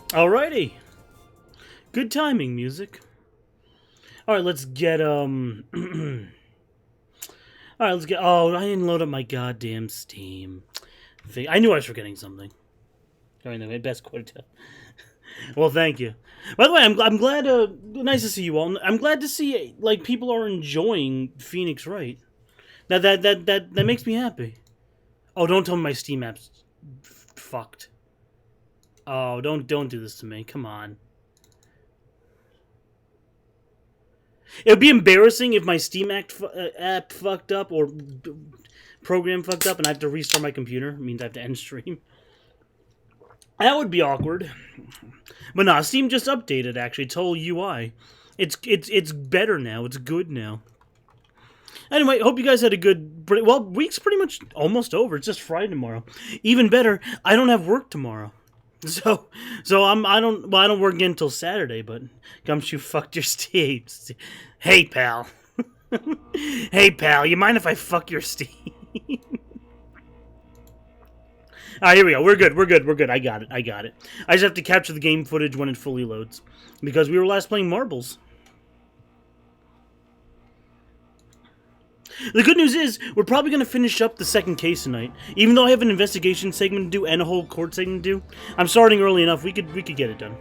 Alrighty. Good timing, music. Alright, let's get, Alright, let's get... Oh, I didn't load up my goddamn Steam. I knew I was forgetting something. During the best quarter. Well, thank you. By the way, I'm glad, nice to see you all. I'm glad to see, like, people are enjoying Phoenix Wright. That makes me happy. Oh, don't tell me my Steam app's fucked. Oh, don't do this to me. Come on. It would be embarrassing if my Steam app fucked up or program fucked up and I have to restart my computer. It means I have to end stream. That would be awkward. But nah, Steam just updated, actually. Its whole UI. It's better now. It's good now. Anyway, hope you guys had a good... Well, week's pretty much almost over. It's just Friday tomorrow. Even better, I don't have work tomorrow. So I don't work again until Saturday, but Gumshoe fucked your Steam. Hey, pal. Hey, pal, you mind if I fuck your Steam? Alright, here we go. We're good. I got it. I just have to capture the game footage when it fully loads. Because we were last playing marbles. The good news is, we're probably going to finish up the second case tonight. Even though I have an investigation segment to do and a whole court segment to do, I'm starting early enough, we could get it done.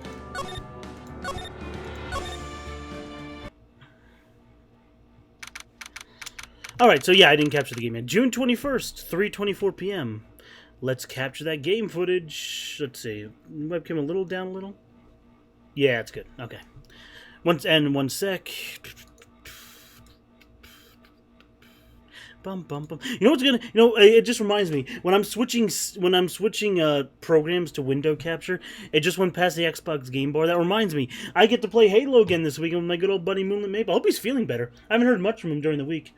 Alright, so yeah, I didn't capture the game yet. June 21st, 3:24 p.m. Let's capture that game footage. Let's see. Webcam a little down a little? Yeah, it's good. Okay. One sec. Bum, bum, bum. You know what's gonna? You know, it just reminds me when I'm switching programs to window capture. It just went past the Xbox Game Bar. That reminds me, I get to play Halo again this weekend with my good old buddy Moonlit Maple. I hope he's feeling better. I haven't heard much from him during the week.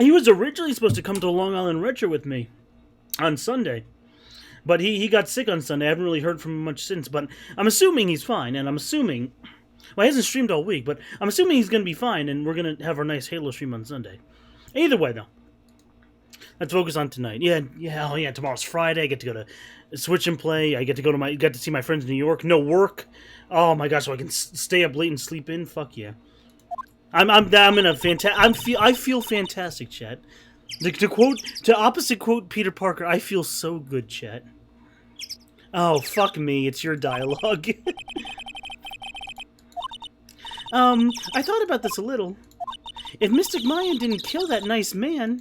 He was originally supposed to come to Long Island Retro with me on Sunday, but he got sick on Sunday. I haven't really heard from him much since, but I'm assuming he's fine, and I'm assuming, well, he hasn't streamed all week, but I'm assuming he's gonna be fine, and we're gonna have our nice Halo stream on Sunday. Either way, though, let's focus on tonight. Yeah. Tomorrow's Friday. I get to go to Switch and play. I get to see my friends in New York. No work. Oh my gosh, so I can stay up late and sleep in. Fuck yeah. I'm in a fantastic. I feel fantastic, chat. To opposite quote Peter Parker, I feel so good, chat. Oh fuck me, it's your dialogue. I thought about this a little. If Mystic Mayan didn't kill that nice man,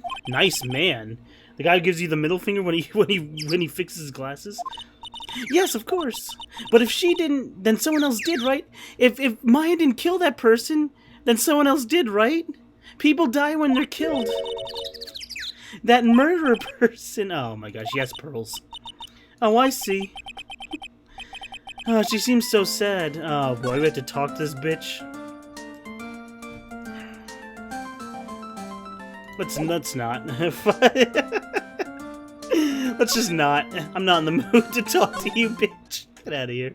the guy who gives you the middle finger when he fixes his glasses. Yes, of course. But if she didn't, then someone else did, right? If Maya didn't kill that person, then someone else did, right? People die when they're killed. That murderer person. Oh my gosh, yes, pearls. Oh, I see. Oh, she seems so sad. Oh boy, we have to talk to this bitch. Let's not. Let's just not. I'm not in the mood to talk to you, bitch. Get out of here.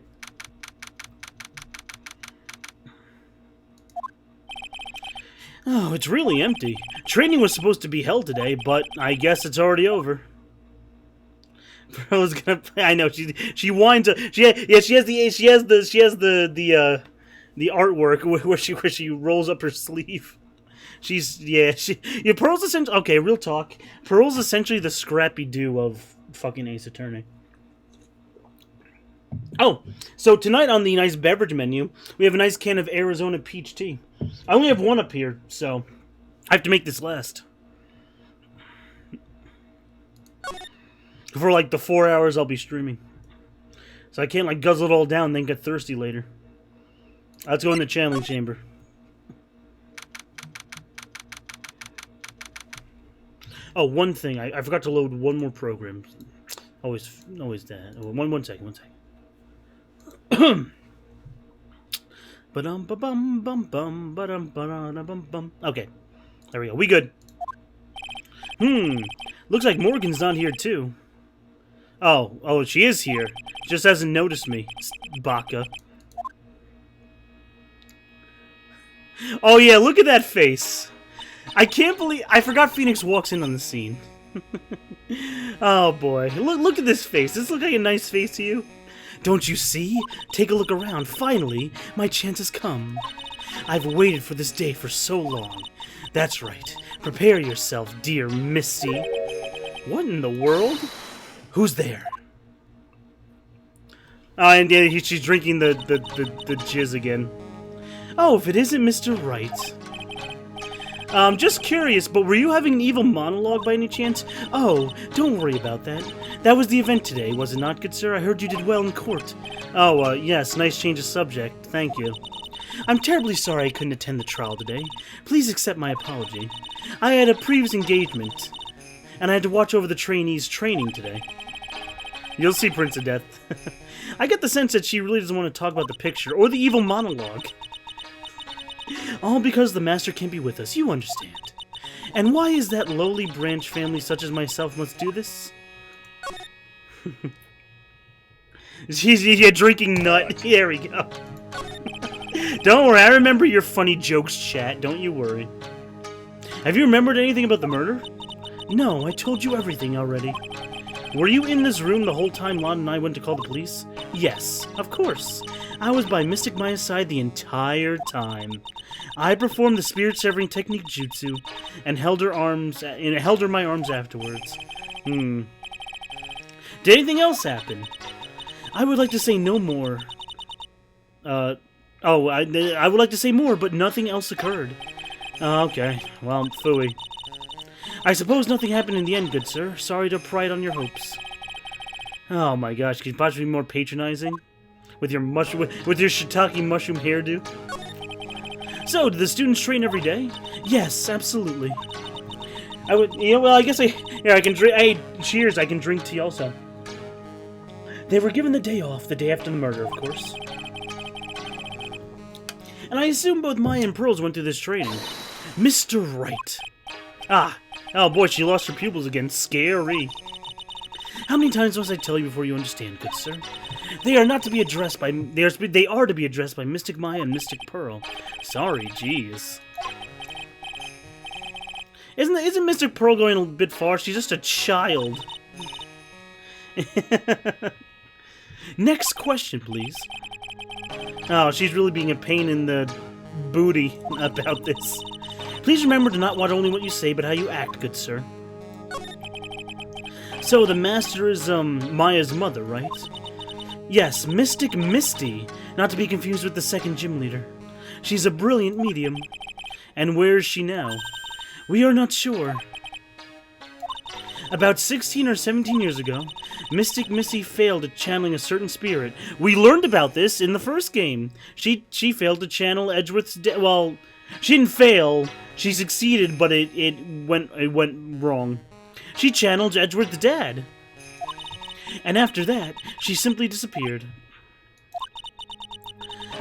Oh, it's really empty. Training was supposed to be held today, but I guess it's already over. Pearl's gonna play. I know she winds up. She has the artwork where she rolls up her sleeve. Pearl's essentially, okay, real talk. Pearl's essentially the Scrappy-Doo of fucking Ace Attorney. Oh, so tonight on the nice beverage menu, we have a nice can of Arizona peach tea. I only have one up here, so I have to make this last. For like the 4 hours I'll be streaming. So I can't like guzzle it all down and then get thirsty later. Let's go in the channeling chamber. Oh, one thing. I forgot to load one more program. Always that. Oh, one second. Okay. There we go. We good. Looks like Morgan's not here, too. Oh, she is here. Just hasn't noticed me. Baka. Oh, yeah, look at that face. I can't believe... I forgot Phoenix walks in on the scene. Oh, boy. Look at this face. Does this look like a nice face to you? Don't you see? Take a look around. Finally, my chance has come. I've waited for this day for so long. That's right. Prepare yourself, dear Misty. What in the world? Who's there? Oh, and yeah, she's drinking the jizz again. Oh, if it isn't Mr. Wright. Just curious, but were you having an evil monologue by any chance? Oh, don't worry about that. That was the event today, was it not, good sir? I heard you did well in court. Oh, yes, nice change of subject. Thank you. I'm terribly sorry I couldn't attend the trial today. Please accept my apology. I had a previous engagement, and I had to watch over the trainees' training today. You'll see, Prince of Death. I get the sense that she really doesn't want to talk about the picture, or the evil monologue. All because the master can't be with us, you understand. And why is that lowly branch family such as myself must do this? She's drinking nut. There we go. Don't worry, I remember your funny jokes, chat. Don't you worry. Have you remembered anything about the murder? No, I told you everything already. Were you in this room the whole time Lon and I went to call the police? Yes, of course. I was by Mystic Maya's side the entire time. I performed the spirit-severing technique jutsu and held her my arms afterwards. Did anything else happen? I would like to say no more. I would like to say more, but nothing else occurred. Okay. Well, phooey. I suppose nothing happened in the end, good sir. Sorry to pry on your hopes. Oh my gosh, can you possibly be more patronizing? With your shiitake mushroom hairdo? So, do the students train every day? Yes, absolutely. I guess I can drink. Hey, cheers, I can drink tea also. They were given the day off, the day after the murder, of course. And I assume both Maya and Pearls went through this training. Mr. Wright. Oh boy, she lost her pupils again. Scary. How many times must I tell you before you understand, good sir? They are to be addressed by Mystic Maya and Mystic Pearl. Sorry, jeez. Isn't Mystic Pearl going a bit far? She's just a child. Next question, please. Oh, she's really being a pain in the booty about this. Please remember to not watch only what you say, but how you act, good sir. So, the master is, Maya's mother, right? Yes, Mystic Misty, not to be confused with the second gym leader. She's a brilliant medium. And where is she now? We are not sure. About 16 or 17 years ago, Mystic Missy failed at channeling a certain spirit. We learned about this in the first game. She failed to channel Edgeworth's well, she didn't fail. She succeeded, but it went wrong. She channeled Edgeworth's dad. And after that, she simply disappeared.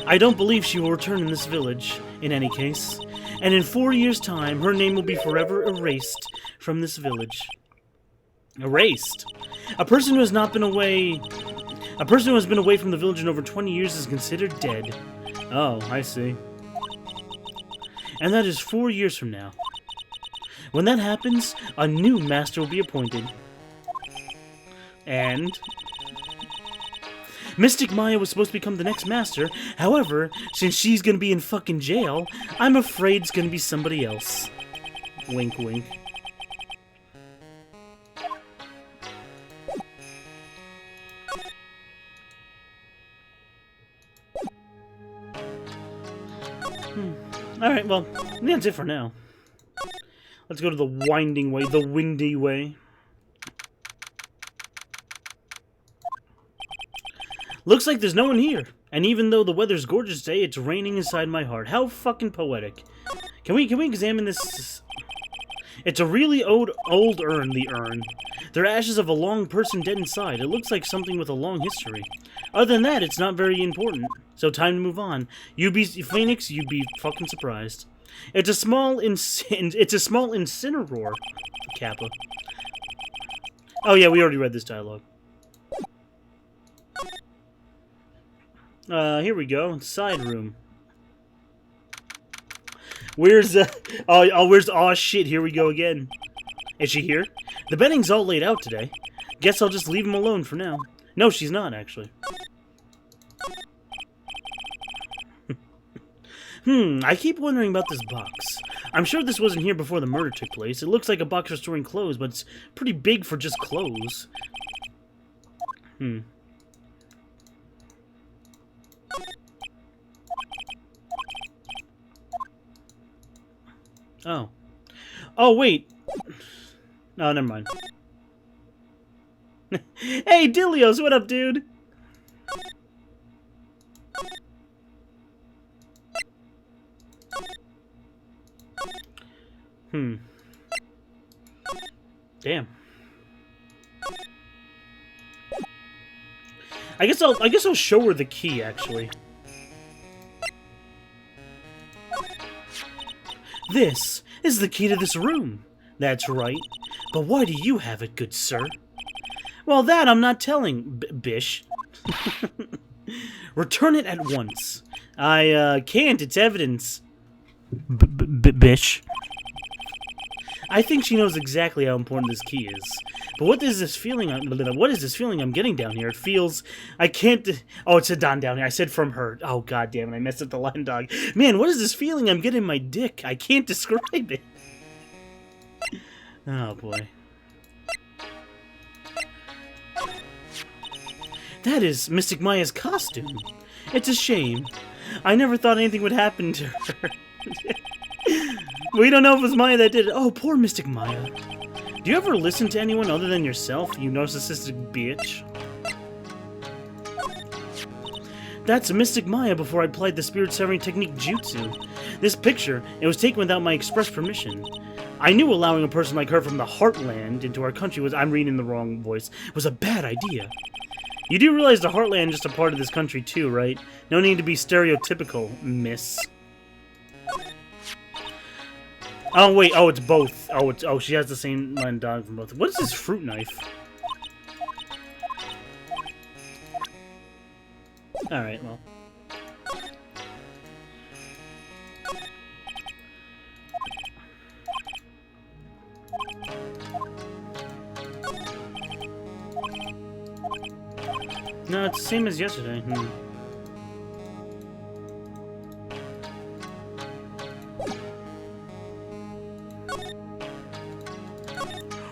I don't believe she will return in this village, in any case. And in 4 years' time, her name will be forever erased from this village. Erased? A person who has been away from the village in over 20 years is considered dead. Oh, I see. And that is 4 years from now. When that happens, a new master will be appointed. And Mystic Maya was supposed to become the next master. However, since she's gonna be in fucking jail, I'm afraid it's gonna be somebody else. Wink, wink. Alright, well, that's it for now. Let's go to the winding way, the windy way. Looks like there's no one here. And even though the weather's gorgeous today, it's raining inside my heart. How fucking poetic. Can we examine this? It's a really old urn, the urn. There are ashes of a long person dead inside. It looks like something with a long history. Other than that, it's not very important. So time to move on. Phoenix, you'd be fucking surprised. It's a small incineroar. Kappa. Oh yeah, we already read this dialogue. Here we go. Side room. Where's where's shit, here we go again. Is she here? The bedding's all laid out today. Guess I'll just leave him alone for now. No, she's not, actually. I keep wondering about this box. I'm sure this wasn't here before the murder took place. It looks like a box for storing clothes, but it's pretty big for just clothes. Oh. Oh, wait. No, never mind. Hey, Dilios, what up, dude? Damn. I guess I'll show her the key, actually. This is the key to this room. That's right. But why do you have it, good sir? Well, that I'm not telling, Bish. Return it at once. I can't. It's evidence. Bish. I think she knows exactly how important this key is. But what is this feeling? What is this feeling I'm getting down here? It feels I can't. Oh, it's a Don down here. I said from her. Oh, god damn it! I messed up the line, dog. Man, what is this feeling I'm getting in my dick? I can't describe it. Oh boy. That is Mystic Maya's costume. It's a shame. I never thought anything would happen to her. We don't know if it was Maya that did it. Oh, poor Mystic Maya. Do you ever listen to anyone other than yourself, you narcissistic bitch? That's Mystic Maya before I applied the spirit-severing technique jutsu. This picture, it was taken without my express permission. I knew allowing a person like her from the Heartland into our country was— I'm reading the wrong voice— was a bad idea. You do realize the Heartland is just a part of this country too, right? No need to be stereotypical, miss. Oh, wait. Oh, it's both. Oh, she has the same line dog from both. What is this fruit knife? Alright, well. No, it's the same as yesterday.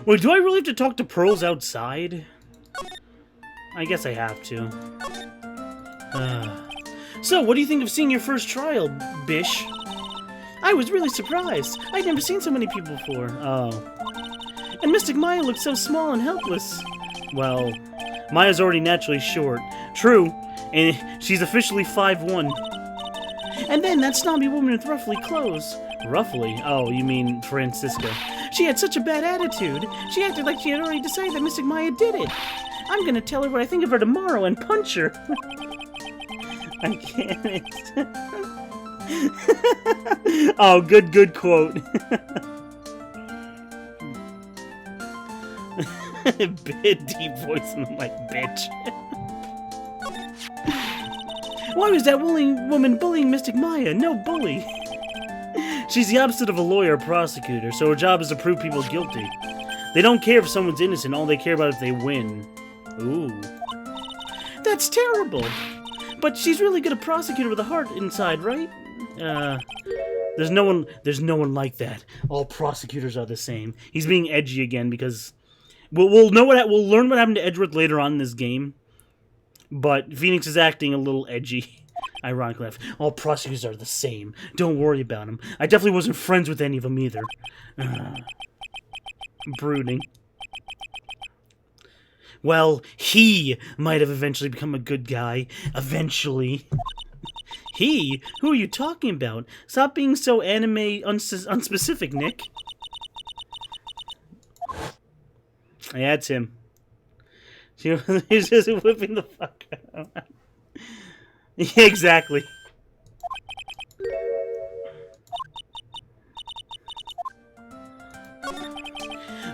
Wait, do I really have to talk to Pearls outside? I guess I have to. So, what do you think of seeing your first trial, Bish? I was really surprised. I'd never seen so many people before. Oh. And Mystic Maya looked so small and helpless. Well, Maya's already naturally short. True, and she's officially 5'1". And then that snobby woman with ruffly clothes. Ruffly? Oh, you mean Francisca. She had such a bad attitude. She acted like she had already decided that Mystic Maya did it. I'm gonna tell her what I think of her tomorrow and punch her. I can't. Oh, good quote. Bit deep voice in the mic, bitch. Why was that woman bullying Mystic Maya? No bully. She's the opposite of a lawyer or prosecutor, so her job is to prove people guilty. They don't care if someone's innocent, all they care about is if they win. Ooh. That's terrible! But she's really good at prosecutor with a heart inside, right? There's no one like that. All prosecutors are the same. He's being edgy again because we'll learn what happened to Edgeworth later on in this game. But Phoenix is acting a little edgy. Ironically enough. All prosecutors are the same. Don't worry about them. I definitely wasn't friends with any of them either. Brooding. Well, he might have eventually become a good guy. Eventually. He? Who are you talking about? Stop being so anime unspecific, Nick. Yeah, it's him. He's just whipping the fuck out. Yeah, exactly.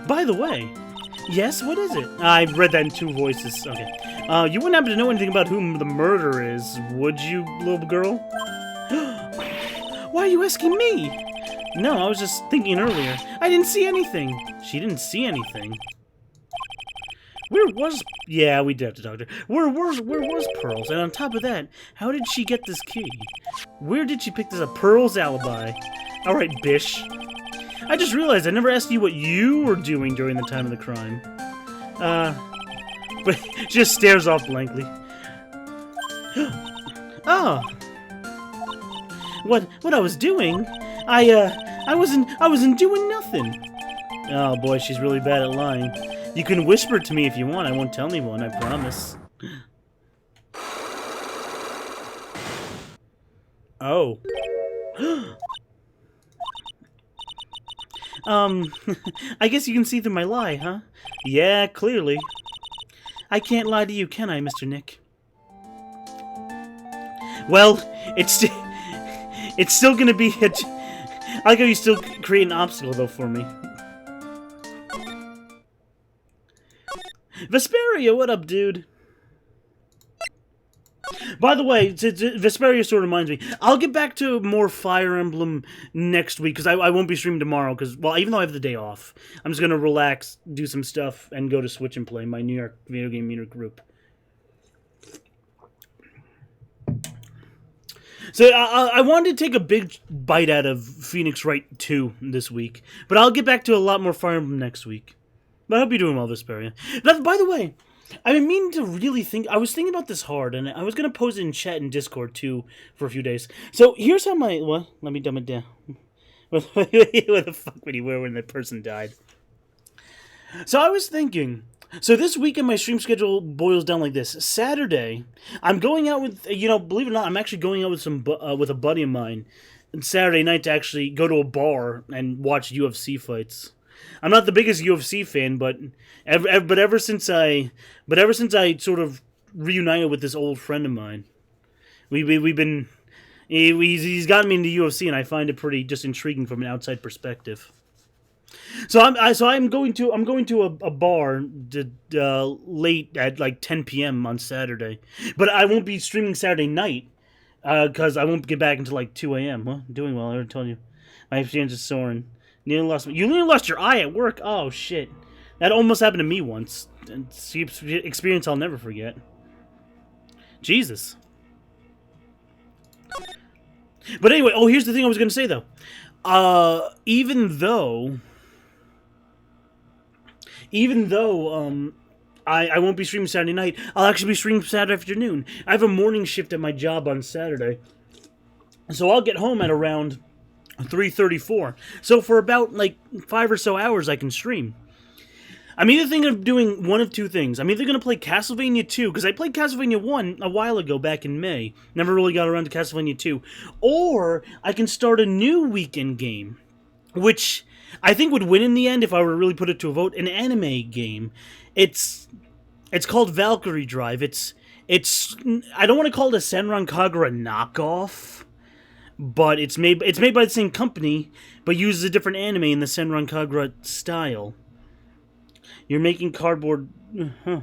By the way, yes, what is it? I read that in two voices. Okay. You wouldn't happen to know anything about whom the murderer is, would you, little girl? Why are you asking me? No, I was just thinking earlier. I didn't see anything. She didn't see anything. Where was... Yeah, we did have to talk to her. Where was Pearls? And on top of that, how did she get this key? Where did she pick this up? Pearl's alibi. Alright, bish. I just realized I never asked you what you were doing during the time of the crime. But she just stares off blankly. Oh. What I was doing? I wasn't doing nothing. Oh boy, she's really bad at lying. You can whisper it to me if you want. I won't tell anyone, I promise. Oh. I guess you can see through my lie, huh? Yeah, clearly. I can't lie to you, can I, Mr. Nick? Well, it's still gonna be a... I like how you still create an obstacle, though, for me. Vesperia, what up, dude? By the way, Vesperia sort of reminds me. I'll get back to more Fire Emblem next week, because I won't be streaming tomorrow, because, well, even though I have the day off, I'm just going to relax, do some stuff, and go to Switch and play my New York Video Game Meter group. So, I wanted to take a big bite out of Phoenix Wright 2 this week, but I'll get back to a lot more Fire Emblem next week. But I hope you're doing well, Vesperia. By the way, I've been meaning to really think... I was thinking about this hard, and I was going to post it in chat and Discord, too, for a few days. So, here's how my... What? Let me dumb it down. What the fuck would you wear when that person died? So, I was thinking... So, this weekend, my stream schedule boils down like this. Saturday, I'm going out with... You know, believe it or not, I'm actually going out with with a buddy of mine on Saturday night to actually go to a bar and watch UFC fights. I'm not the biggest UFC fan, but ever since I sort of reunited with this old friend of mine, we've been he's gotten me into UFC, and I find it pretty just intriguing from an outside perspective. So I'm going to a bar late at like 10 p.m. on Saturday, but I won't be streaming Saturday night because I won't get back until like 2 a.m. Well, I'm doing well. I already told you. My experience is soaring. You nearly lost your eye at work. Oh shit, that almost happened to me once. It's an experience I'll never forget. Jesus. But anyway, here's the thing I was gonna say though. Even though I won't be streaming Saturday night, I'll actually be streaming Saturday afternoon. I have a morning shift at my job on Saturday, so I'll get home at around 3:34. So for about like 5 or so hours I can stream. I'm either thinking of doing one of two things. I'm either going to play Castlevania 2, because I played Castlevania 1 a while ago back in May. Never really got around to Castlevania 2. Or I can start a new weekend game, which I think would win in the end if I were to really put it to a vote. An anime game. It's called Valkyrie Drive. It's I don't want to call it a Senran Kagura knockoff, but it's made by the same company, but uses a different anime in the Senran Kagura style. You're making cardboard... Huh.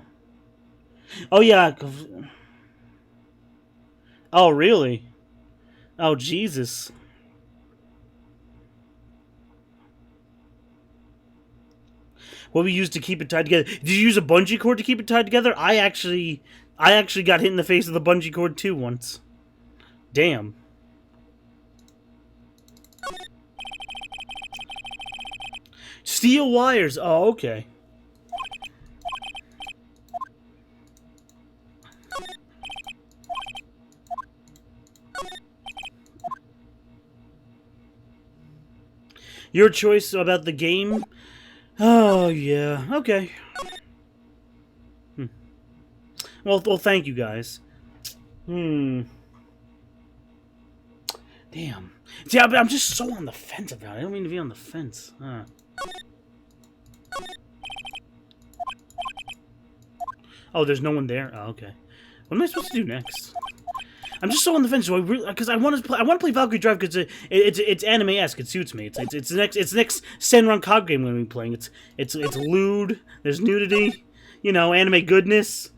Oh, yeah. Oh, really? Oh, Jesus. What we used to keep it tied together. Did you use a bungee cord to keep it tied together? I actually got hit in the face with a bungee cord, too, once. Damn. Steel wires. Oh, okay. Your choice about the game? Oh, yeah. Okay. Well, thank you, guys. Damn. See, I'm just so on the fence about it. I don't mean to be on the fence. Oh, there's no one there? Oh, okay. What am I supposed to do next? I'm just so on the fence, because I want to play Valkyrie Drive because it's anime-esque. It suits me. It's the next Senran Kagura game we're gonna be playing. It's lewd. There's nudity. You know, anime goodness.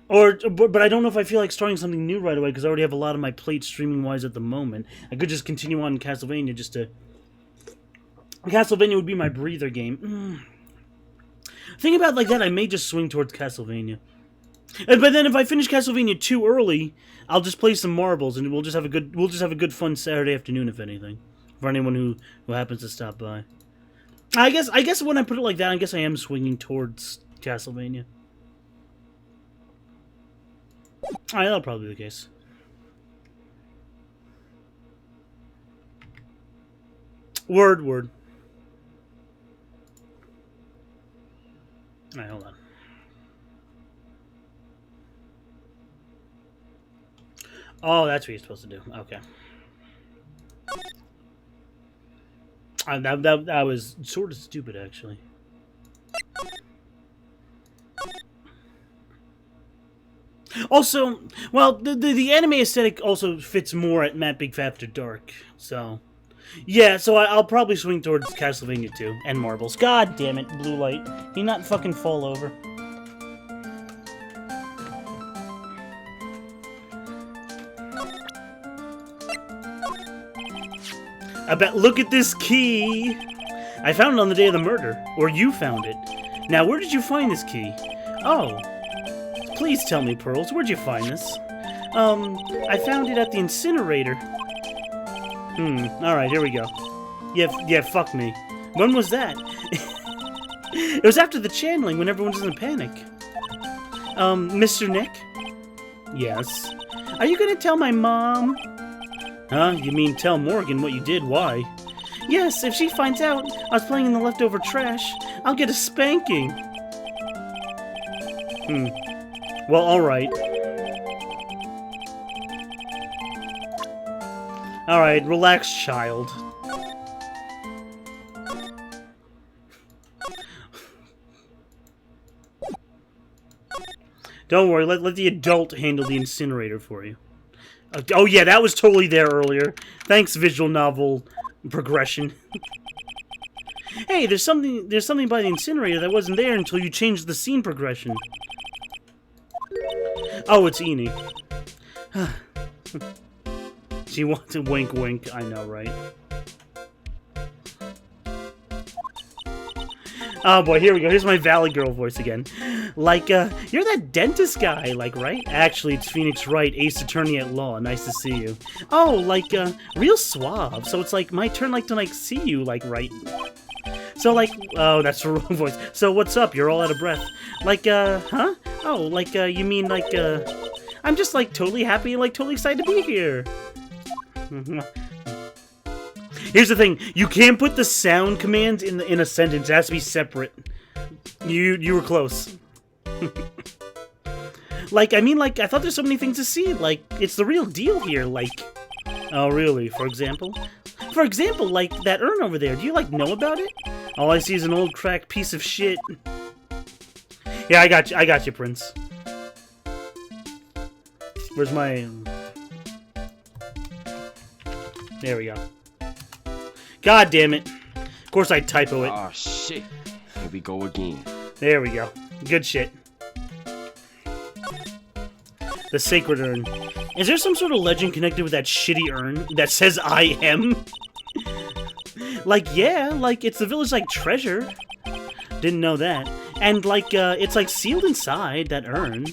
But I don't know if I feel like starting something new right away because I already have a lot on my plate streaming-wise at the moment. I could just continue on Castlevania just to... Castlevania would be my breather game. Think about it like that, I may just swing towards Castlevania. But then if I finish Castlevania too early, I'll just play some marbles, and we'll just have a good fun Saturday afternoon, if anything, for anyone who happens to stop by. I guess when I put it like that, I guess I am swinging towards Castlevania. Alright, that'll probably be the case. Word. Alright, hold on. Oh, that's what you're supposed to do. Okay. That was sort of stupid, actually. Also, well, the anime aesthetic also fits more at Matt Big Fat After Dark, so... Yeah, so I'll probably swing towards Castlevania 2 and marbles. God damn it, blue light. Can you not fucking fall over? I bet, look at this key! I found it on the day of the murder. Or you found it. Now, where did you find this key? Oh. Please tell me, Pearls, where'd you find this? I found it at the incinerator. Alright, here we go. Yeah, fuck me. When was that? It was after the channeling, when everyone was in a panic. Mr. Nick? Yes. Are you gonna tell my mom? Huh? You mean tell Morgan what you did? Why? Yes, if she finds out I was playing in the leftover trash, I'll get a spanking. Well, alright. Alright, relax, child. Don't worry, let the adult handle the incinerator for you. Oh yeah, that was totally there earlier. Thanks, visual novel progression. Hey, there's something by the incinerator that wasn't there until you changed the scene progression. Oh, it's Eni. She wants a wink wink, I know, right? Oh boy, here we go. Here's my Valley Girl voice again. Like, you're that dentist guy, like, right? Actually, it's Phoenix Wright, Ace Attorney at Law. Nice to see you. Oh, like, real suave. So it's like my turn, like, to, like, see you, like, right? So, like, oh, that's the wrong voice. So what's up? You're all out of breath. Like, huh? Oh, like, you mean, like, I'm just, like, totally happy and, like, totally excited to be here. Here's the thing, you can't put the sound commands in a sentence. It has to be separate. You were close. Like, I mean, like, I thought there's so many things to see. Like, it's the real deal here. Like, oh, really? For example? For example, like, that urn over there. Do you, like, know about it? All I see is an old cracked piece of shit. Yeah, I got you, Prince. Where's my... There we go. God damn it. Of course I typo it. Oh shit. Here we go again. There we go. Good shit. The sacred urn. Is there some sort of legend connected with that shitty urn that says I am? Like, yeah, like, it's the village, like, treasure. Didn't know that. And, like, it's, like, sealed inside that urn.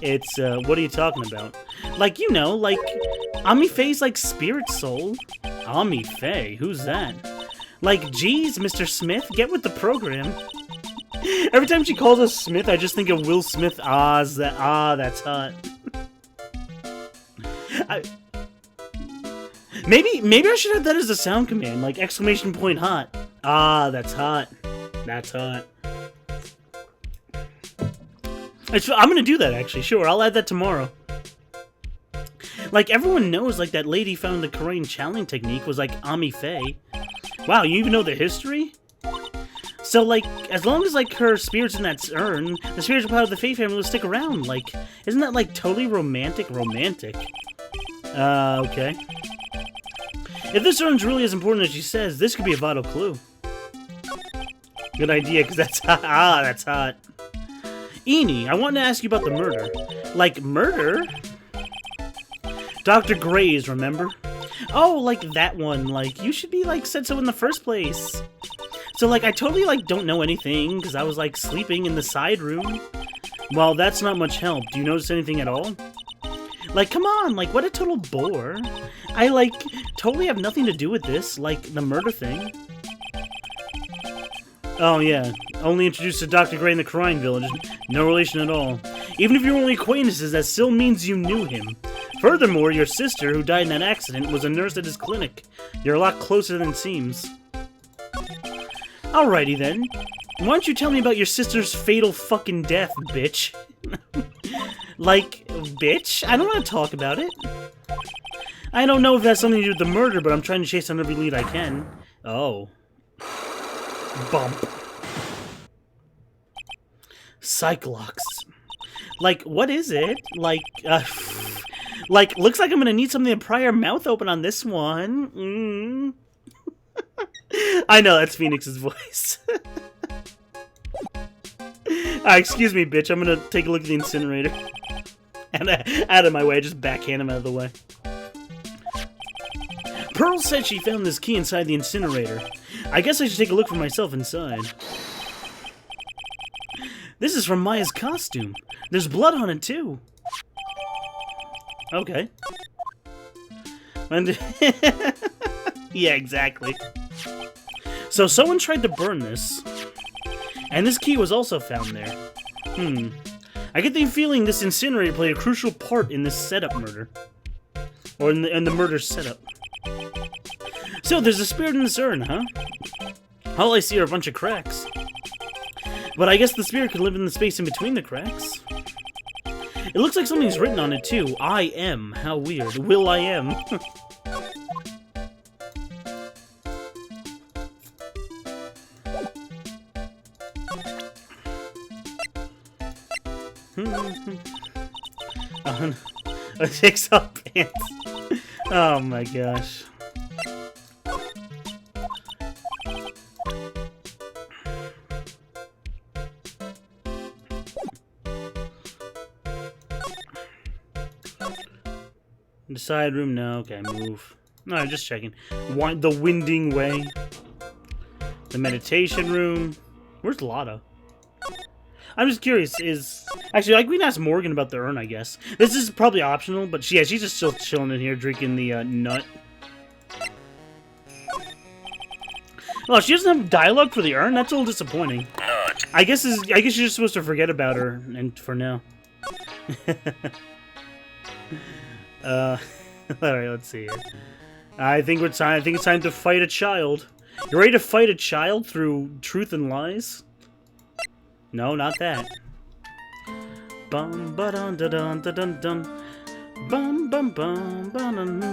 It's, what are you talking about? Like, you know, like, Ami Faye's, like, spirit soul. Ami Faye? Who's that? Like, geez, Mr. Smith, get with the program. Every time she calls us Smith, I just think of Will Smith. That's hot. Maybe I should have that as a sound command, like, exclamation point hot. That's hot. That's hot. I'm gonna do that, actually. Sure, I'll add that tomorrow. Like, everyone knows, like, that lady found the Kura'in channeling technique was, like, Ami Faye. Wow, you even know the history? So, like, as long as, like, her spirit's in that urn, the spiritual power of the Faye family will stick around. Like, isn't that, like, totally romantic? Romantic. Okay. If this urn's really as important as she says, this could be a vital clue. Good idea, because that's hot. That's hot. Eni, I wanted to ask you about the murder. Like, murder? Dr. Gray's, remember? Oh, like that one. Like, you should be, like, said so in the first place. So, like, I totally, like, don't know anything, because I was, like, sleeping in the side room. Well, that's not much help. Do you notice anything at all? Like, come on, like, what a total bore. I, like, totally have nothing to do with this, like, the murder thing. Oh, yeah. Only introduced to Dr. Gray in the Kura'in village. No relation at all. Even if you're only acquaintances, that still means you knew him. Furthermore, your sister, who died in that accident, was a nurse at his clinic. You're a lot closer than it seems. Alrighty then. Why don't you tell me about your sister's fatal fucking death, bitch? Like, bitch? I don't want to talk about it. I don't know if that's something to do with the murder, but I'm trying to chase down every lead I can. Oh. Bump. Cyclox. Like, what is it? Like, like, looks like I'm gonna need something to pry our mouth open on this one. I know, that's Phoenix's voice. Excuse me, bitch. I'm gonna take a look at the incinerator. And out of my way, just backhand him out of the way. Pearl said she found this key inside the incinerator. I guess I should take a look for myself inside. This is from Maya's costume. There's blood on it, too. Okay. And yeah, exactly. So someone tried to burn this. And this key was also found there. I get the feeling this incinerator played a crucial part in this setup murder. Or in the murder setup. So, there's a spirit in this urn, huh? All I see are a bunch of cracks. But I guess the spirit could live in the space in between the cracks. It looks like something's written on it, too. I am. How weird. Will I am. Takes up pants. Oh my gosh. The side room, no. Okay, move. No, just checking. The winding way. The meditation room. Where's Lotta? I'm just curious, actually, like, we can ask Morgan about the urn, I guess. This is probably optional, but yeah, she's just still chilling in here, drinking the, nut. Oh, she doesn't have dialogue for the urn? That's a little disappointing. I guess you're just supposed to forget about her, and for now. Alright, let's see here. I think it's time to fight a child. You ready to fight a child through truth and lies? No, not that. Bum ba dun da dun da dun dun. Bum bum bum ba dun.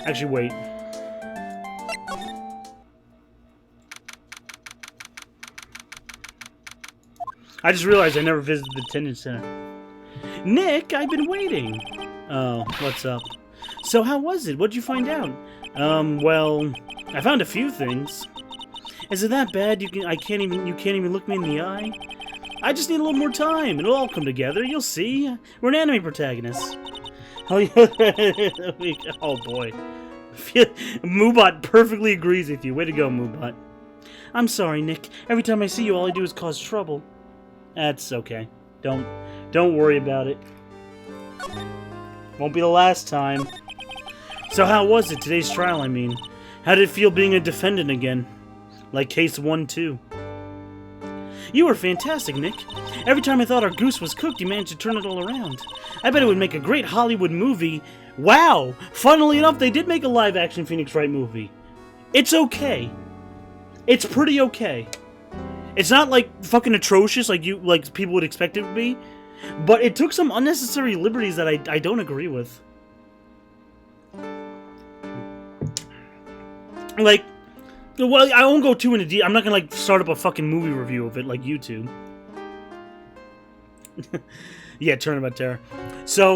Actually, wait. I just realized I never visited the detention center. Nick, I've been waiting. Oh, what's up? So how was it? What'd you find out? Well, I found a few things. Is it that bad? You can't even look me in the eye? I just need a little more time. It'll all come together. You'll see. We're an anime protagonist. Oh, oh boy. Moobot perfectly agrees with you. Way to go, Moobot. I'm sorry, Nick. Every time I see you, all I do is cause trouble. That's okay. Don't worry about it. Won't be the last time. So how was it, today's trial, I mean? How did it feel being a defendant again? Like case 1-2? You were fantastic, Nick. Every time I thought our goose was cooked, you managed to turn it all around. I bet it would make a great Hollywood movie. Wow! Funnily enough, they did make a live-action Phoenix Wright movie. It's okay. It's pretty okay. It's not, like, fucking atrocious like people would expect it to be, but it took some unnecessary liberties that I don't agree with. Like, well, I won't go too into detail. I'm not gonna, like, start up a fucking movie review of it like YouTube. Yeah, Turnabout Terror. So,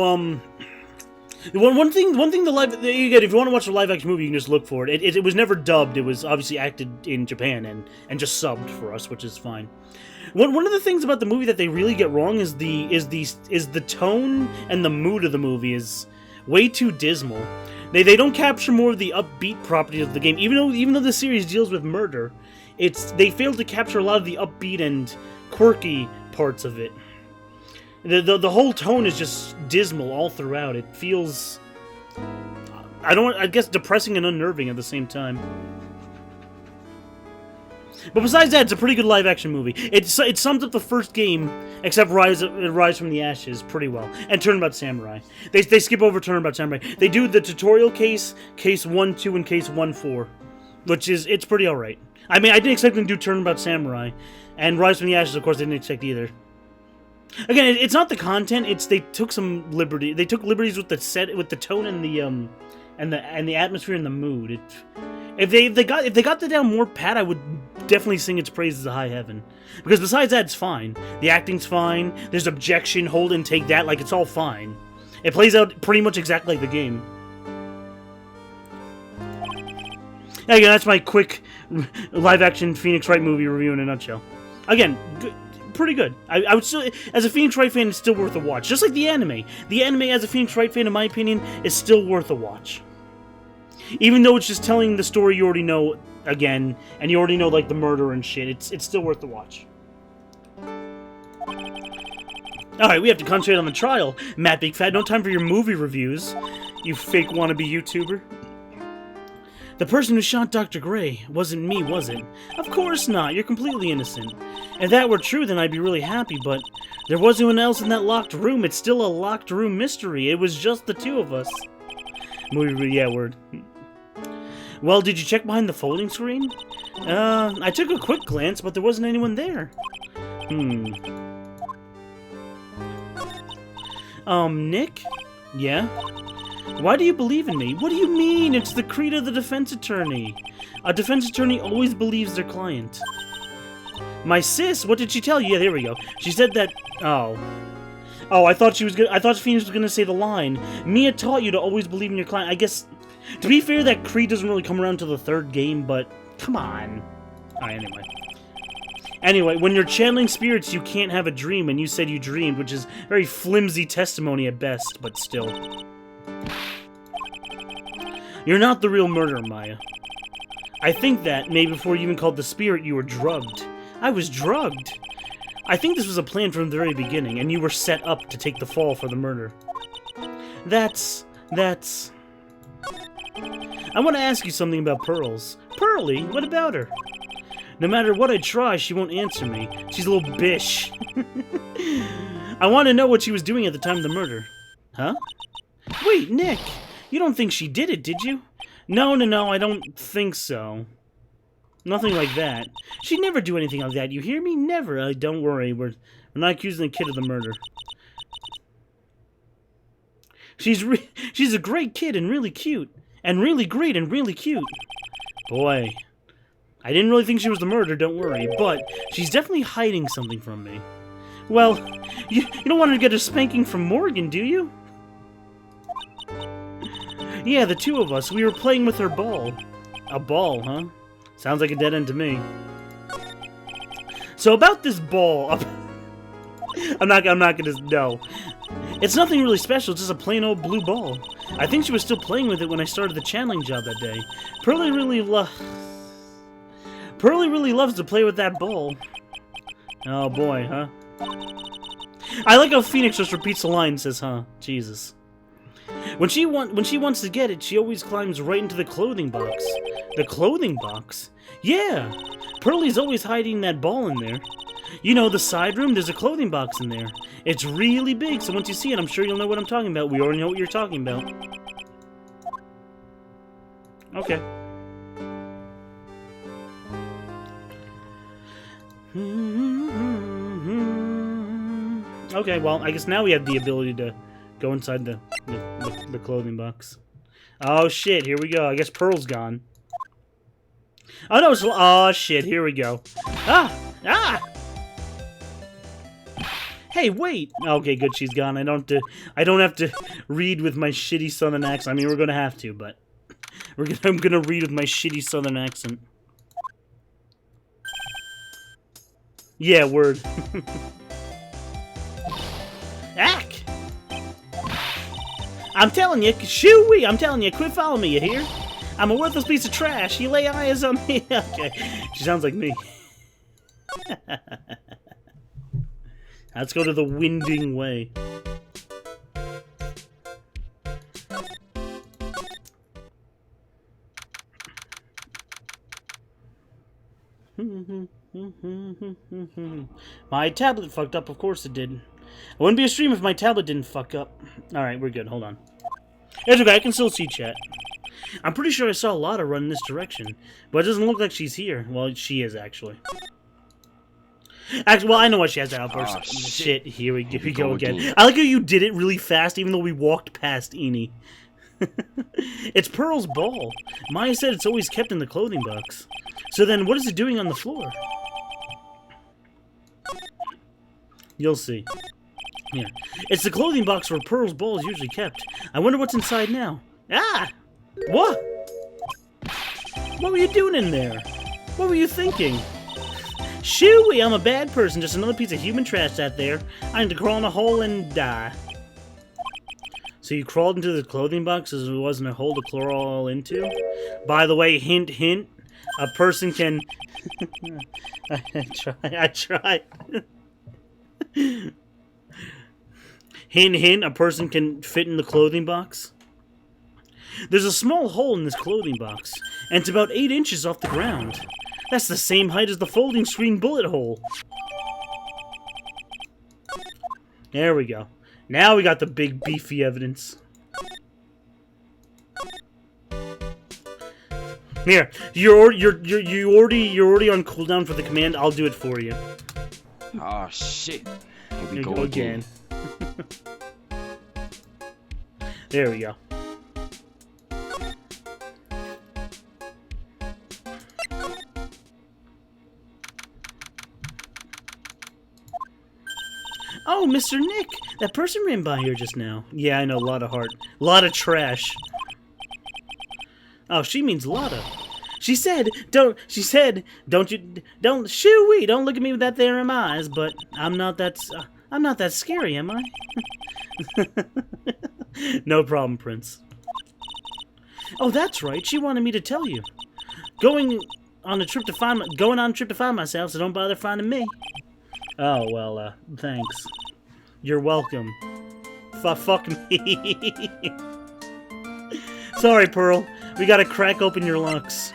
one thing the live, again, if you want to watch a live action movie, you can just look for it. It was never dubbed. It was obviously acted in Japan and just subbed for us, which is fine. One of the things about the movie that they really get wrong is the tone and the mood of the movie is way too dismal. They don't capture more of the upbeat properties of the game, even though the series deals with murder. They fail to capture a lot of the upbeat and quirky parts of it. The whole tone is just dismal all throughout. It feels, I guess, depressing and unnerving at the same time. But besides that, it's a pretty good live-action movie. It sums up the first game, except Rise from the Ashes, pretty well. And Turnabout Samurai. They skip over Turnabout Samurai. They do the tutorial case 1, 2, and case 1, 4. It's pretty alright. I mean, I didn't expect them to do Turnabout Samurai. And Rise from the Ashes, of course, I didn't expect either. Again, it's not the content, they took some liberty. They took liberties with the tone and the atmosphere and the mood. If they got that down more pat, I would definitely sing its praises to high heaven. Because besides that, it's fine. The acting's fine. There's objection, hold and take that, like it's all fine. It plays out pretty much exactly like the game. Again, that's my quick live-action Phoenix Wright movie review in a nutshell. Again, pretty good. I would still, as a Phoenix Wright fan, it's still worth a watch. Just like the anime. The anime, as a Phoenix Wright fan, in my opinion, is still worth a watch. Even though it's just telling the story you already know again, and you already know, like, the murder and shit, it's still worth the watch. Alright, we have to concentrate on the trial. Matt Big Fat, no time for your movie reviews, you fake wannabe YouTuber. The person who shot Dr. Gray wasn't me, was it? Of course not, you're completely innocent. If that were true, then I'd be really happy, but there wasn't anyone else in that locked room. It's still a locked room mystery. It was just the two of us. Yeah, word. Well, did you check behind the folding screen? I took a quick glance, but there wasn't anyone there. Nick? Yeah? Why do you believe in me? What do you mean? It's the creed of the defense attorney. A defense attorney always believes their client. My sis? What did she tell you? Yeah, there we go. She said that... Oh, I thought Phoenix was gonna say the line. Mia taught you to always believe in your client. I guess... To be fair, that creed doesn't really come around to the third game, but... Come on. Alright, Anyway, when you're channeling spirits, you can't have a dream, and you said you dreamed, which is very flimsy testimony at best, but still. You're not the real murderer, Maya. I think that, maybe before you even called the spirit, you were drugged. I was drugged? I think this was a plan from the very beginning, and you were set up to take the fall for the murder. That's... I want to ask you something about Pearls. Pearly? What about her? No matter what I try, she won't answer me. She's a little bish. I want to know what she was doing at the time of the murder. Huh? Wait, Nick! You don't think she did it, did you? No, I don't think so. Nothing like that. She'd never do anything like that, you hear me? Never. Don't worry, we're not accusing the kid of the murder. She's a great kid and really cute. And really great and really cute. Boy. I didn't really think she was the murderer, don't worry. But she's definitely hiding something from me. Well, you don't want to get a spanking from Morgan, do you? Yeah, the two of us. We were playing with her ball. A ball, huh? Sounds like a dead end to me. So about this ball... I'm not gonna... No. It's nothing really special, it's just a plain old blue ball. I think she was still playing with it when I started the channeling job that day. Pearly really loves to play with that ball. Oh boy, huh? I like how Phoenix just repeats the line and says, huh? Jesus. When she wants to get it, she always climbs right into the clothing box. The clothing box? Yeah! Pearly's always hiding that ball in there. You know, the side room, there's a clothing box in there. It's really big, so once you see it, I'm sure you'll know what I'm talking about. We already know what you're talking about. Okay. Okay, well, I guess now we have the ability to go inside the clothing box. Oh, shit, here we go. I guess Pearl's gone. Oh, no, oh, shit, here we go. Ah! Hey, wait! Okay, good, she's gone. I don't have to read with my shitty southern accent. I mean, we're gonna have to, but... I'm gonna read with my shitty southern accent. Yeah, word. Ack! I'm telling you, shoo-wee! I'm telling you, quit following me, you hear? I'm a worthless piece of trash. You lay eyes on me. Okay, she sounds like me. Let's go to the winding way. My tablet fucked up, of course it did. It wouldn't be a stream if my tablet didn't fuck up. Alright, we're good, hold on. It's okay, I can still see chat. I'm pretty sure I saw Lotta run in this direction, but it doesn't look like she's here. Well, she is, actually. Well, I know why she has that outburst. Oh, shit, here we go again. I like how you did it really fast, even though we walked past Eni. It's Pearl's ball. Maya said it's always kept in the clothing box. So then, what is it doing on the floor? You'll see. Here. It's the clothing box where Pearl's ball is usually kept. I wonder what's inside now. Ah! What? What were you doing in there? What were you thinking? Shooey, I'm a bad person, just another piece of human trash out there. I need to crawl in a hole and die. So you crawled into the clothing box as there wasn't a hole to crawl into? By the way, hint, hint, a person can... I tried. Hint, hint, a person can fit in the clothing box? There's a small hole in this clothing box, and it's about 8 inches off the ground. That's the same height as the folding screen bullet hole. There we go. Now we got the big beefy evidence. Here, you're already on cooldown for the command. I'll do it for you. Oh shit! Here we Here go again. There we go. Oh, Mr. Nick! That person ran by here just now. Yeah, I know, a lot of heart. A lot of trash. Oh, she means Lotta. She said, don't shoo-wee, don't look at me with that there in my eyes, but I'm not that scary, am I? No problem, Prince. Oh, that's right, she wanted me to tell you. Going on a trip to find myself, so don't bother finding me. Oh, well, thanks. You're welcome. Fuck me. Sorry, Pearl. We gotta crack open your lungs.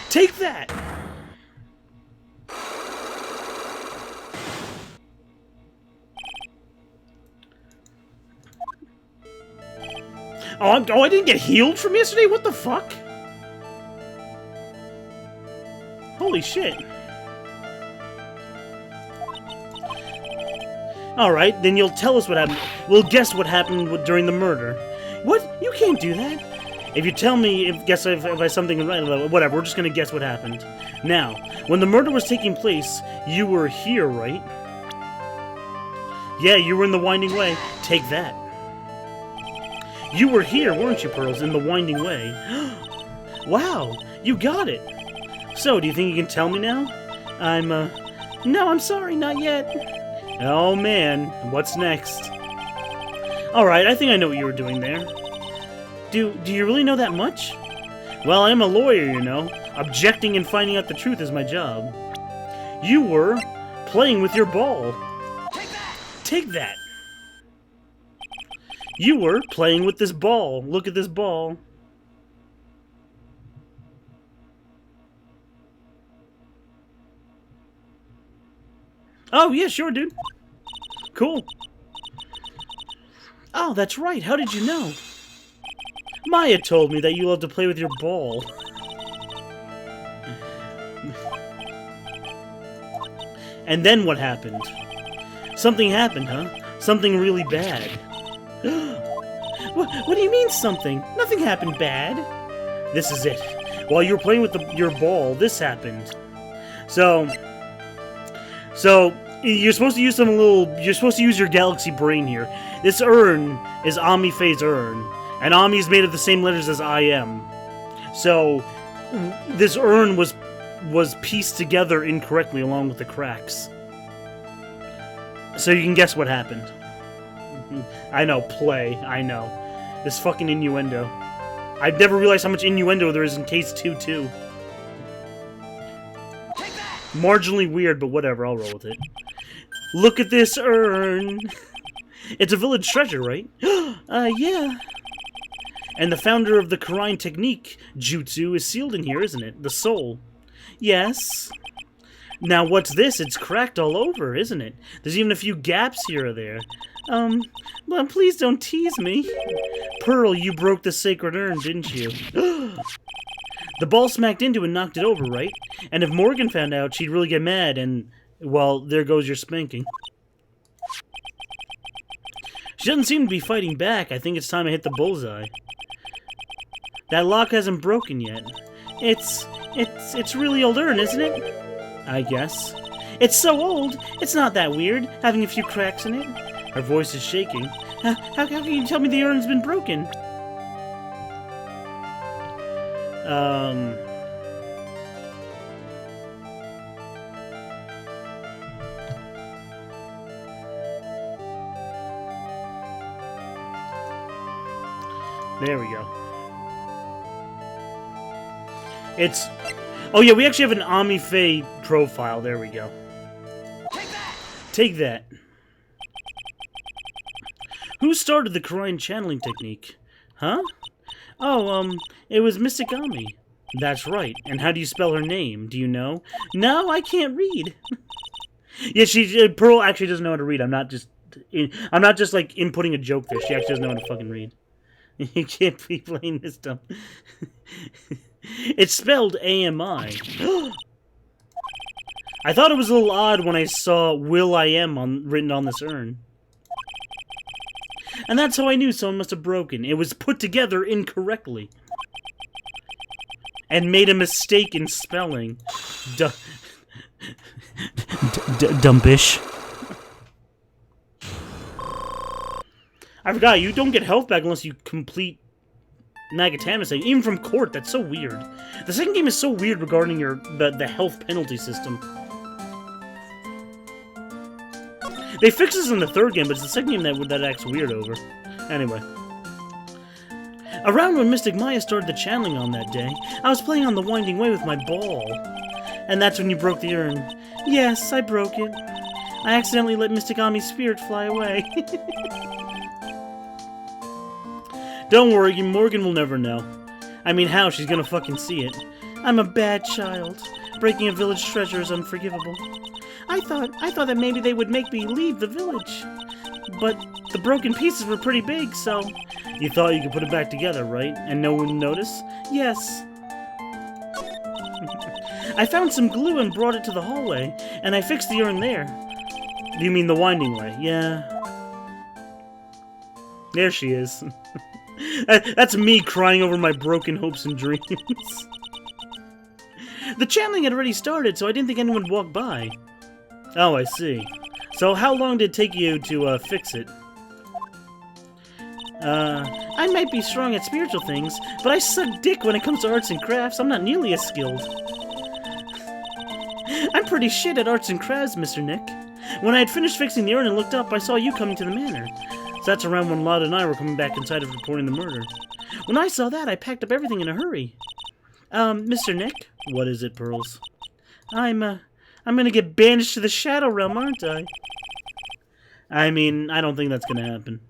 Take that! Oh, I didn't get healed from yesterday? What the fuck? Holy shit. Alright, then you'll tell us what happened. We'll guess what happened during the murder. What? You can't do that. If you tell me, if I something right, whatever, we're just gonna guess what happened. Now, when the murder was taking place, you were here, right? Yeah, you were in the Winding Way. Take that. You were here, weren't you, Pearls, in the Winding Way? Wow, you got it. So, do you think you can tell me now? No, I'm sorry, not yet. Oh man, what's next? Alright, I think I know what you were doing there. Do you really know that much? Well, I'm a lawyer, you know. Objecting and finding out the truth is my job. You were playing with your ball. Take that! Take that! You were playing with this ball. Look at this ball. Oh, yeah, sure, dude. Cool. Oh, that's right. How did you know? Maya told me that you love to play with your ball. And then what happened? Something happened, huh? Something really bad. What do you mean, something? Nothing happened bad. This is it. While you were playing with your ball, this happened. So you're supposed to use you're supposed to use your galaxy brain here. This urn is Ami Faye's urn, and Ami is made of the same letters as I am. So this urn was was pieced together incorrectly along with the cracks. So you can guess what happened. I know, play. I know. This fucking innuendo. I've never realized how much innuendo there is in case 2-2. Marginally weird, but whatever, I'll roll with it. Look at this urn! It's a village treasure, right? Yeah. And the founder of the Kura'in technique, Jutsu, is sealed in here, isn't it? The soul. Yes. Now what's this? It's cracked all over, isn't it? There's even a few gaps here or there. Well, please don't tease me. Pearl, you broke the sacred urn, didn't you? The ball smacked into and knocked it over, right? And if Morgan found out, she'd really get mad and, well, there goes your spanking. She doesn't seem to be fighting back. I think it's time I hit the bullseye. That lock hasn't broken yet. It's really old urn, isn't it? I guess. It's so old, it's not that weird, having a few cracks in it. Her voice is shaking. How can you tell me the urn's been broken? There we go. It's... Oh yeah, we actually have an Ami-Fae profile. There we go. Take that! Take that. Who started the Kura'in channeling technique? Huh? Oh, it was Mystic Ami. That's right. And how do you spell her name? Do you know? No, I can't read. Yeah, Pearl actually doesn't know how to read. I'm not just like inputting a joke there. She actually doesn't know how to fucking read. You can't be playing this stuff. It's spelled AMI. I thought it was a little odd when I saw Will I Am written on this urn. And that's how I knew someone must have broken. It was put together incorrectly. And made a mistake in spelling. Dumpish. I forgot, you don't get health back unless you complete Nagatama's thing. Even from court, that's so weird. The second game is so weird regarding the health penalty system. They fixed this in the third game, but it's the second game that acts weird over. Anyway. Around when Mystic Maya started the channeling on that day, I was playing on the Winding Way with my ball. And that's when you broke the urn. Yes, I broke it. I accidentally let Mystic Ami's spirit fly away. Don't worry, Morgan will never know. I mean, how? She's gonna fucking see it. I'm a bad child. Breaking a village treasure is unforgivable. I thought that maybe they would make me leave the village. But the broken pieces were pretty big, so... You thought you could put it back together, right? And no one would notice? Yes. I found some glue and brought it to the hallway, and I fixed the urn there. You mean the Winding Way? Yeah. There she is. That's me crying over my broken hopes and dreams. The channeling had already started, so I didn't think anyone would walk by. Oh, I see. So how long did it take you to fix it? I might be strong at spiritual things, but I suck dick when it comes to arts and crafts. I'm not nearly as skilled. I'm pretty shit at arts and crafts, Mr. Nick. When I had finished fixing the urn and looked up, I saw you coming to the manor. So that's around when Lada and I were coming back inside of reporting the murder. When I saw that, I packed up everything in a hurry. Mr. Nick? What is it, Pearls? I'm gonna get banished to the Shadow Realm, aren't I? I mean, I don't think that's gonna happen.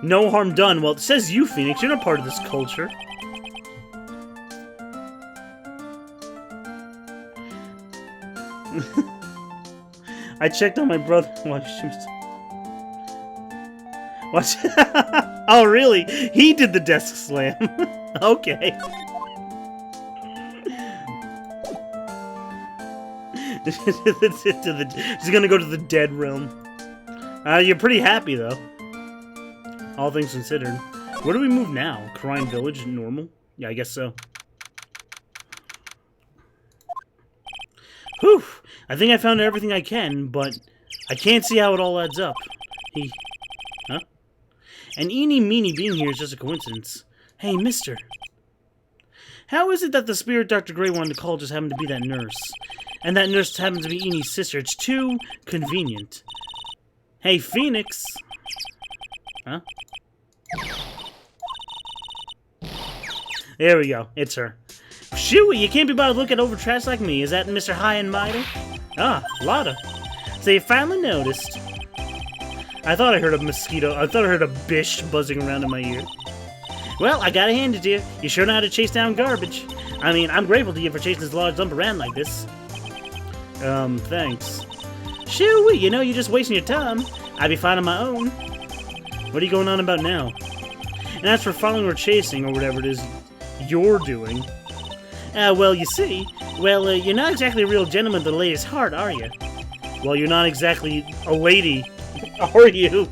No harm done. Well, it says you, Phoenix. You're not part of this culture. I checked on my brother. What? Oh, really? He did the desk slam. Okay. She's gonna go to the dead realm. You're pretty happy, though. All things considered. Where do we move now? Kura'in Village? Normal? Yeah, I guess so. Whew! I think I found everything I can, but I can't see how it all adds up. Huh? And eeny meeny being here is just a coincidence. Hey, mister. How is it that the spirit Dr. Gray wanted to call just happened to be that nurse? And that nurse happened to be Enie's sister. It's too convenient. Hey, Phoenix. Huh? There we go. It's her. Shooey, you can't be bothered looking over trash like me. Is that Mr. High and Mighty? Ah, Lotta. So you finally noticed. I thought I heard a mosquito. I thought I heard a bish buzzing around in my ear. Well, I gotta hand it to you. You sure know how to chase down garbage. I mean, I'm grateful to you for chasing this large lump around like this. Thanks. Shooey, you know, you're just wasting your time. I'd be fine on my own. What are you going on about now? And as for following or chasing, or whatever it is you're doing... well, you see, you're not exactly a real gentleman to the lady's heart, are you? Well, you're not exactly a lady, are you?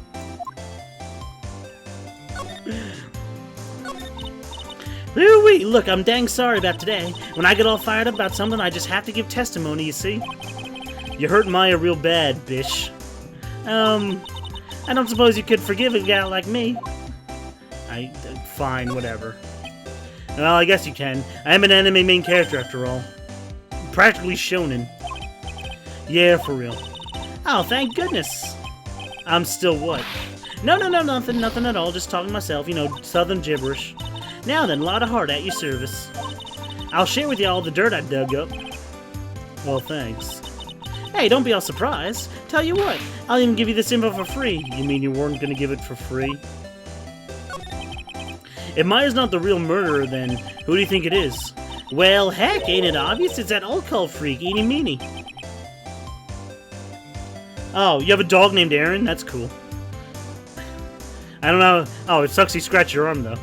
Ooh-wee, look, I'm dang sorry about today. When I get all fired up about something, I just have to give testimony, you see? You hurt Maya real bad, bish. I don't suppose you could forgive a gal like me. Fine, whatever. Well, I guess you can. I am an anime main character, after all. Practically shonen. Yeah, for real. Oh, thank goodness. I'm still what? No, nothing at all. Just talking to myself, you know, southern gibberish. Now then, a lot of heart at your service. I'll share with you all the dirt I dug up. Well, thanks. Hey, don't be all surprised. Tell you what, I'll even give you this info for free. You mean you weren't gonna give it for free? If Maya's not the real murderer, then who do you think it is? Well, heck, ain't it obvious? It's that old cult freak, Eenie Meenie. Oh, you have a dog named Aaron? That's cool. I don't know. Oh, it sucks he scratched your arm, though.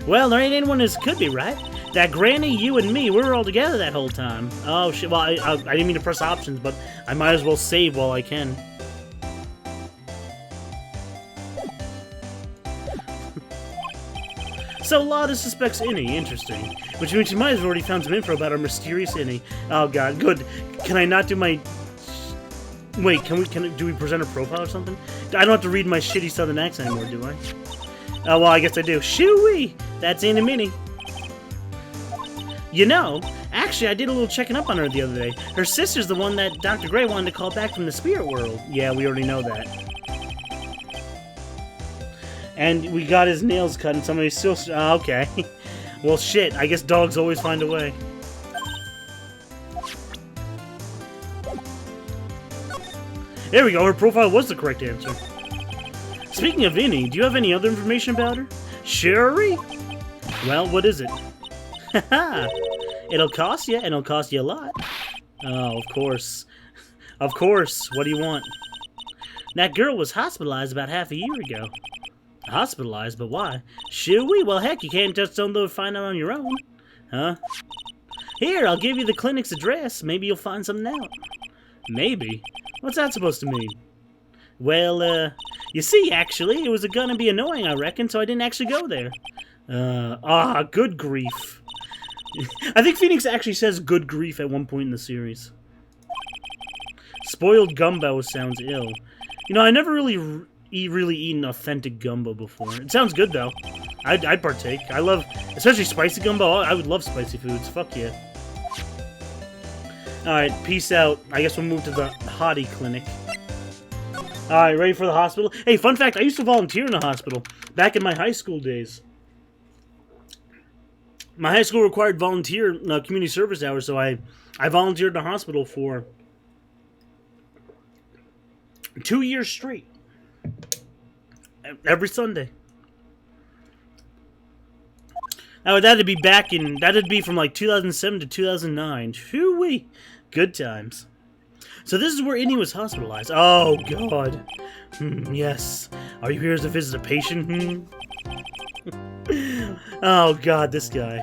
Well, there ain't anyone as could be, right? That Granny, you, and me, we were all together that whole time. Oh, shit. Well, I didn't mean to press options, but I might as well save while I can. So Lotta suspects Innie. Interesting. Which means she might have already found some info about our mysterious Innie. Oh, God. Good. Can I not do my... Wait, do we present a profile or something? I don't have to read my shitty southern accent anymore, do I? Oh, well, I guess I do. Shoo-wee! That's Eenie Meenie. You know, actually, I did a little checking up on her the other day. Her sister's the one that Dr. Gray wanted to call back from the spirit world. Yeah, we already know that. And we got his nails cut and somebody's still... Oh, okay. Well, shit. I guess dogs always find a way. There we go. Her profile was the correct answer. Speaking of Innie, do you have any other information about her? Sherry? Well, what is it? Haha! It'll cost you, and it'll cost you a lot. Oh, of course. Of course. What do you want? That girl was hospitalized about half a year ago. Hospitalized? But why? Shoo-wee? Well, heck, you can't just find out on your own. Huh? Here, I'll give you the clinic's address. Maybe you'll find something out. Maybe? What's that supposed to mean? Well, you see, actually, it was gonna be annoying, I reckon, so I didn't actually go there. Good grief. I think Phoenix actually says good grief at one point in the series. Spoiled gumbo sounds ill. You know, I never really eaten authentic gumbo before. It sounds good, though. I'd partake. I love, especially spicy gumbo. I would love spicy foods. Fuck yeah. Alright, peace out. I guess we'll move to the hottie clinic. Alright, ready for the hospital? Hey, fun fact, I used to volunteer in a hospital back in my high school days. My high school required volunteer community service hours, so I volunteered in a hospital for 2 years straight. Every Sunday. Now, that'd be from like 2007 to 2009. Whoo-wee. Good times. So this is where Innie was hospitalized. Oh, God. Yes. Are you here to visit a patient? Oh, God, this guy.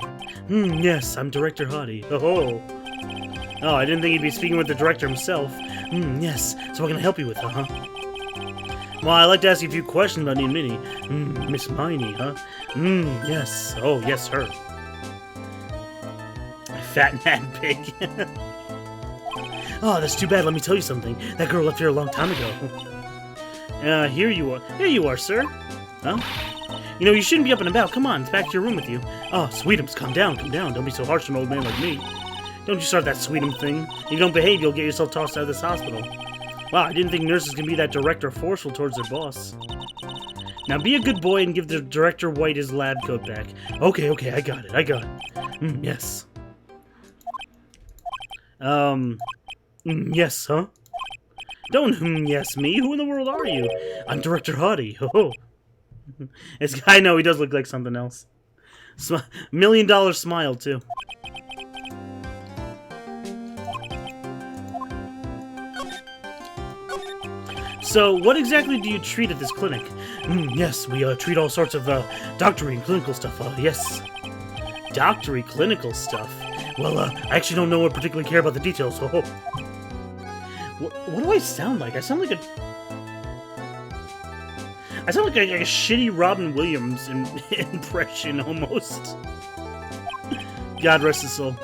Yes, I'm Director Hottie. Oh, I didn't think he'd be speaking with the director himself. Yes, so what can I help you with, huh? Well, I'd like to ask you a few questions about Eenie Meenie. Miss Miney, huh? Yes. Oh, yes, her. Fat Mad Pig. Oh, that's too bad. Let me tell you something. That girl left here a long time ago. Here you are. Here you are, sir. Huh? You know, you shouldn't be up and about. Come on, it's back to your room with you. Oh, Sweetums, calm down, calm down. Don't be so harsh on an old man like me. Don't you start that Sweetum thing. If you don't behave, you'll get yourself tossed out of this hospital. Wow, I didn't think nurses can be that direct or forceful towards their boss. Now be a good boy and give the Director White his lab coat back. Okay, I got it. Yes. Yes, huh? Don't yes me. Who in the world are you? I'm Director Huddy. Oh. This guy, no, he does look like something else. $1 million smile, too. So, what exactly do you treat at this clinic? Yes, we treat all sorts of doctory and clinical stuff. Yes. Doctory, clinical stuff? Well, I actually don't know or particularly care about the details. Oh. What do I sound like? I sound like a shitty Robin Williams impression, almost. God rest his soul.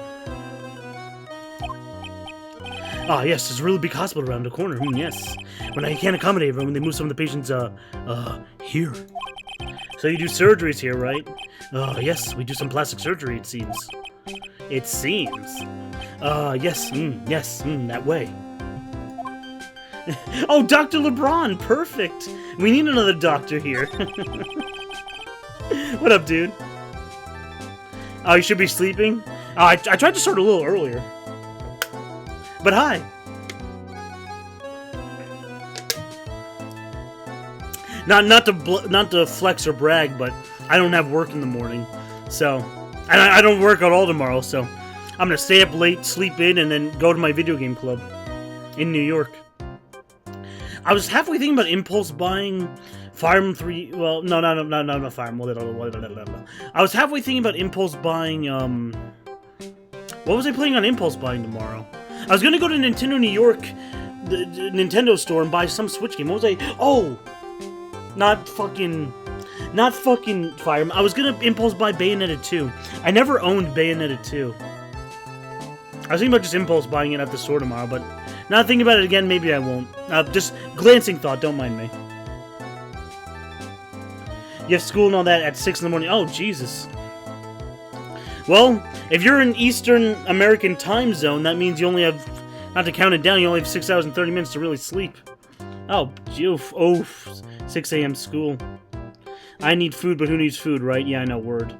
Ah, yes, there's a really big hospital around the corner. Yes. When I can't accommodate everyone, they move some of the patients, here. So you do surgeries here, right? Yes, we do some plastic surgery, it seems. It seems. Yes, that way. Oh, Dr. LeBron, perfect! We need another doctor here. What up, dude? Oh, you should be sleeping? Oh, I tried to start a little earlier. But hi! Not to flex or brag, but I don't have work in the morning, so... And I don't work at all tomorrow, so... I'm gonna stay up late, sleep in, and then go to my video game club. In New York. I was halfway thinking about impulse buying Fire Emblem 3... Well, no, not Fire Emblem. I was halfway thinking about impulse buying, What was I planning on impulse buying tomorrow? I was gonna go to Nintendo New York, the Nintendo store, and buy some Switch game. What was I... Oh! Not fucking Fire Emblem. I was gonna impulse buy Bayonetta 2. I never owned Bayonetta 2. I was thinking about just impulse buying it at the store tomorrow, but now thinking about it again, maybe I won't. Just glancing thought, don't mind me. You have school and all that at 6 in the morning. Oh, Jesus. Well, if you're in Eastern American time zone, that means you only have, not to count it down, you only have 6 hours and 30 minutes to really sleep. Oh, oof, 6 a.m. school. I need food, but who needs food, right? Yeah, I know, word.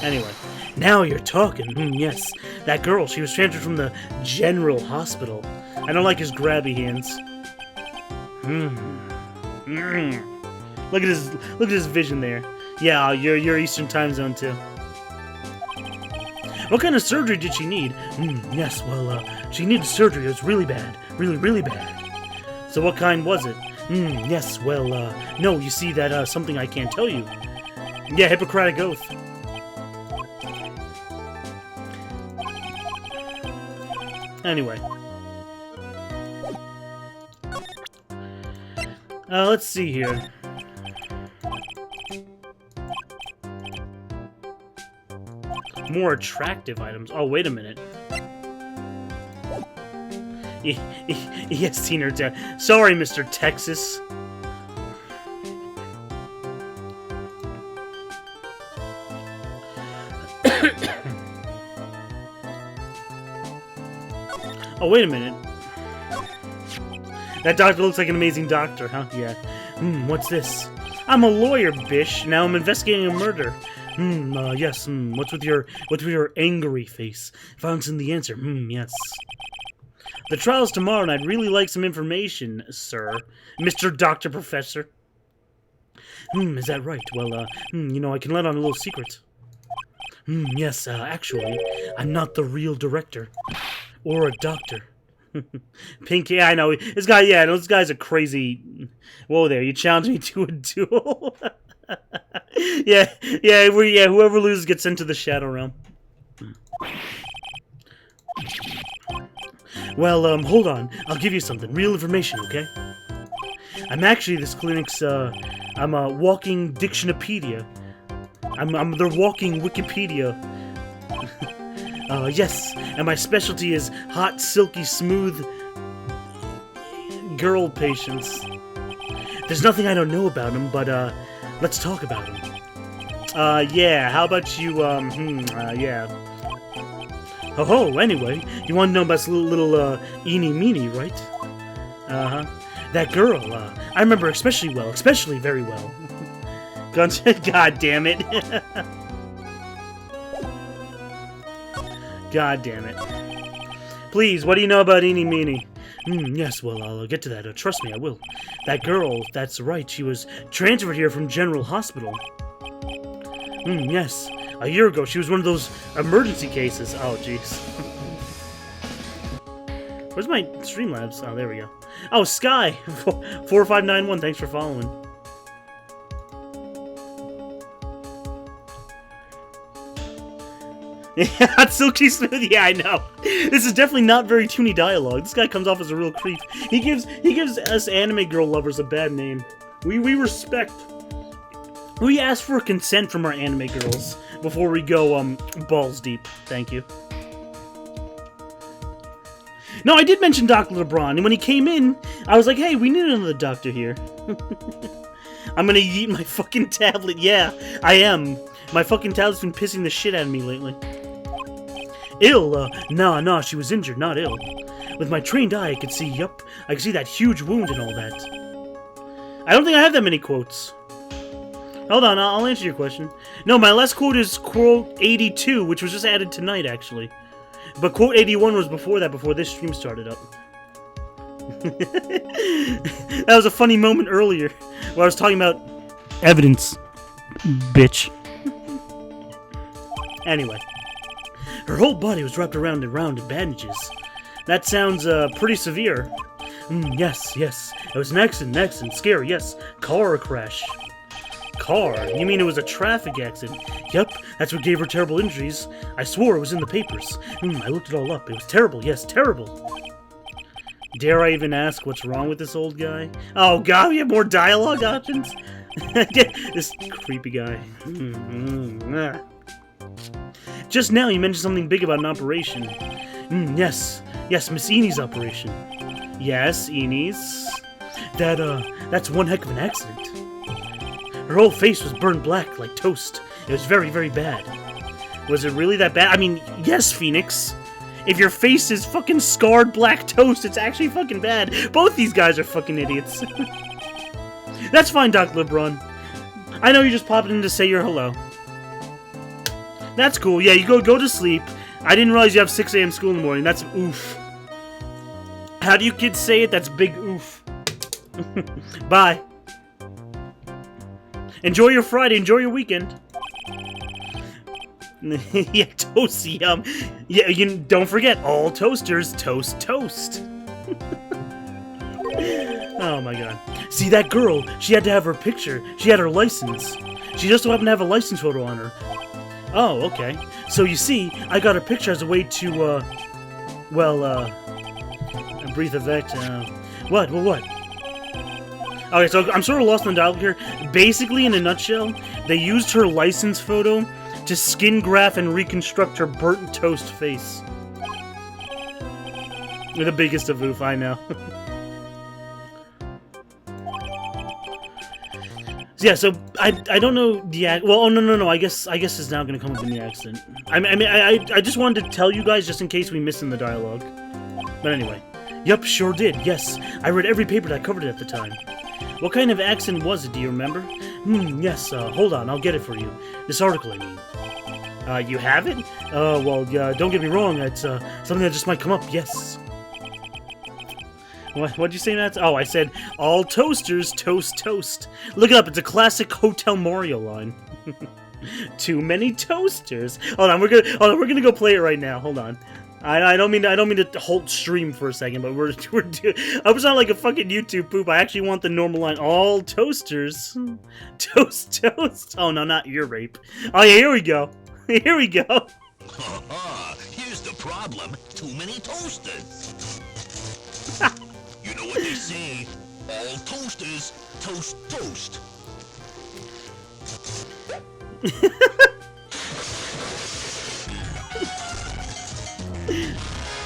Anyway, now you're talking. Yes, that girl, she was transferred from the General Hospital. I don't like his grabby hands. Look at his vision there. Yeah, you're Eastern time zone too. What kind of surgery did she need? Yes, well, she needed surgery. It was really bad. Really bad. So what kind was it? Yes, well, no, you see, that, something I can't tell you. Yeah, Hippocratic Oath. Anyway. Let's see here. More attractive items. Oh, wait a minute. Yes, Tina. Sorry, Mr. Texas. Oh, wait a minute. That doctor looks like an amazing doctor, huh? Yeah. What's this? I'm a lawyer, bish. Now I'm investigating a murder. Yes. What's with your angry face? Found some the answer. Yes. The trial's tomorrow, and I'd really like some information, sir. Mr. Doctor Professor. Is that right? Well, you know, I can let on a little secret. Yes, actually, I'm not the real director. Or a doctor. Pink, yeah, I know. This guy, yeah, this guy's a crazy... Whoa there, you challenged me to a duel. yeah, whoever loses gets sent to the Shadow Realm. Well, hold on. I'll give you something. Real information, okay? I'm actually this clinic's, I'm a walking dictionopedia. I'm their walking Wikipedia. Yes, and my specialty is hot, silky, smooth girl patients. There's nothing I don't know about them, but, Let's talk about him. Yeah, how about you, yeah. Oh, anyway, you want to know about this little eeny meeny, right? Uh-huh. That girl, I remember especially very well. God damn it. God damn it. Please, what do you know about eeny meeny? Yes, well, I'll get to that. Trust me, I will. That girl, that's right, she was transferred here from General Hospital. Yes. A year ago, she was one of those emergency cases. Oh, jeez. Where's my Streamlabs? Oh, there we go. Oh, Sky! 4591, thanks for following. Yeah, Silky Smooth, yeah, I know. This is definitely not very toony dialogue. This guy comes off as a real creep. He gives us anime girl lovers a bad name. We respect. We ask for consent from our anime girls before we go balls deep. Thank you. No, I did mention Dr. LeBron, and when he came in, I was like, hey, we need another doctor here. I'm gonna eat my fucking tablet. Yeah, I am. My fucking tablet's been pissing the shit out of me lately. Ill? Nah, she was injured, not ill. With my trained eye, I could see, yup, I could see that huge wound and all that. I don't think I have that many quotes. Hold on, I'll answer your question. No, my last quote is quote 82, which was just added tonight, actually. But quote 81 was before that, before this stream started up. That was a funny moment earlier, where I was talking about evidence, bitch. Anyway. Her whole body was wrapped around and round in bandages. That sounds, pretty severe. Yes. It was an accident, scary, yes. Car crash. Car? You mean it was a traffic accident? Yep, that's what gave her terrible injuries. I swore it was in the papers. I looked it all up. It was terrible, yes, terrible. Dare I even ask what's wrong with this old guy? Oh god, we have more dialogue options? This creepy guy. Just now you mentioned something big about an operation. Yes, Miss Eney's operation. Yes, Eney's. That's one heck of an accident. Her whole face was burned black like toast. It was very, very bad. Was it really that bad? I mean, yes, Phoenix. If your face is fucking scarred black toast, it's actually fucking bad. Both these guys are fucking idiots. That's fine, Dr. LeBron. I know you just popped in to say your hello. That's cool. Yeah, you go to sleep. I didn't realize you have 6 a.m. school in the morning. That's oof. How do you kids say it? That's big oof. Bye. Enjoy your Friday. Enjoy your weekend. Yeah, toast, yum. Yeah, you don't forget, all toasters toast toast. Oh my god. See, that girl, she had to have her picture. She had her license. She just so happened to have a license photo on her. Oh, okay. So you see, I got her picture as a way to, breathe a vet, what? Okay, so I'm sort of lost in the dialogue here. Basically, in a nutshell, they used her license photo to skin graft and reconstruct her burnt toast face. You're the biggest of oof, I know. Yeah, so I don't know the well, oh no, I guess it's now gonna come up in the accident. I just wanted to tell you guys just in case we missed in the dialogue. But anyway, yup, sure did. Yes, I read every paper that covered it at the time. What kind of accident was it? Do you remember? Yes. Hold on, I'll get it for you. This article, I mean. You have it? Well, don't get me wrong. It's something that just might come up. Yes. What'd you say, Matt? Oh, I said, all toasters toast toast. Look it up, it's a classic Hotel Mario line. Too many toasters. Hold on, we're gonna go play it right now. Hold on. I don't mean to halt stream for a second, but I was not like a fucking YouTube poop. I actually want the normal line. All toasters toast toast. Oh no, not ear rape. Oh yeah, here we go. Here we go. Here's the problem. Too many toasters. You know what they say, all toasters toast toast.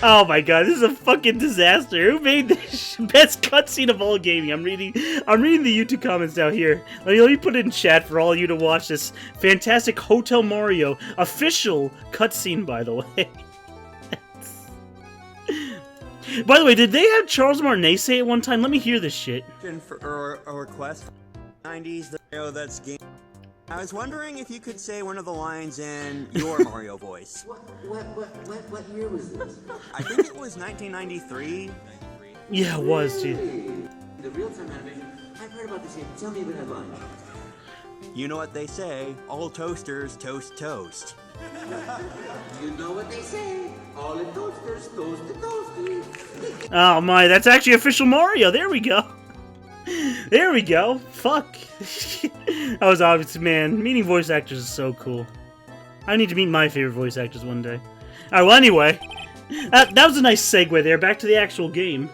Oh my god, this is a fucking disaster. Who made this best cutscene of all gaming? I'm reading the YouTube comments down here. Let me put it in chat for all of you to watch this fantastic Hotel Mario official cutscene, by the way. By the way, did they have Charles Martinet say it one time? Let me hear this shit. For a request for 90s the Mario that's game. I was wondering if you could say one of the lines in your Mario voice. What year was this? I think it was 1993. Yeah, it was, dude. The real-time animation. I've heard about this game. Tell me about that line. You know what they say, all toasters toast toast. You know what they say. All the toasters toast the toasty. Oh my, that's actually official Mario. There we go. There we go. Fuck. That was obvious, man. Meeting voice actors is so cool. I need to meet my favorite voice actors one day. Alright, well, anyway. That was a nice segue there. Back to the actual game.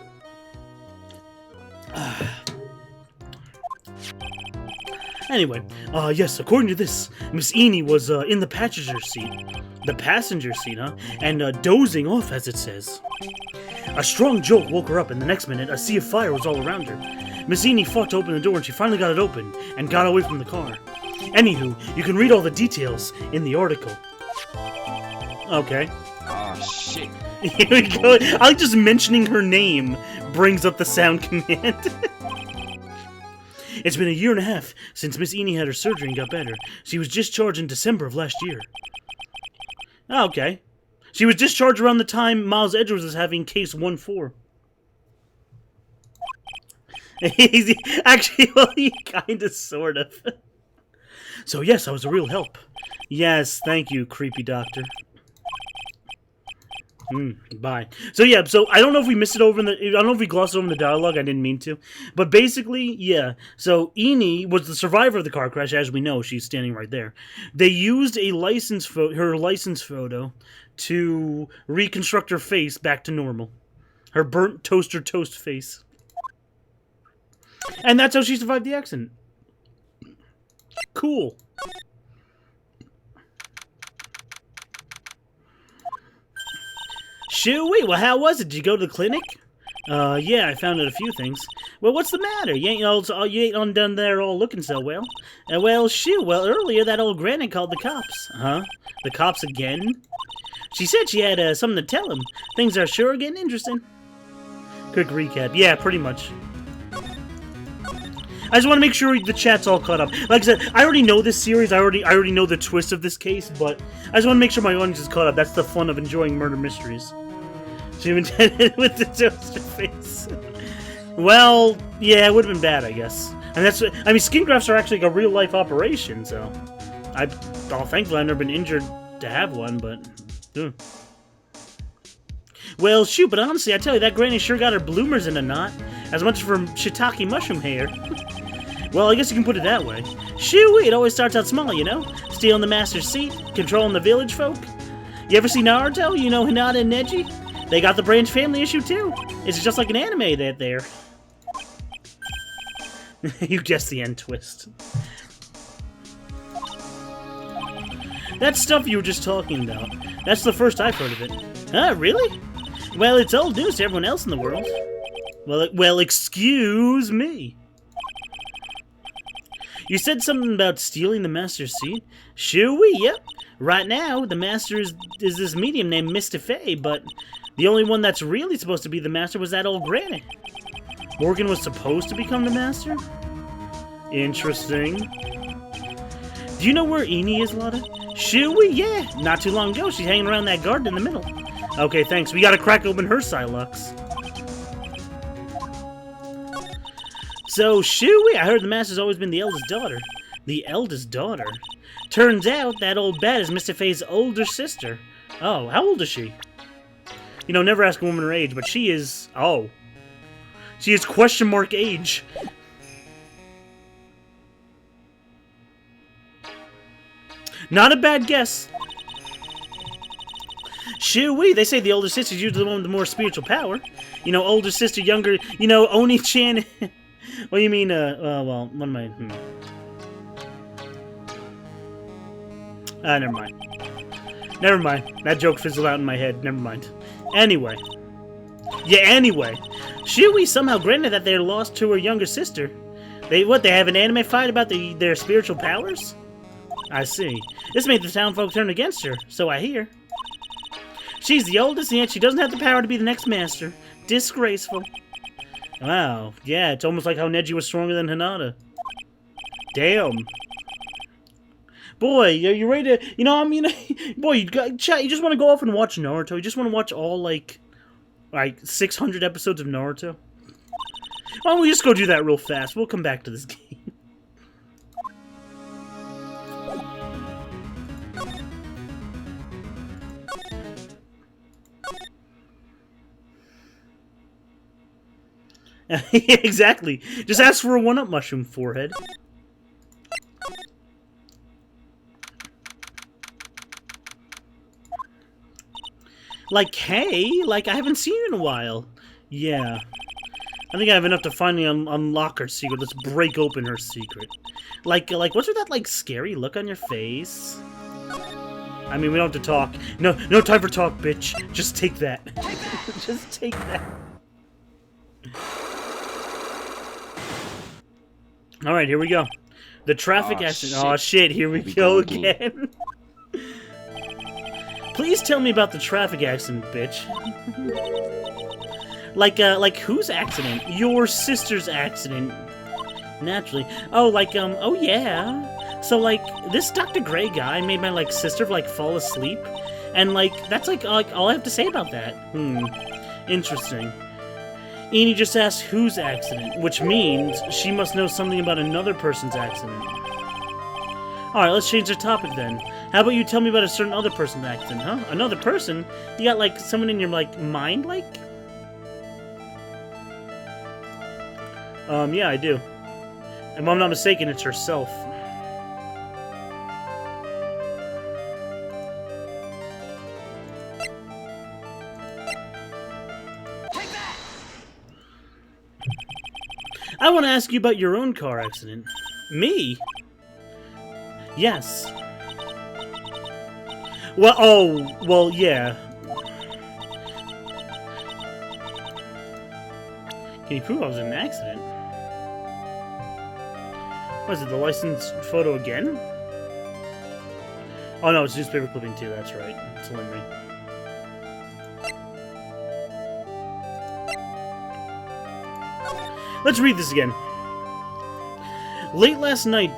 Anyway, yes, according to this, Miss Eni was in the passenger seat. The passenger seat, huh? And dozing off, as it says. A strong jolt woke her up, and the next minute, a sea of fire was all around her. Miss Eni fought to open the door, and she finally got it open, and got away from the car. Anywho, you can read all the details in the article. Okay. Oh, shit. Here we go. I like just mentioning her name brings up the sound command. It's been 1.5 years since Miss Eni had her surgery and got better. She was discharged in December of last year. Oh, okay. She was discharged around the time Miles Edgeworth was having case 1-4. Actually, well, he kind of, sort of. So yes, I was a real help. Yes, thank you, creepy doctor. Bye. So yeah, so I don't know if we missed it over in the, I don't know if we glossed over in the dialogue, I didn't mean to. But basically, yeah, so Eni was the survivor of the car crash, as we know, she's standing right there. They used a her license photo to reconstruct her face back to normal. Her burnt toaster toast face. And that's how she survived the accident. Cool. Shoo-wee, well, how was it? Did you go to the clinic? Yeah, I found out a few things. Well, what's the matter? You ain't on done there all looking so well. Well, shoo, well, earlier that old granny called the cops. Huh? The cops again? She said she had something to tell him. Things are sure getting interesting. Quick recap. Yeah, pretty much. I just want to make sure the chat's all caught up. Like I said, I already know this series. I already know the twist of this case, but I just want to make sure my audience is caught up. That's the fun of enjoying murder mysteries. She intended with the toaster face. Well, yeah, it would have been bad, I guess. And that's what, I mean, skin grafts are actually like a real life operation, so thankfully I've never been injured to have one, but. Well, shoot, but honestly, I tell you, that granny sure got her bloomers in a knot. As much for shiitake mushroom hair. Well, I guess you can put it that way. Shoo-wee, it always starts out small, you know? Stealing the master's seat, controlling the village folk. You ever see Naruto? You know Hinata and Neji? They got the Branch family issue, too. It's just like an anime that there. You guessed the end twist. That stuff you were just talking about. That's the first I've heard of it. Huh, really? Well, it's old news to everyone else in the world. Well, excuse me. You said something about stealing the master's seat? Shoo-wee, yep. Right now, the master is this medium named Mr. Fay, but the only one that's really supposed to be the master was that old granny. Morgan was supposed to become the master? Interesting. Do you know where Eni is, Lotta? Shoo-wee, yeah. Not too long ago, she's hanging around that garden in the middle. Okay, thanks. We gotta crack open her Psylux. So, shoo-wee, I heard the master's always been the eldest daughter. The eldest daughter? Turns out that old bat is Mr. Fay's older sister. Oh, how old is she? You know, never ask a woman her age, but she is... Oh. She is question mark age. Not a bad guess. Shoo-wee, they say the older sister's usually the one with the more spiritual power. You know, older sister, younger... You know, Oni-chan... What do you mean, well, what am I... Never mind. Never mind. That joke fizzled out in my head. Never mind. Anyway. Yeah, anyway. Shui somehow granted that they're lost to her younger sister. They have an anime fight about their spiritual powers? I see. This made the town folk turn against her, so I hear. She's the oldest, and yet she doesn't have the power to be the next master. Disgraceful. Wow. Yeah, it's almost like how Neji was stronger than Hinata. Damn. Boy, are you ready to... You know, I mean... Boy, you just want to go off and watch Naruto? You just want to watch all, like 600 episodes of Naruto? Why don't we just go do that real fast? We'll come back to this game. Yeah, exactly. Just ask for a one-up mushroom, forehead. Like, hey, like, I haven't seen you in a while. Yeah. I think I have enough to finally unlock her secret. Let's break open her secret. Like, what's with that, like, scary look on your face? I mean, we don't have to talk. No time for talk, bitch. Just take that. Just take that. Alright, here we go. The traffic accident. Oh shit, here we go again. Please tell me about the traffic accident, bitch. Like whose accident? Your sister's accident. Naturally. Oh, oh yeah. So, like, this Dr. Gray guy made my, like, sister, like, fall asleep. And, like, that's, like, all I have to say about that. Interesting. Eni just asked whose accident, which means she must know something about another person's accident. Alright, let's change the topic then. How about you tell me about a certain other person's accident, huh? Another person? You got, like, someone in your, like, mind, like? Yeah, I do. If I'm not mistaken, it's herself. I want to ask you about your own car accident. Me? Yes. Well, yeah. Can you prove I was in an accident? What is it, the license photo again? Oh no, it's newspaper clipping too, that's right. It's Limerick. Let's read this again. Late last night,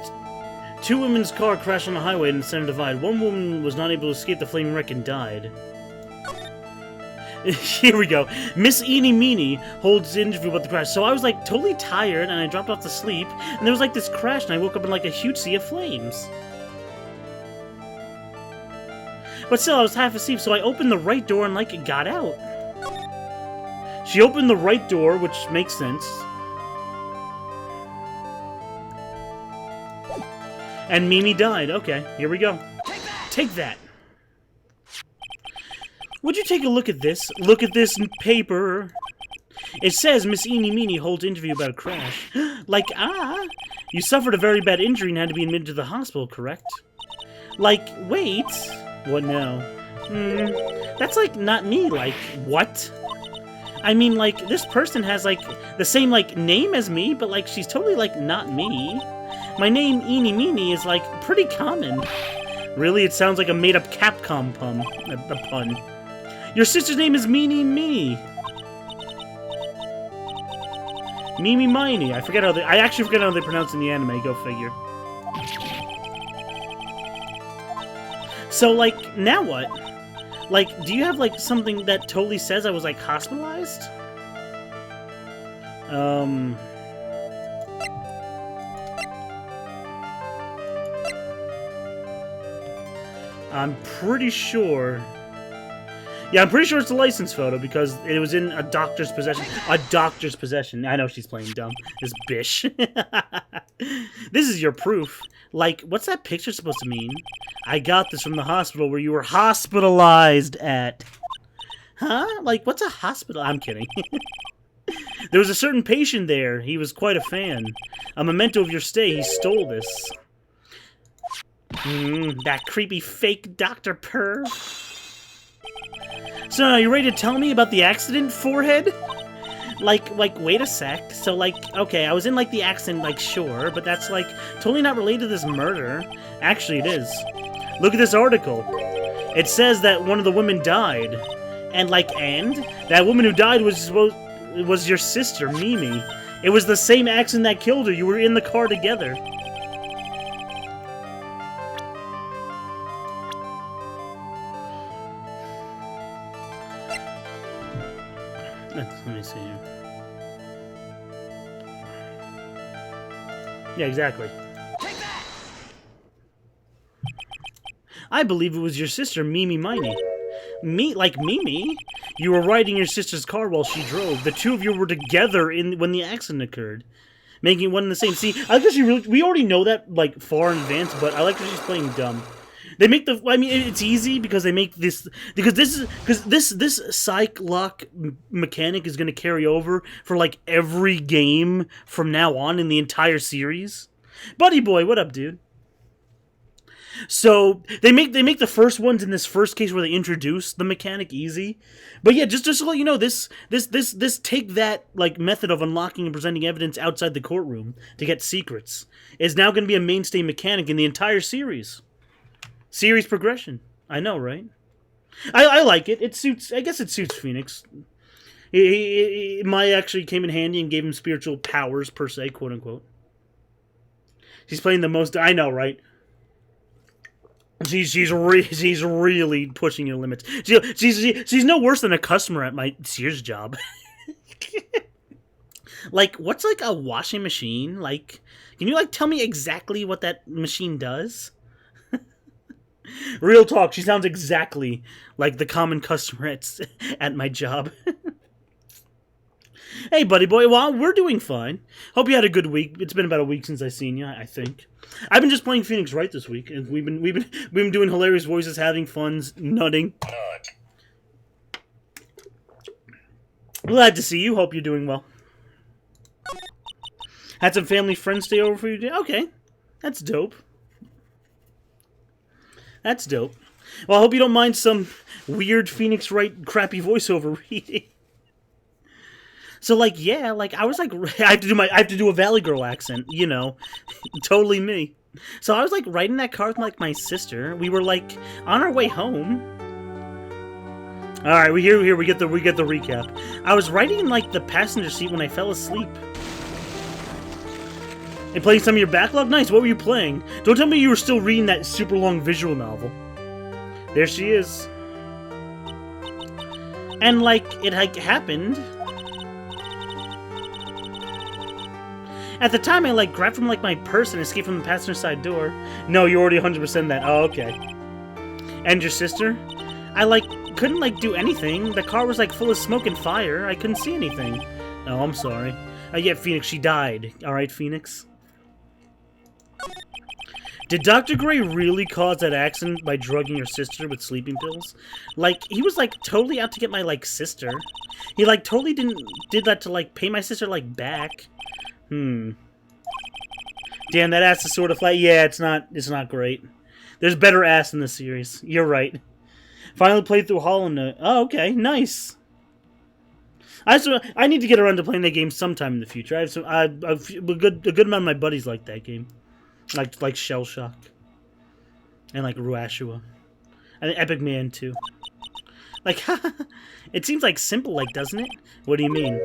two women's car crashed on the highway in the center divide. One woman was not able to escape the flaming wreck and died. Here we go. Miss Eenie Meenie holds the interview about the crash. So I was like totally tired and I dropped off to sleep and there was like this crash and I woke up in like a huge sea of flames. But still, I was half asleep, so I opened the right door and like got out. She opened the right door, which makes sense. And Mimi died. Okay, here we go. Take that! Would you take a look at this? Look at this paper. It says Miss Eenie Meenie holds interview about a crash. Like, you suffered a very bad injury and had to be admitted to the hospital, correct? Like, wait. What now? That's like not me, like, what? I mean, like, this person has, like, the same, like, name as me, but, like, she's totally, like, not me. My name, Eenie Meenie, is, like, pretty common. Really? It sounds like a made-up Capcom pun. A pun. Your sister's name is Meanie Me. Mimi Miney. I actually forget how they pronounce it in the anime. Go figure. So, like, now what? Like, do you have, like, something that totally says I was, like, hospitalized? I'm pretty sure... Yeah, I'm pretty sure it's a license photo because it was in a doctor's possession. A doctor's possession. I know she's playing dumb. This bish. This is your proof. Like, what's that picture supposed to mean? I got this from the hospital where you were hospitalized at. Huh? Like, what's a hospital? I'm kidding. There was a certain patient there. He was quite a fan. A memento of your stay. He stole this. That creepy fake Dr. Perv. So, are you ready to tell me about the accident, forehead? Like, wait a sec. So, like, okay, I was in, like, the accident, like, sure, but that's, like, totally not related to this murder. Actually, it is. Look at this article. It says that one of the women died. And, like, and? That woman who died was your sister, Mimi. It was the same accident that killed her. You were in the car together. Let me see here. Yeah, exactly. Take that! I believe it was your sister, Mimi Miney. Like Mimi? You were riding your sister's car while she drove. The two of you were together when the accident occurred, making one and the same. See, I guess we already know that like far in advance, but I like that she's playing dumb. They make the. I mean, it's easy because they make this because this psych lock mechanic is going to carry over for like every game from now on in the entire series. Buddy boy, what up, dude? So they make the first ones in this first case where they introduce the mechanic easy, but yeah, just to let you know, this take that like method of unlocking and presenting evidence outside the courtroom to get secrets is now going to be a mainstay mechanic in the entire series. Series progression. I know, right? I like it. It suits. I guess it suits Phoenix. Maya actually came in handy and gave him spiritual powers per se, quote unquote. She's playing the most. I know, right? She's really pushing your limits. She's no worse than a customer at my Sears job. Like, what's like a washing machine? Like, can you like tell me exactly what that machine does? Real talk, she sounds exactly like the common customer at my job. Hey, buddy boy, well, we're doing fine. Hope you had a good week. It's been about a week since I seen you, I think. I've been just playing Phoenix Wright this week, and we've been doing hilarious voices, having fun, nutting. Glad to see you. Hope you're doing well. Had some family friends stay over for you today? Okay, that's dope. That's dope. Well, I hope you don't mind some weird Phoenix Wright crappy voiceover reading. So, like, yeah, like, I was like, I have to do a Valley Girl accent, you know, totally me. So I was like riding that car with like my sister. We were like on our way home. All right, we get the recap. I was riding in like the passenger seat when I fell asleep. And playing some of your backlog? Nice, what were you playing? Don't tell me you were still reading that super long visual novel. There she is. And, like, it happened. At the time, I, like, grabbed from, like, my purse and escaped from the passenger side door. No, you're already 100% that. Oh, okay. And your sister? I, like, couldn't, like, do anything. The car was, like, full of smoke and fire. I couldn't see anything. Oh, I'm sorry. Yeah, Phoenix, she died. Alright, Phoenix? Did Dr. Gray really cause that accident by drugging your sister with sleeping pills? Like, he was, like, totally out to get my, like, sister. He, like, totally did that to, like, pay my sister, like, back. Damn, that ass is sort of flat. Yeah, it's not great. There's better ass in this series. You're right. Finally played through Hollow Knight. Oh, okay, nice. I need to get around to playing that game sometime in the future. I have some, a good amount of my buddies like that game. Like Shell Shock. And like Ruashua. And Epic Man too. Like, it seems like simple, like, doesn't it? What do you mean?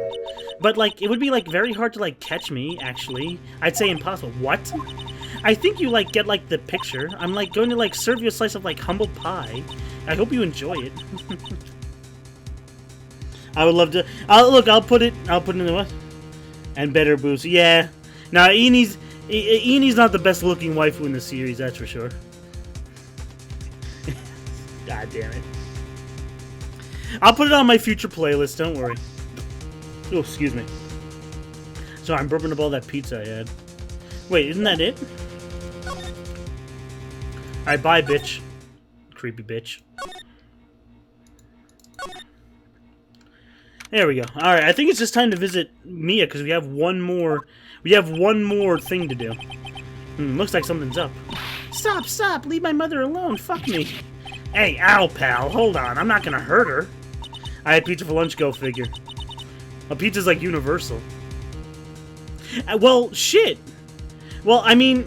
But like, it would be like very hard to like catch me, actually. I'd say impossible. What? I think you like get like the picture. I'm like going to like serve you a slice of like humble pie. I hope you enjoy it. I would love to. I'll put it in the what? And better boost. Yeah. Now Eni's not the best looking waifu in the series, that's for sure. God damn it. I'll put it on my future playlist, don't worry. Oh, excuse me. Sorry, I'm burping up all that pizza I had. Wait, isn't that it? Alright, bye, bitch. Creepy bitch. There we go. Alright, I think it's just time to visit Mia, because we have one more thing to do. Looks like something's up. Stop! Leave my mother alone! Fuck me! Hey, ow, pal, hold on. I'm not gonna hurt her. I had pizza for lunch, go figure. A pizza's like universal. Well, shit. Well, I mean,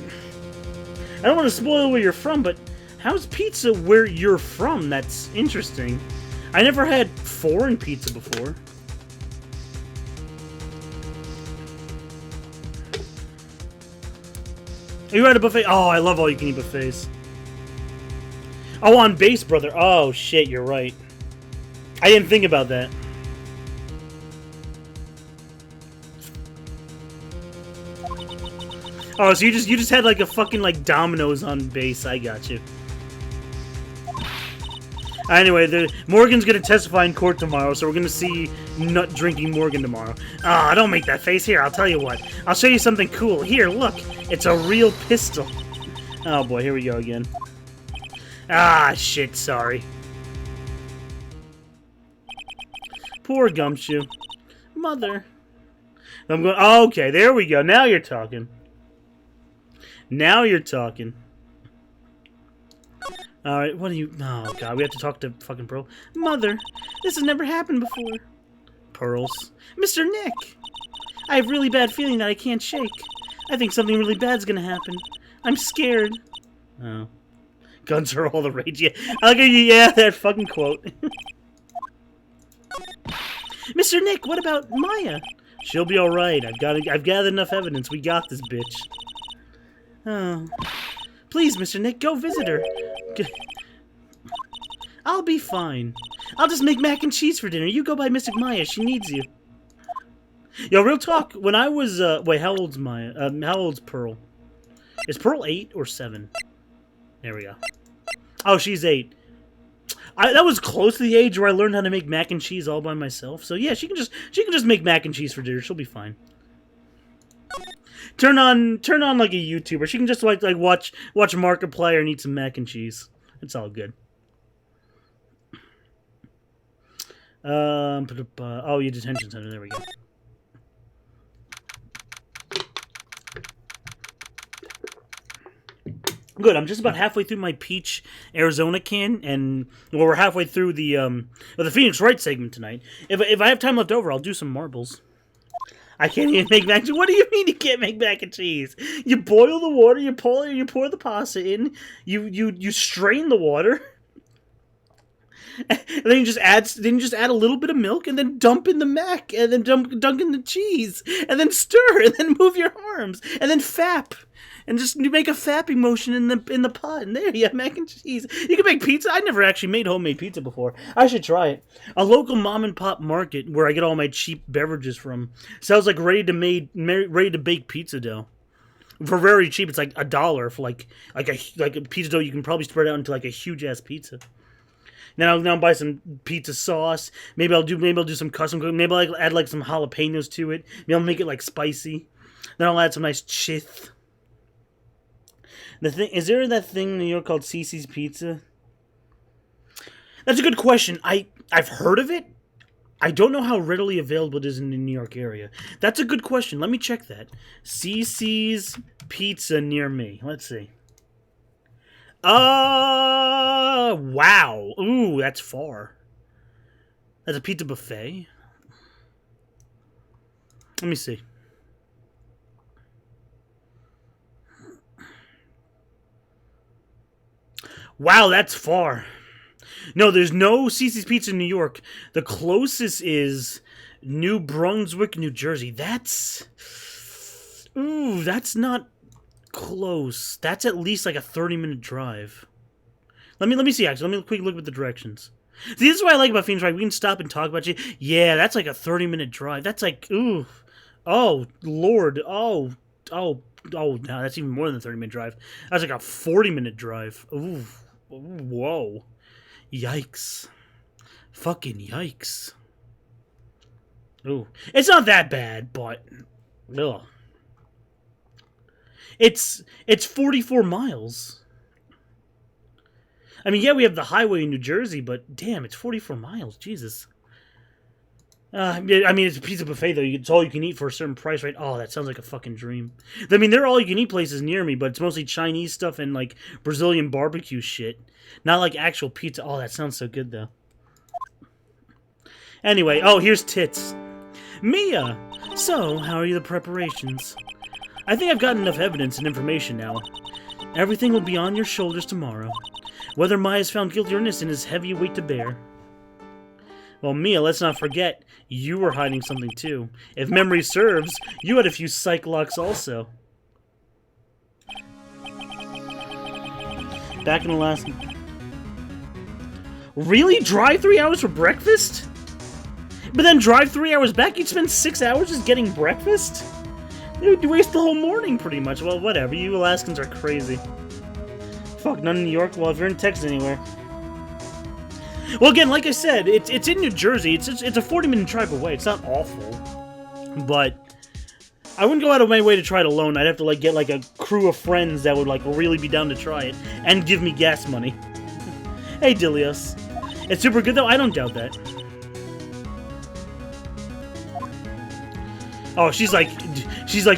I don't want to spoil where you're from, but how's pizza where you're from? That's interesting. I never had foreign pizza before. Are you at a buffet? Oh, I love all-you-can-eat buffets. Oh, on base, brother. Oh, shit, you're right. I didn't think about that. Oh, so you just had like a fucking like Domino's on base. I got you. Anyway, Morgan's gonna testify in court tomorrow, so we're gonna see nut drinking Morgan tomorrow. Ah, don't make that face. Here, I'll tell you what. I'll show you something cool. Here, look. It's a real pistol. Oh boy, here we go again. Ah, shit. Sorry. Poor Gumshoe. Mother. I'm going. Oh, okay, there we go. Now you're talking. Now you're talking. Alright, what do you... Oh, God, we have to talk to fucking Pearl. Mother, this has never happened before. Pearls. Mr. Nick! I have really bad feeling that I can't shake. I think something really bad's gonna happen. I'm scared. Oh. Guns are all the rage. Yeah, I'll give you, yeah, that fucking quote. Mr. Nick, what about Maya? She'll be alright. I've gathered enough evidence. We got this bitch. Oh. Please, Mr. Nick, go visit her. I'll be fine. I'll just make mac and cheese for dinner. You go by Mystic Maya. She needs you. Yo, real talk. When I was, wait, how old's Maya? How old's Pearl? Is Pearl 8 or 7? There we go. Oh, she's 8. That was close to the age where I learned how to make mac and cheese all by myself. So yeah, she can just make mac and cheese for dinner. She'll be fine. Turn on like a YouTuber. She can just like watch Markiplier and eat some mac and cheese. It's all good. Oh, your detention center. There we go. Good. I'm just about halfway through my peach Arizona can, and well, we're halfway through the Phoenix Wright segment tonight. If I have time left over, I'll do some marbles. I can't even make mac and cheese. What do you mean you can't make mac and cheese? You boil the water, you pour the pasta in, you strain the water, and then you just add a little bit of milk, and then dump in the mac, and then dunk in the cheese, and then stir, and then move your arms, and then fap. And just you make a fapping motion in the pot, and there you have mac and cheese. You can make pizza. I never actually made homemade pizza before. I should try it. A local mom and pop market where I get all my cheap beverages from sells like ready to bake pizza dough for very cheap. It's like $1 for like a pizza dough you can probably spread out into like a huge ass pizza. Now I'll buy some pizza sauce. Maybe I'll do some custom cooking. Maybe I'll add like some jalapenos to it. Maybe I'll make it like spicy. Then I'll add some nice chith. Is there that thing in New York called Cece's Pizza? That's a good question. I've heard of it. I don't know how readily available it is in the New York area. That's a good question. Let me check that. Cece's Pizza near me. Let's see. Wow. Ooh, that's far. That's a pizza buffet. Let me see. Wow, that's far. No, there's no Cece's Pizza in New York. The closest is New Brunswick, New Jersey. That's not close. That's at least like a 30-minute drive. Let me see, actually. Let me quick look at the directions. See, this is what I like about Phoenix, right? We can stop and talk about you. Yeah, that's like a 30-minute drive. That's like, ooh. Oh, Lord. Oh, no, that's even more than a 30-minute drive. That's like a 40-minute drive. Ooh. Whoa. Yikes. Fucking yikes. Ooh. It's not that bad, but... Ugh. It's 44 miles. I mean, yeah, we have the highway in New Jersey, but damn, it's 44 miles. Jesus. Yeah, I mean, it's a pizza buffet, though. It's all you can eat for a certain price, right? Oh, that sounds like a fucking dream. I mean, there are all-you-can-eat places near me, but it's mostly Chinese stuff and, like, Brazilian barbecue shit. Not, like, actual pizza. Oh, that sounds so good, though. Anyway, oh, here's Tits. Mia! So, how are the preparations? I think I've got enough evidence and information now. Everything will be on your shoulders tomorrow. Whether Maya is found guilty or innocent is heavy weight to bear. Well, Mia, let's not forget, you were hiding something too. If memory serves, you had a few psych locks also. Back in the last... Really? Drive 3 hours for breakfast? But then drive 3 hours back, you'd spend 6 hours just getting breakfast? You'd waste the whole morning, pretty much. Well, whatever. You Alaskans are crazy. Fuck, none in New York? Well, if you're in Texas anywhere. Well, again, like I said, it's in New Jersey. It's a 40-minute drive away. It's not awful. But I wouldn't go out of my way to try it alone. I'd have to, like, get, like, a crew of friends that would, like, really be down to try it. And give me gas money. Hey, Dilios. It's super good, though? I don't doubt that. Oh, she's like,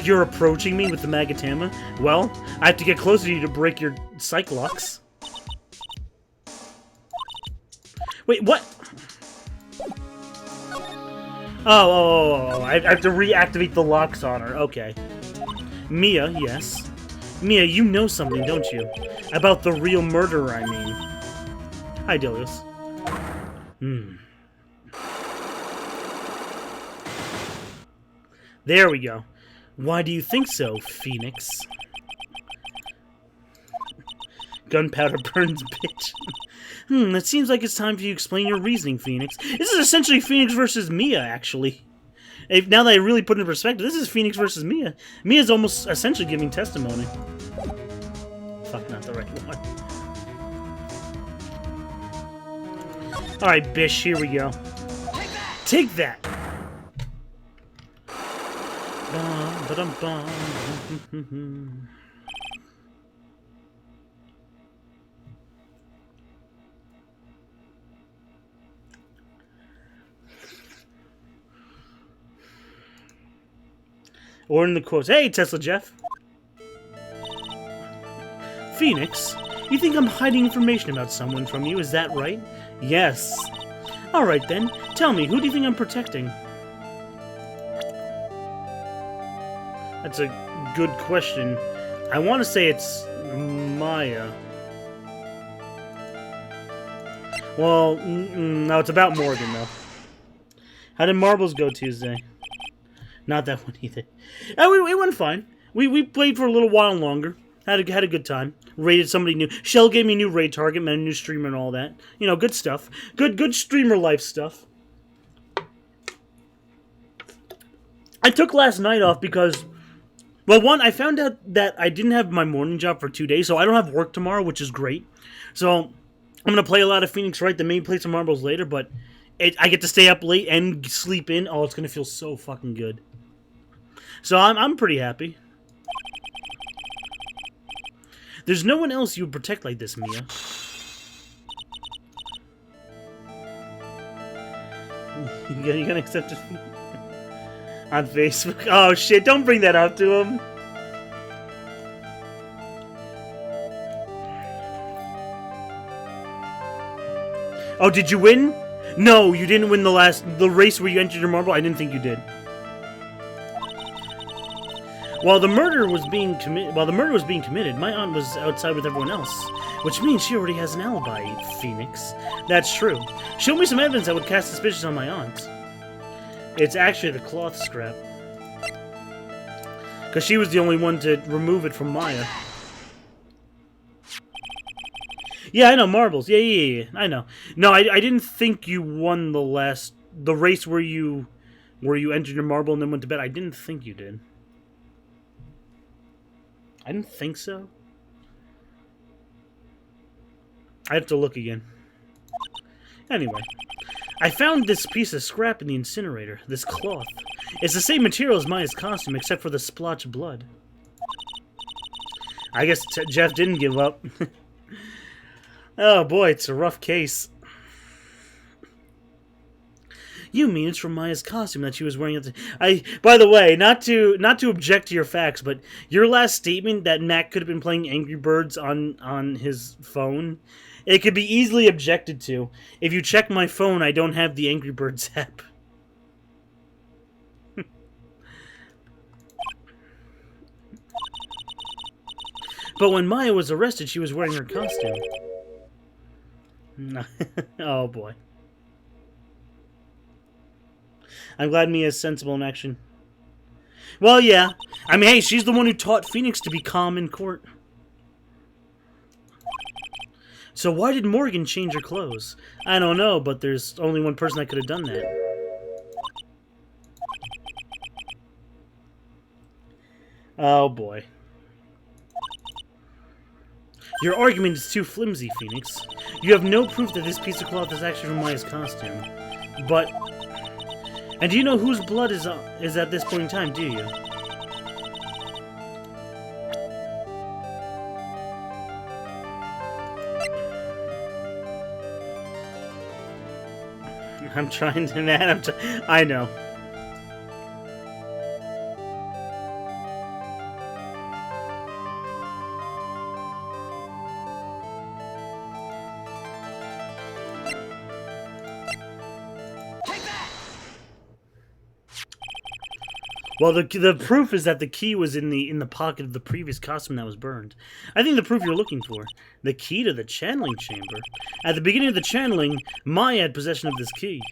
you're approaching me with the Magatama? Well, I have to get closer to you to break your psych locks. Wait, what? Oh, I have to reactivate the locks on her. Okay. Mia, yes. Mia, you know something, don't you? About the real murderer, I mean. Hi, Dilios. There we go. Why do you think so, Phoenix? Gunpowder burns, bitch. It seems like it's time for you to explain your reasoning, Phoenix. This is essentially Phoenix versus Mia, actually. Now that I really put it in perspective, this is Phoenix versus Mia. Mia's almost essentially giving testimony. Fuck, not the right one. Alright, bish, here we go. Take that! Or in the quotes, hey, Tesla Jeff. Phoenix, you think I'm hiding information about someone from you, is that right? Yes. Alright then, tell me, who do you think I'm protecting? That's a good question. I want to say it's Maya. Well, no, it's about Morgan, though. How did Marbles go Tuesday? Not that one either. It went fine. We played for a little while longer. Had a good time. Raided somebody new. Shell gave me a new raid target, met a new streamer and all that. You know, good stuff. Good streamer life stuff. I took last night off because, well, one, I found out that I didn't have my morning job for 2 days, so I don't have work tomorrow, which is great. So I'm gonna play a lot of Phoenix Wright, then maybe play some Marbles later, but I get to stay up late and sleep in. Oh, it's gonna feel so fucking good. So I'm pretty happy. There's no one else you would protect like this, Mia. You gonna accept it on Facebook? Oh shit! Don't bring that up to him. Oh, did you win? No, you didn't win the race where you entered your marble. I didn't think you did. While the murder was being committed, my aunt was outside with everyone else, which means she already has an alibi, Phoenix. That's true. Show me some evidence that would cast suspicion on my aunt. It's actually the cloth scrap. Because she was the only one to remove it from Maya. Yeah, I know, marbles. Yeah, I know. No, I didn't think you won the race where you entered your marble and then went to bed. I didn't think you did. I didn't think so. I have to look again. Anyway, I found this piece of scrap in the incinerator. This cloth. It's the same material as Maya's costume, except for the splotch of blood. I guess Jeff didn't give up. Oh boy, it's a rough case. You mean it's from Maya's costume that she was wearing at the... By the way, not to object to your facts, but your last statement that Matt could have been playing Angry Birds on his phone, it could be easily objected to. If you check my phone, I don't have the Angry Birds app. But when Maya was arrested, she was wearing her costume. Oh boy. I'm glad Mia's sensible in action. Well, yeah. I mean, hey, she's the one who taught Phoenix to be calm in court. So why did Morgan change her clothes? I don't know, but there's only one person that could have done that. Oh boy. Your argument is too flimsy, Phoenix. You have no proof that this piece of cloth is actually from Maya's costume. But... And do you know whose blood is at this point in time, do you? I'm trying to... Matt, I know. Well, the proof is that the key was in the pocket of the previous costume that was burned. I think the proof you're looking for. The key to the channeling chamber. At the beginning of the channeling, Maya had possession of this key.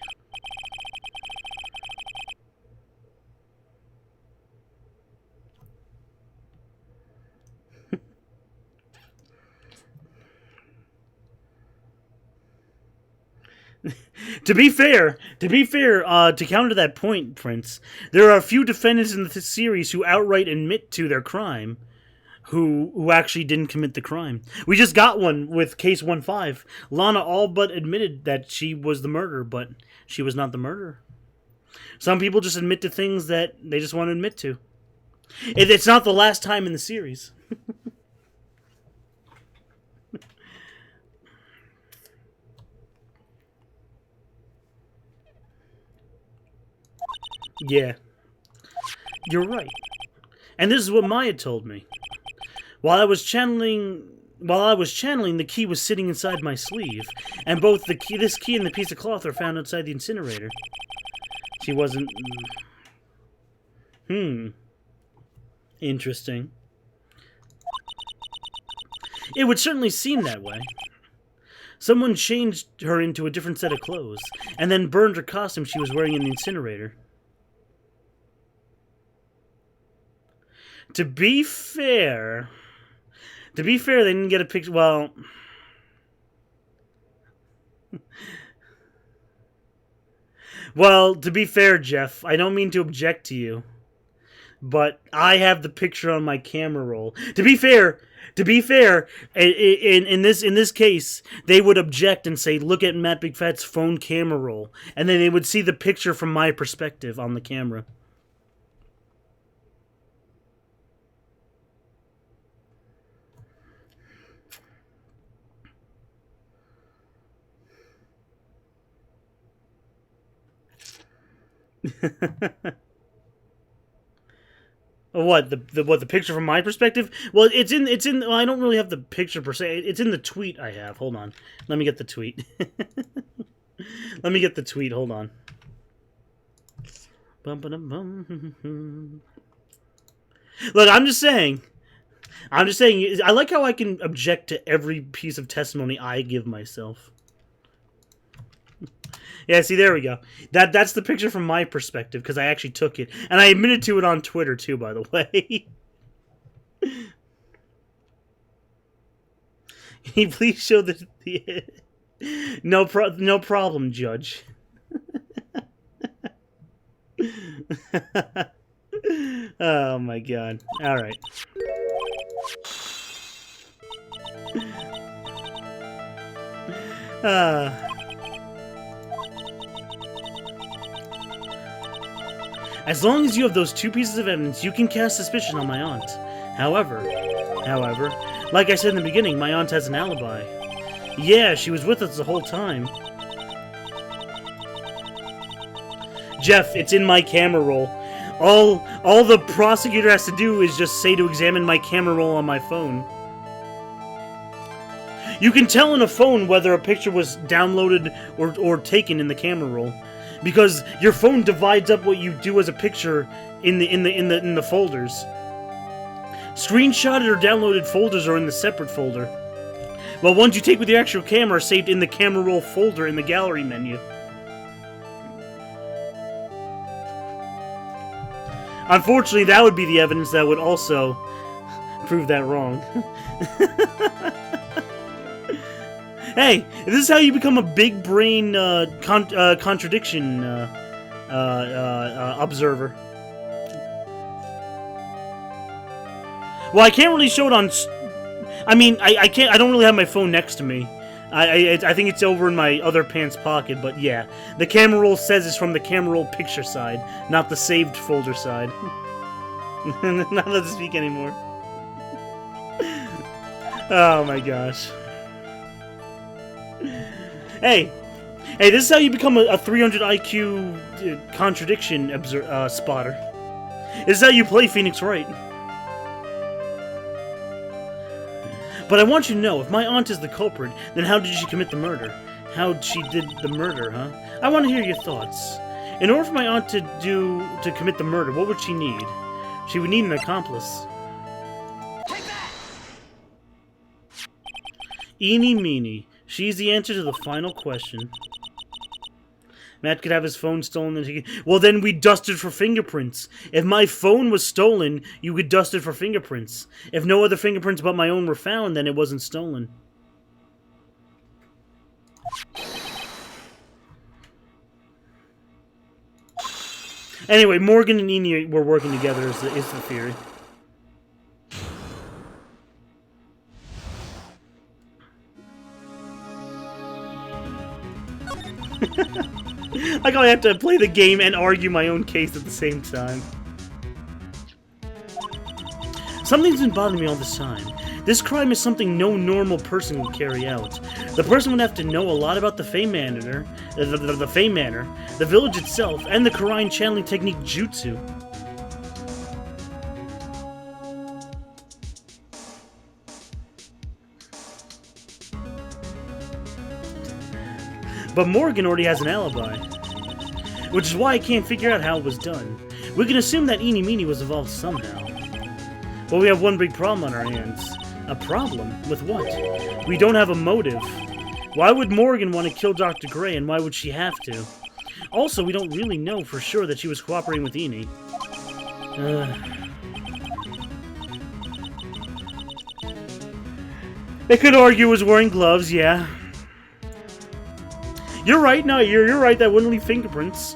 To be fair, to counter that point, Prince, there are a few defendants in the series who outright admit to their crime, who actually didn't commit the crime. We just got one with Case 1-5. Lana all but admitted that she was the murderer, but she was not the murderer. Some people just admit to things that they just want to admit to. It's not the last time in the series. Yeah, you're right. And this is what Maya told me. While I was channeling, the key was sitting inside my sleeve, and both this key and the piece of cloth are found outside the incinerator. She wasn't... Interesting. It would certainly seem that way. Someone changed her into a different set of clothes, and then burned her costume she was wearing in the incinerator. To be fair, they didn't get a picture. Well, to be fair, Jeff, I don't mean to object to you, but I have the picture on my camera roll. To be fair, in this case, they would object and say, "Look at Matt Big Fat's phone camera roll," and then they would see the picture from my perspective on the camera. What the picture from my perspective? Well, it's in. Well, I don't really have the picture per se. It's in the tweet I have. Hold on, let me get the tweet. Hold on. Look, I'm just saying. I like how I can object to every piece of testimony I give myself. Yeah, see, there we go. That's the picture from my perspective, because I actually took it. And I admitted to it on Twitter, too, by the way. Can you please show the no problem, Judge. Oh, my God. All right. As long as you have those two pieces of evidence, you can cast suspicion on my aunt. However, like I said in the beginning, my aunt has an alibi. Yeah, she was with us the whole time. Jeff, it's in my camera roll. All the prosecutor has to do is just say to examine my camera roll on my phone. You can tell in a phone whether a picture was downloaded or taken in the camera roll, because your phone divides up what you do as a picture in the folders. Screenshotted or downloaded folders are in the separate folder, while ones you take with your actual camera are saved in the camera roll folder in the gallery menu. Unfortunately, that would be the evidence that would also prove that wrong. Hey, this is how you become a big brain contradiction observer. Well, I can't really show it on. I mean, I can't. I don't really have my phone next to me. I think it's over in my other pants pocket. But yeah, the camera roll says it's from the camera roll picture side, not the saved folder side. Not allowed to speak anymore. Oh my gosh. Hey, this is how you become a 300 IQ contradiction spotter. This is how you play Phoenix Wright. But I want you to know, if my aunt is the culprit, then how did she commit the murder? How she did the murder, huh? I want to hear your thoughts. In order for my aunt to commit the murder, what would she need? She would need an accomplice. Eeny meeny. She's the answer to the final question. Matt could have his phone stolen and he could... Well, then we dusted for fingerprints. If my phone was stolen, you could dust it for fingerprints. If no other fingerprints but my own were found, then it wasn't stolen. Anyway, Morgan and Eni were working together is the theory. Like I have to play the game and argue my own case at the same time. Something's been bothering me all this time. This crime is something no normal person would carry out. The person would have to know a lot about the Fey Manor, the Fey Manor, the village itself, and the Kura'in channeling technique Jutsu. But Morgan already has an alibi, which is why I can't figure out how it was done. We can assume that Eeny Meeny was involved somehow. But we have one big problem on our hands. A problem? With what? We don't have a motive. Why would Morgan want to kill Dr. Gray, and why would she have to? Also, we don't really know for sure that she was cooperating with Eeny. They could argue he was wearing gloves, yeah. You're right, no, you're right, that wouldn't leave fingerprints.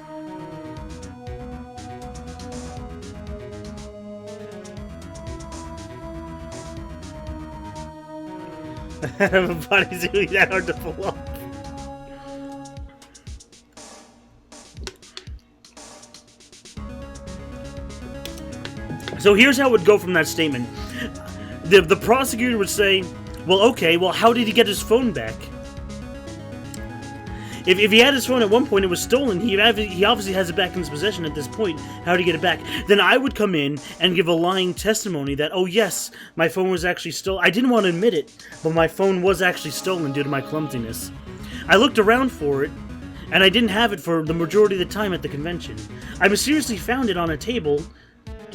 Everybody's really that hard to pull off. So here's how it would go from that statement. The prosecutor would say, well, okay, well, how did he get his phone back? If he had his phone at one point, it was stolen, he obviously has it back in his possession at this point. How did he get it back? Then I would come in and give a lying testimony that, oh yes, my phone was actually stolen. I didn't want to admit it, but my phone was actually stolen due to my clumsiness. I looked around for it, and I didn't have it for the majority of the time at the convention. I mysteriously found it on a table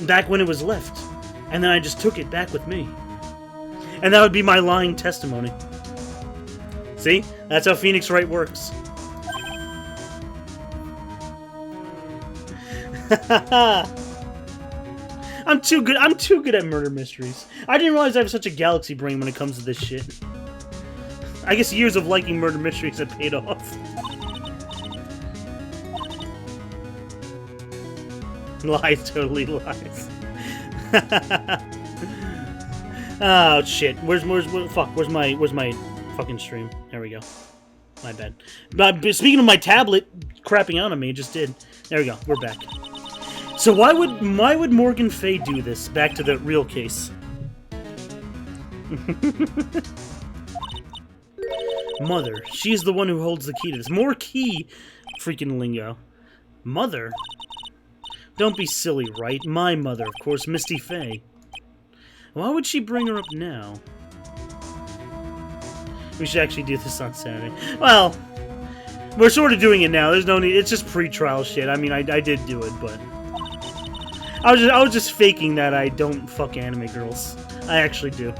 back when it was left, and then I just took it back with me. And that would be my lying testimony. See? That's how Phoenix Wright works. I'm too good at murder mysteries. I didn't realize I have such a galaxy brain when it comes to this shit. I guess years of liking murder mysteries have paid off. Lies, totally lies. Oh shit. Where's my fucking stream? There we go. My bad. But speaking of my tablet crapping out on me, it just did. There we go. We're back. So why would Morgan Fay do this? Back to the real case. Mother. She's the one who holds the key to this. More key freaking lingo. Mother? Don't be silly, right? My mother, of course, Misty Faye. Why would she bring her up now? We should actually do this on Saturday. Well, we're sort of doing it now. There's no need. It's just pre-trial shit. I mean, I did do it, but I was just faking that I don't fuck anime girls. I actually do.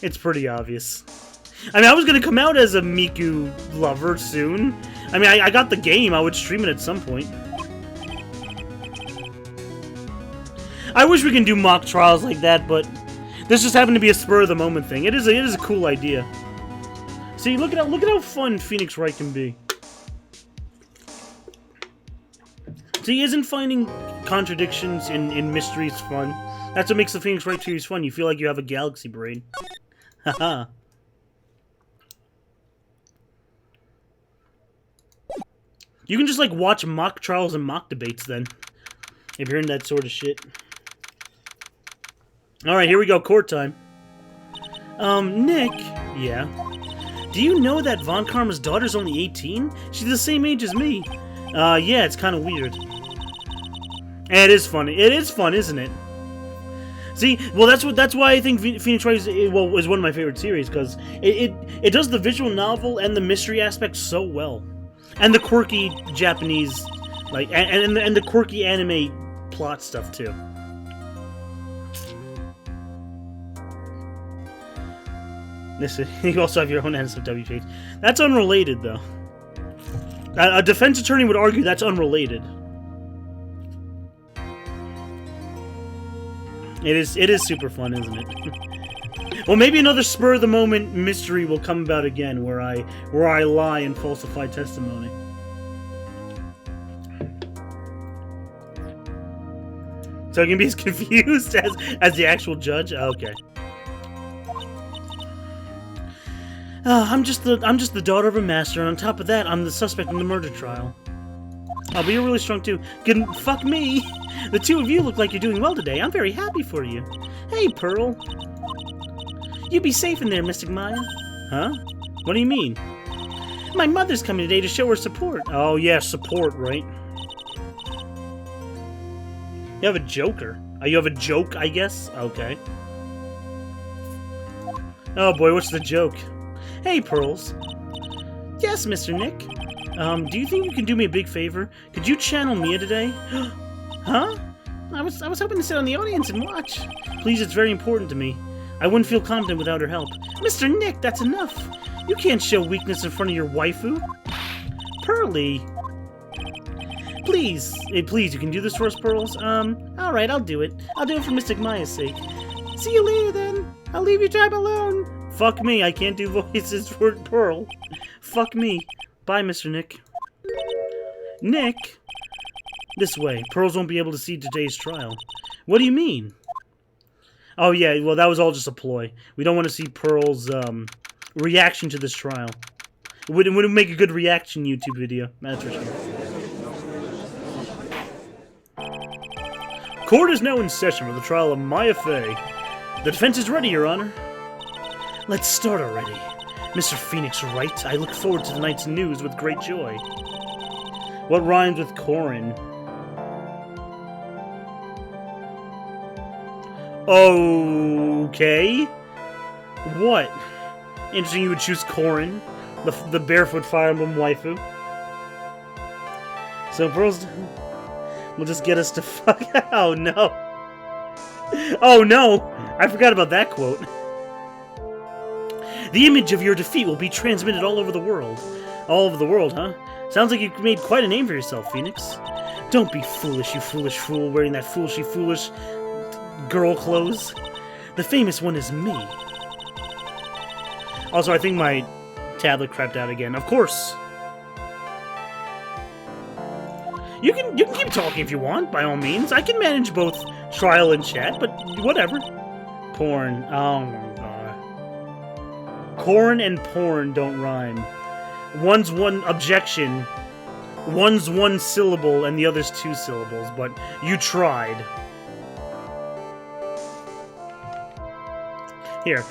It's pretty obvious. I mean, I was gonna come out as a Miku lover soon. I mean, I got the game. I would stream it at some point. I wish we can do mock trials like that, but this just happened to be a spur of the moment thing. It is a cool idea. See, look at how fun Phoenix Wright can be. See, isn't finding contradictions in mysteries fun? That's what makes the Phoenix Wright series fun. You feel like you have a galaxy brain. Haha. You can just, like, watch mock trials and mock debates, then. If you're into that sort of shit. Alright, here we go. Court time. Nick? Yeah? Do you know that Von Karma's daughter's only 18? She's the same age as me. Yeah, it's kind of weird. And it is funny. It is fun, isn't it? See, well, that's why I think Phoenix Wright is one of my favorite series, because it does the visual novel and the mystery aspect so well. And the quirky Japanese, like, and the quirky anime plot stuff, too. Listen, you also have your own NSFW page. That's unrelated, though. A defense attorney would argue that's unrelated. It is super fun, isn't it? Well, maybe another spur of the moment mystery will come about again, where I lie and falsify testimony. So I can be as confused as the actual judge. Okay. I'm just the daughter of a master, and on top of that, I'm the suspect in the murder trial. Oh, but you're really strong too. Fuck me! The two of you look like you're doing well today. I'm very happy for you. Hey, Pearl. You be safe in there, Mystic Maya. Huh? What do you mean? My mother's coming today to show her support. Oh, yeah, support, right? You have a joker. Oh, you have a joke, I guess? Okay. Oh, boy, what's the joke? Hey, Pearls. Yes, Mr. Nick. Do you think you can do me a big favor? Could you channel Mia today? Huh? I was hoping to sit on the audience and watch. Please, it's very important to me. I wouldn't feel confident without her help. Mr. Nick, that's enough. You can't show weakness in front of your waifu. Pearly. Please. Hey, please, you can do this for us, Pearls? Alright, I'll do it. I'll do it for Mystic Maya's sake. See you later, then. I'll leave your tribe alone. Fuck me, I can't do voices for Pearl. Fuck me. Bye, Mr. Nick. Nick? This way. Pearls won't be able to see today's trial. What do you mean? Oh, yeah, well, that was all just a ploy. We don't want to see Pearl's, reaction to this trial. It wouldn't make a good reaction YouTube video. That's for sure. Court is now in session for the trial of Maya Fey. The defense is ready, Your Honor. Let's start already. Mr. Phoenix Wright, I look forward to tonight's news with great joy. What rhymes with Kura'in? Okay. What? Interesting you would choose Kura'in, the barefoot Fire Emblem waifu. So Pearls will just get us to fuck. Oh no. Oh no! I forgot about that quote. The image of your defeat will be transmitted all over the world. All over the world, huh? Sounds like you've made quite a name for yourself, Phoenix. Don't be foolish, you foolish fool, wearing that foolish girl clothes. The famous one is me. Also, I think my tablet crapped out again. Of course. You can keep talking if you want, by all means. I can manage both trial and chat, but whatever. Porn. Oh my god. Corn and porn don't rhyme. One's one objection. One's one syllable and the other's two syllables, but you tried. Here,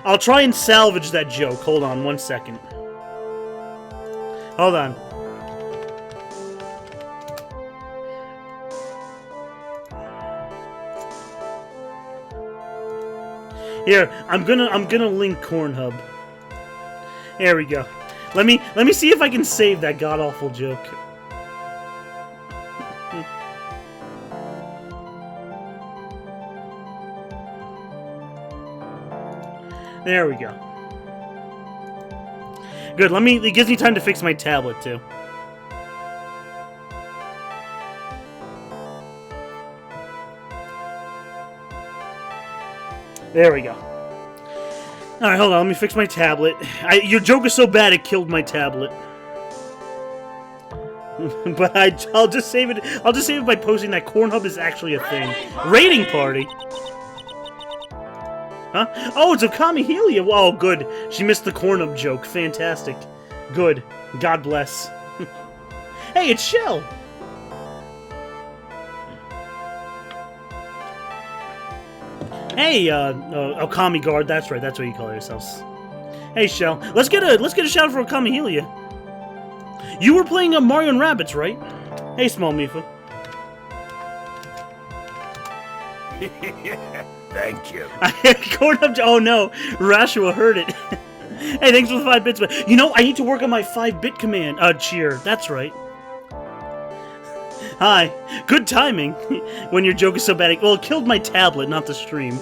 I'll try and salvage that joke. Hold on one second. Hold on. Here, I'm gonna link Cornhub. There we go. Let me see if I can save that god awful joke. There we go. Good. It gives me time to fix my tablet too. There we go. Alright, hold on, let me fix my tablet. Your joke is so bad it killed my tablet. But I'll just save it. I'll just save it by posting that Cornhub is actually a thing. Rating party. Huh? Oh, it's Okami Helia. Oh, good. She missed the Cornhub joke. Fantastic. Good. God bless. Hey, it's Shell. Hey, Okami Guard. That's right. That's what you call yourselves. Hey, Shell. Let's get a shout out for Okami Helia. You were playing Mario and Rabbids, right? Hey, Small Mifa. Thank you. Oh no, Rashua heard it. Hey, thanks for the 5 bits, but you know, I need to work on my 5-bit command. Cheer. That's right. Hi. Good timing. When your joke is so bad, well, it killed my tablet, not the stream.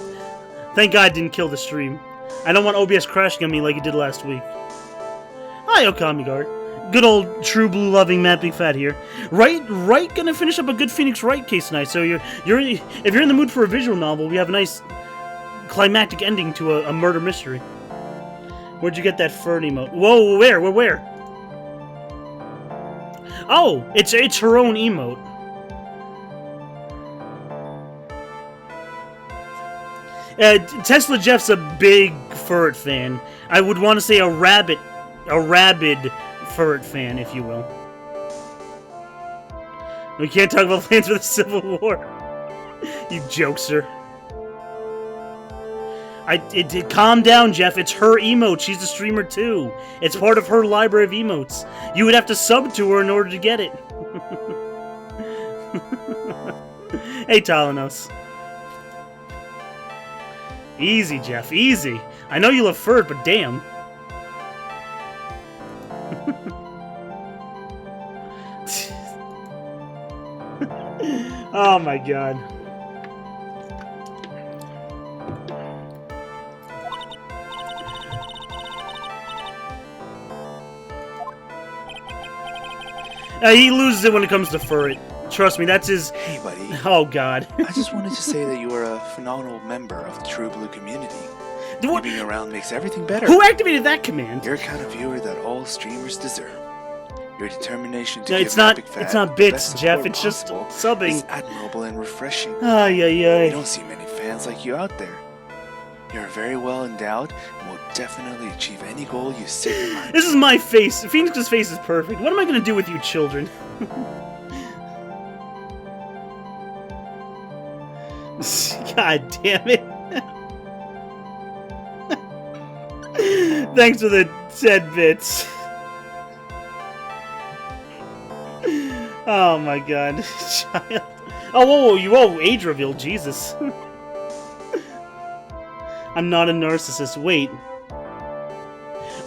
Thank God it didn't kill the stream. I don't want OBS crashing on me like it did last week. Hi, Okami Guard. Good old true blue loving Matt Big Fat here. Right, gonna finish up a good Phoenix Wright case tonight. So if you're in the mood for a visual novel, we have a nice climactic ending to a murder mystery. Where'd you get that fern emote? Whoa, where? Oh, it's her own emote. Tesla Jeff's a big Furret fan. I would want to say a rabid Furret fan, if you will. We can't talk about plans for the Civil War. You jokester. Calm down, Jeff. It's her emote. She's a streamer too. It's part of her library of emotes. You would have to sub to her in order to get it. Hey, Talanos. Easy, Jeff. Easy. I know you love Furret, but damn. Oh my god. He loses it when it comes to Furret. Trust me, that's his... Hey, buddy. Oh, God. I just wanted to say that you are a phenomenal member of the True Blue community. You being around makes everything better. Who activated that command? You're the kind of viewer that all streamers deserve. Your determination to No, give it's not. Big Fat It's not the bits, best Jeff. support It's just possible subbing. is admirable and refreshing. Ay. You don't see many fans like you out there. You're very well endowed and will definitely achieve any goal you set your mind. This is my face. Phoenix's face is perfect. What am I going to do with you children? God damn it. Thanks for the 10 bits. Oh my god. Child. Oh, whoa, age reveal, Jesus. I'm not a narcissist. Wait.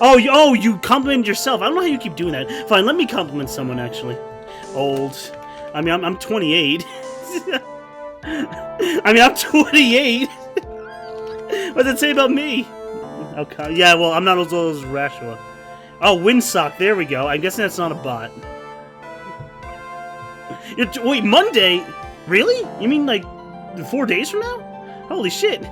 Oh, you compliment yourself. I don't know how you keep doing that. Fine, let me compliment someone, actually. Old. I mean, I'm 28. I mean, I'm 28. What does it say about me? Okay. Yeah, well, I'm not as old as Rashua. Oh, Windsock. There we go. I'm guessing that's not a bot. Wait, Monday? Really? You mean, like, 4 days from now? Holy shit.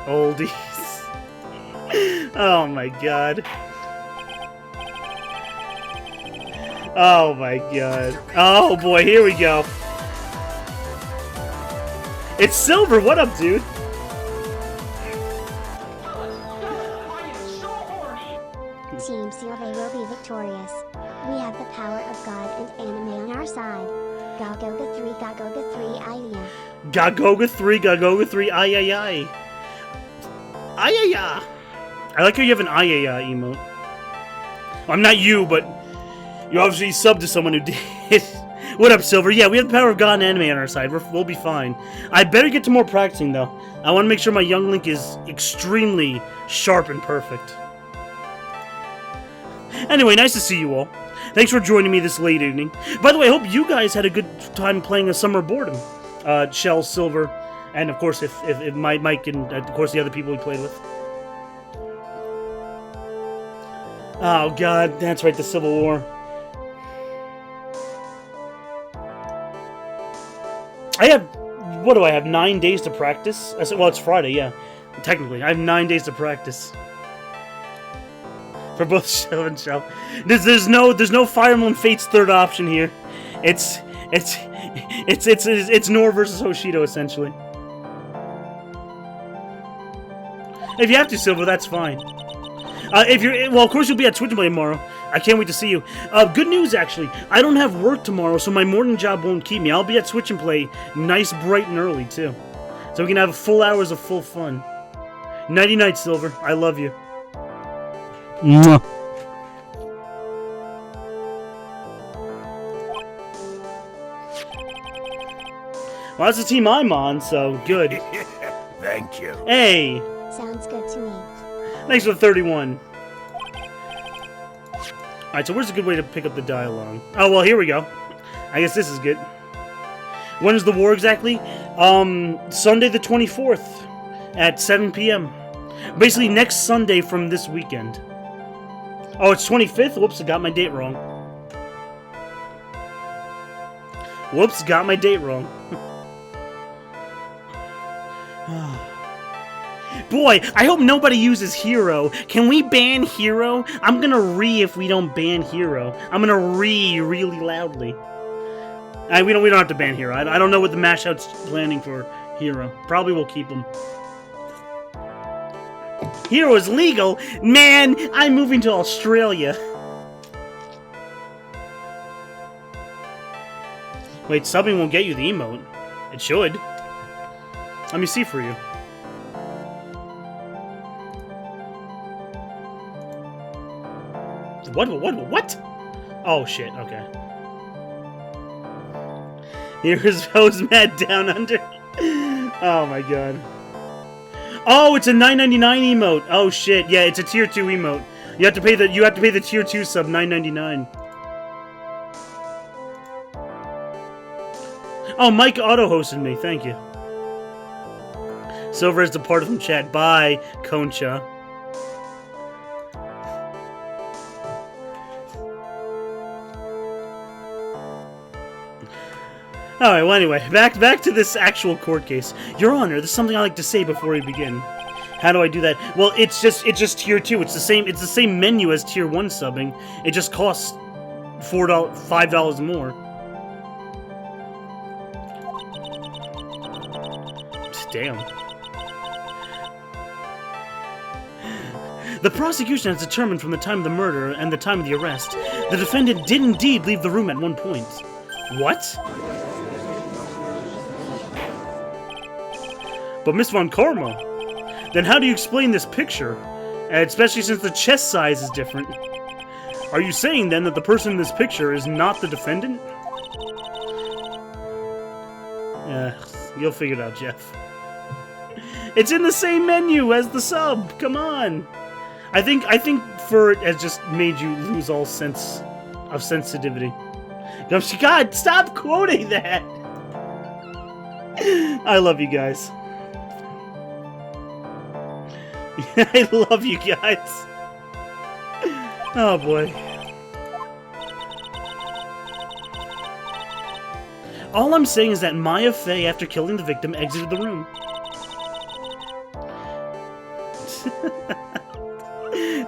Oldies. Oh my god. Oh my god. Oh boy, here we go. It's Silver, what up, dude? Team Silve will be victorious. We have the power of God and anime on our side. Gagoga 3, ay ay ay. Ay ay ay. I like how you have an ay ay ay emote. Well, I'm not you, but you obviously subbed to someone who did. What up, Silver? Yeah, we have the power of God and anime on our side. We'll be fine. I better get to more practicing, though. I want to make sure my young Link is extremely sharp and perfect. Anyway, nice to see you all. Thanks for joining me this late evening. By the way, I hope you guys had a good time playing a Summer Boredom. Shell, Silver, and of course, if Mike and of course the other people we played with. Oh God, that's right, the Civil War. I have, what do I have, 9 days to practice? I said, well, it's Friday, yeah. Technically, I have 9 days to practice. For both Shell and Shell. There's no Fire Emblem Fates third option here. It's Nor versus Hoshido, essentially. If you have to, Silver, that's fine. If you're, well, of course you'll be at Twitch Play tomorrow. I can't wait to see you. Good news, actually. I don't have work tomorrow, so my morning job won't keep me. I'll be at Switch and Play nice, bright, and early, too. So we can have full hours of full fun. Nighty-night, Silver. I love you. Mwah. Well, that's the team I'm on, so good. Thank you. Hey! Sounds good to me. Thanks for the 31. Alright, so where's a good way to pick up the dialogue? Oh, well, here we go. I guess this is good. When is the war exactly? Sunday the 24th at 7 p.m. Basically, next Sunday from this weekend. Oh, it's 25th? Whoops, I got my date wrong. Whoops, got my date wrong. Boy, I hope nobody uses Hero. Can we ban Hero? I'm gonna if we don't ban Hero. I'm gonna really loudly. We don't have to ban Hero. I don't know what the mashout's planning for Hero. Probably will keep him. Hero is legal? Man, I'm moving to Australia. Wait, subbing won't get you the emote. It should. Let me see for you. What? Oh, shit, okay. Here's Hose Mad Down Under. Oh, my God. Oh, it's a $9.99 emote. Oh, shit. Yeah, it's a tier 2 emote. You have to pay the tier 2 sub $9.99. Oh, Mike auto-hosted me. Thank you. Silver has departed from chat. Bye, Concha. Alright, well anyway, back to this actual court case. Your Honor, there's something I like to say before we begin. How do I do that? Well, it's just tier 2. It's the same menu as tier 1 subbing. It just costs $5 more. Damn. The prosecution has determined from the time of the murder and the time of the arrest, the defendant did indeed leave the room at one point. What? But Miss Von Karma, then how do you explain this picture? Especially since the chest size is different. Are you saying then that the person in this picture is not the defendant? You'll figure it out, Jeff. It's in the same menu as the sub. Come on. I think Fur has just made you lose all sense of sensitivity. God, stop quoting that. I love you guys. I love you guys. Oh boy. All I'm saying is that Maya Fey, after killing the victim, exited the room.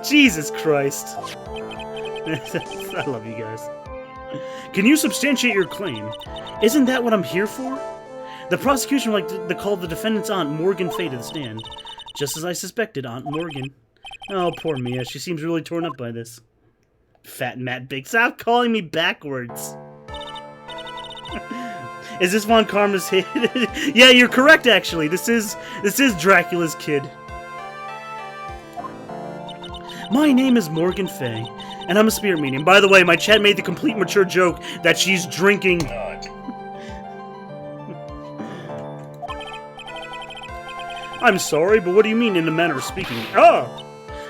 Jesus Christ. I love you guys. Can you substantiate your claim? Isn't that what I'm here for? The prosecution would like to call the defendant's aunt, Morgan Fey, to the stand. Just as I suspected, Aunt Morgan. Oh, poor Mia. She seems really torn up by this. Fat Matt Big. Stop calling me backwards. Is this Von Karma's hit? Yeah, you're correct. Actually, this is Dracula's kid. My name is Morgan Fay, and I'm a spirit medium. By the way, my chat made the complete mature joke that she's drinking. I'm sorry, but what do you mean in a manner of speaking? Ah!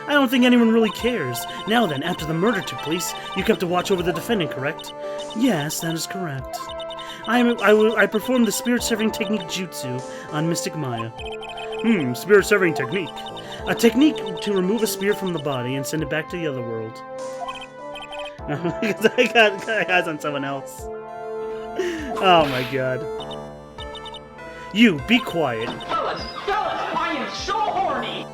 I don't think anyone really cares. Now then, after the murder took place, you kept to watch over the defendant, correct? Yes, that is correct. I performed the spirit-severing technique jutsu on Mystic Maya. Spirit-severing technique. A technique to remove a spirit from the body and send it back to the other world. Because I got eyes on someone else. Oh my god. You, be quiet. Fellas, I am so horny!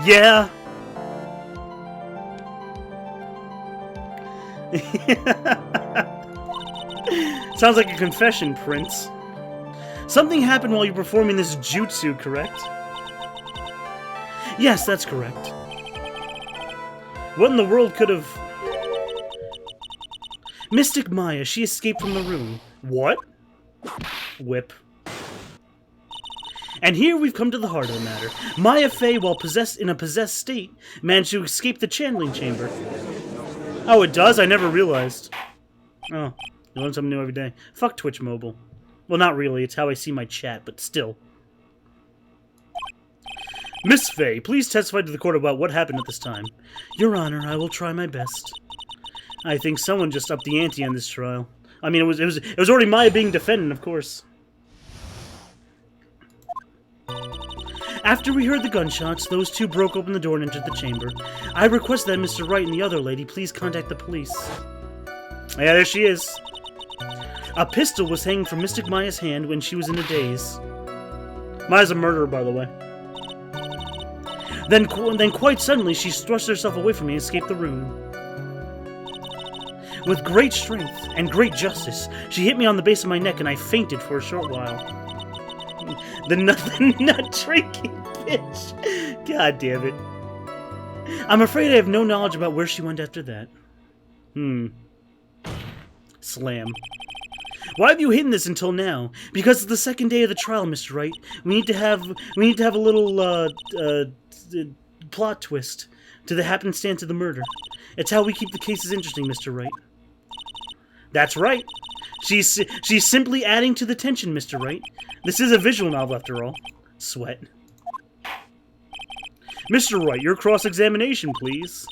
Yeah. Sounds like a confession, Prince. Something happened while you were performing this jutsu, correct? Yes, that's correct. What in the world could have... Mystic Maya, she escaped from the room. What? Whip. And here we've come to the heart of the matter. Maya Fey, while in a possessed state, managed to escape the channeling chamber. Oh, it does? I never realized. Oh, you learn something new every day. Fuck Twitch Mobile. Well, not really. It's how I see my chat, but still. Miss Fey, please testify to the court about what happened at this time. Your Honor, I will try my best. I think someone just upped the ante on this trial. I mean, it was already Maya being defendant, of course. After we heard the gunshots, those two broke open the door and entered the chamber. I request that Mr. Wright and the other lady please contact the police. Yeah, there she is. A pistol was hanging from Mystic Maya's hand when she was in a daze. Maya's a murderer, by the way. Then quite suddenly, she thrust herself away from me and escaped the room. With great strength and great justice, she hit me on the base of my neck and I fainted for a short while. The nut drinking bitch. God damn it. I'm afraid I have no knowledge about where she went after that. Slam. Why have you hidden this until now? Because it's the second day of the trial, Mr. Wright. We need to have a little plot twist to the happenstance of the murder. It's how we keep the cases interesting, Mr. Wright. That's right. She's simply adding to the tension, Mr. Wright. This is a visual novel, after all. Sweat. Mr. Wright, your cross-examination, please.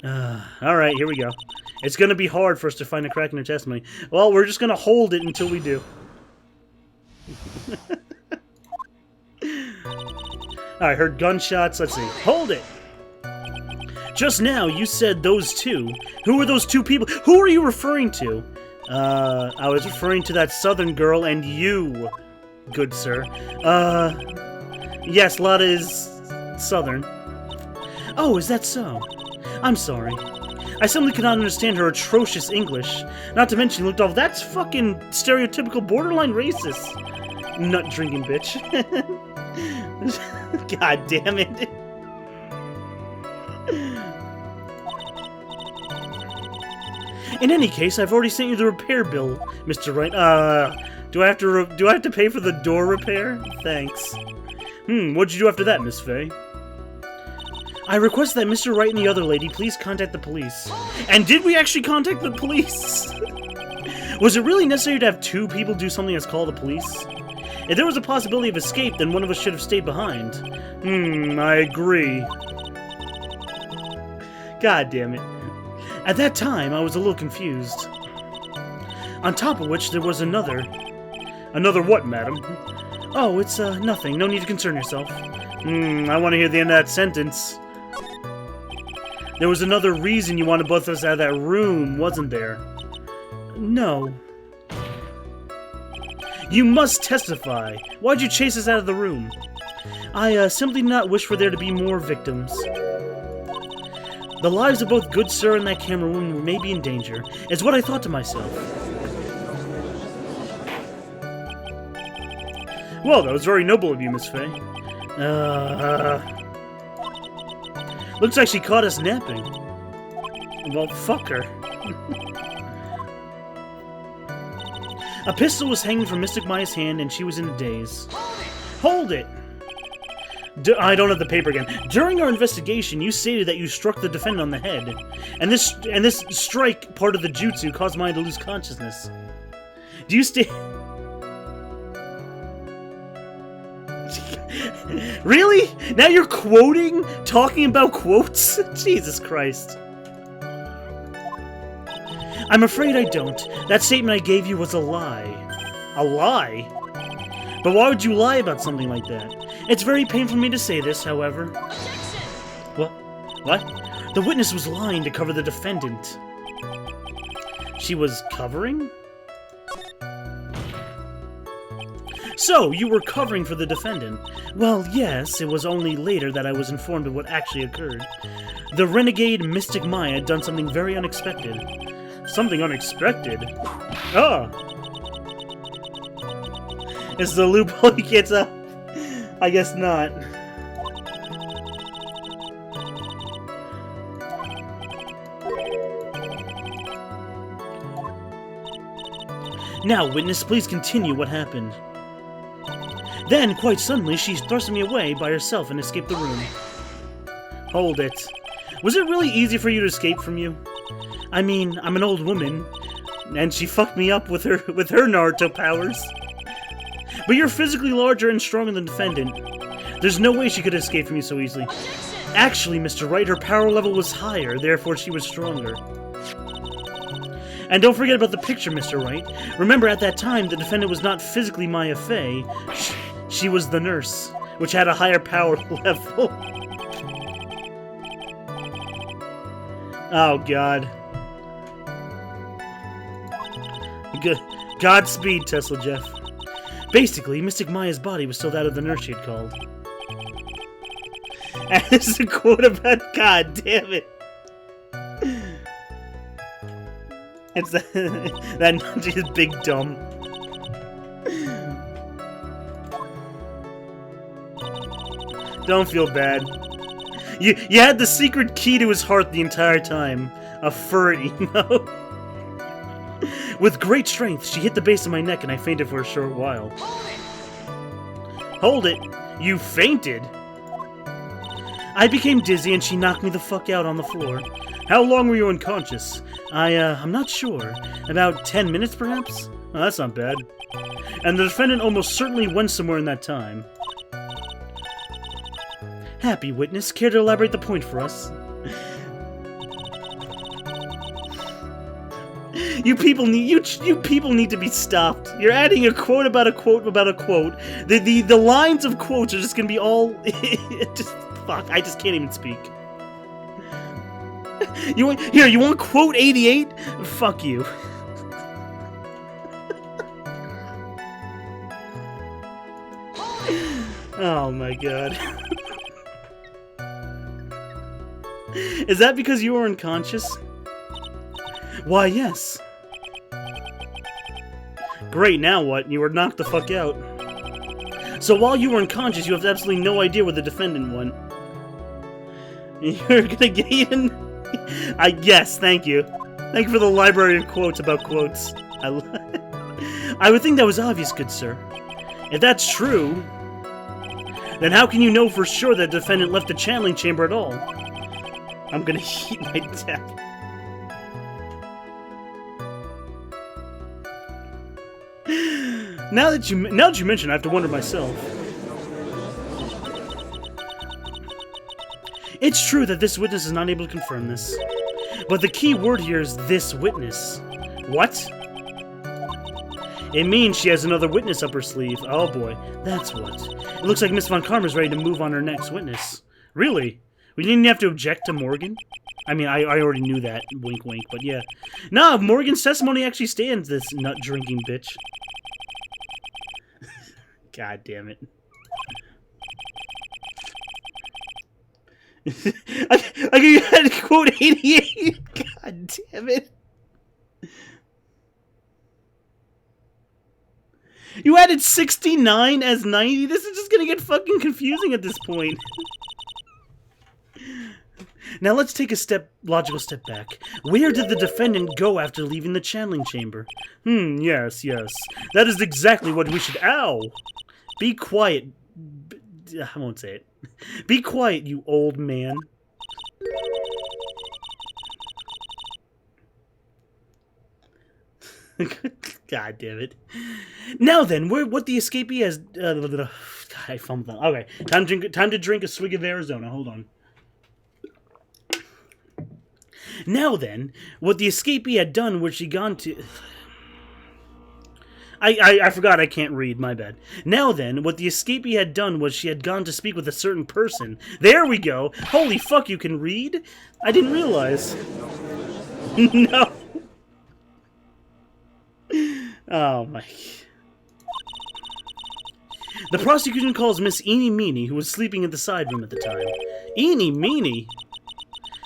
Alright, here we go. It's going to be hard for us to find a crack in her testimony. Well, we're just going to hold it until we do. I heard gunshots. Let's see. Hold it! Just now, you said those two. Who were those two people? Who are you referring to? I was referring to that southern girl and you, good sir. Yes, Lotta is southern. Oh, is that so? I'm sorry. I simply cannot understand her atrocious English. Not to mention, looked off. That's fucking stereotypical borderline racist. Nut drinking bitch. God damn it. In any case, I've already sent you the repair bill, Mr. Wright. Do I have to pay for the door repair? Thanks. What'd you do after that, Miss Fay? I request that Mr. Wright and the other lady please contact the police. And did we actually contact the police? Was it really necessary to have two people do something that's called the police? If there was a possibility of escape, then one of us should have stayed behind. I agree. God damn it. At that time, I was a little confused. On top of which, there was another... Another what, madam? Oh, it's, nothing. No need to concern yourself. I want to hear the end of that sentence. There was another reason you wanted both of us out of that room, wasn't there? No. You must testify. Why'd you chase us out of the room? I, simply did not wish for there to be more victims. The lives of both good sir and that camera woman may be in danger, is what I thought to myself. Well, that was very noble of you, Miss Fay. Looks like she caught us napping. Well, fuck her. A pistol was hanging from Mystic Maya's hand, and she was in a daze. Hold it! I don't have the paper again. During our investigation, you stated that you struck the defendant on the head, and this strike, part of the jutsu, caused Maya to lose consciousness. Do you state? Really? Now you're quoting? Talking about quotes? Jesus Christ. I'm afraid I don't. That statement I gave you was a lie. A lie? But why would you lie about something like that? It's very painful for me to say this, however. What? What? The witness was lying to cover the defendant. She was covering? So, you were covering for the defendant. Well, yes, it was only later that I was informed of what actually occurred. The renegade Mystic Maya had done something very unexpected. Something unexpected? Ah! Is the loophole you can't tell? I guess not. Now, witness, please continue what happened. Then, quite suddenly, she thrust me away by herself and escaped the room. Hold it. Was it really easy for you to escape from you? I mean, I'm an old woman, and she fucked me up with her Naruto powers. But you're physically larger and stronger than the defendant. There's no way she could escape from you so easily. Actually, Mr. Wright, her power level was higher, therefore she was stronger. And don't forget about the picture, Mr. Wright. Remember, at that time, the defendant was not physically Maya Fey. She was the nurse, which had a higher power level. Oh, God. Godspeed, Tesla Jeff. Basically, Mystic Maya's body was still that of the nurse she had called. And this is a quote about... God damn it. It's that just big dumb. Don't feel bad. You had the secret key to his heart the entire time. A furry emo. With great strength, she hit the base of my neck and I fainted for a short while. Hold it! You fainted? I became dizzy and she knocked me the fuck out on the floor. How long were you unconscious? I'm not sure. About 10 minutes, perhaps? Oh, that's not bad. And the defendant almost certainly went somewhere in that time. Happy witness, care to elaborate the point for us? You people need to be stopped. You're adding a quote about a quote about a quote. The lines of quotes are just gonna be all just fuck. I just can't even speak. You want quote 88? Fuck you. Oh my god. Is that because you were unconscious? Why, yes. Great, now what? You were knocked the fuck out. So while you were unconscious, you have absolutely no idea where the defendant went. You're gonna get in? I guess, thank you. Thank you for the library of quotes about quotes. I would think that was obvious, good sir. If that's true, then how can you know for sure that the defendant left the channeling chamber at all? I'm gonna eat my death. Now that you mention it, I have to wonder myself. It's true that this witness is not able to confirm this. But the key word here is this witness. What? It means she has another witness up her sleeve. Oh boy, that's what. It looks like Miss Von Karma's ready to move on to her next witness. Really? We didn't have to object to Morgan? I mean, I already knew that. Wink wink, but yeah. Nah, Morgan's testimony actually stands, this nut-drinking bitch. God damn it. I you had to quote 88. God damn it. You added 69 as 90? This is just gonna get fucking confusing at this point. Now let's take a logical step back. Where did the defendant go after leaving the channeling chamber? Yes. That is exactly what we should... Ow! Be quiet. I won't say it. Be quiet, you old man. God damn it. Now then, what the escapee has... God, I fumbled that. Okay, time to drink a swig of Arizona. Hold on. Now then, what the escapee had done was she gone to... I forgot I can't read, my bad. Now then, what the escapee had done was she had gone to speak with a certain person. There we go! Holy fuck, you can read? I didn't realize. No. Oh my... The prosecution calls Miss Eenie Meenie, who was sleeping in the side room at the time. Eenie Meenie?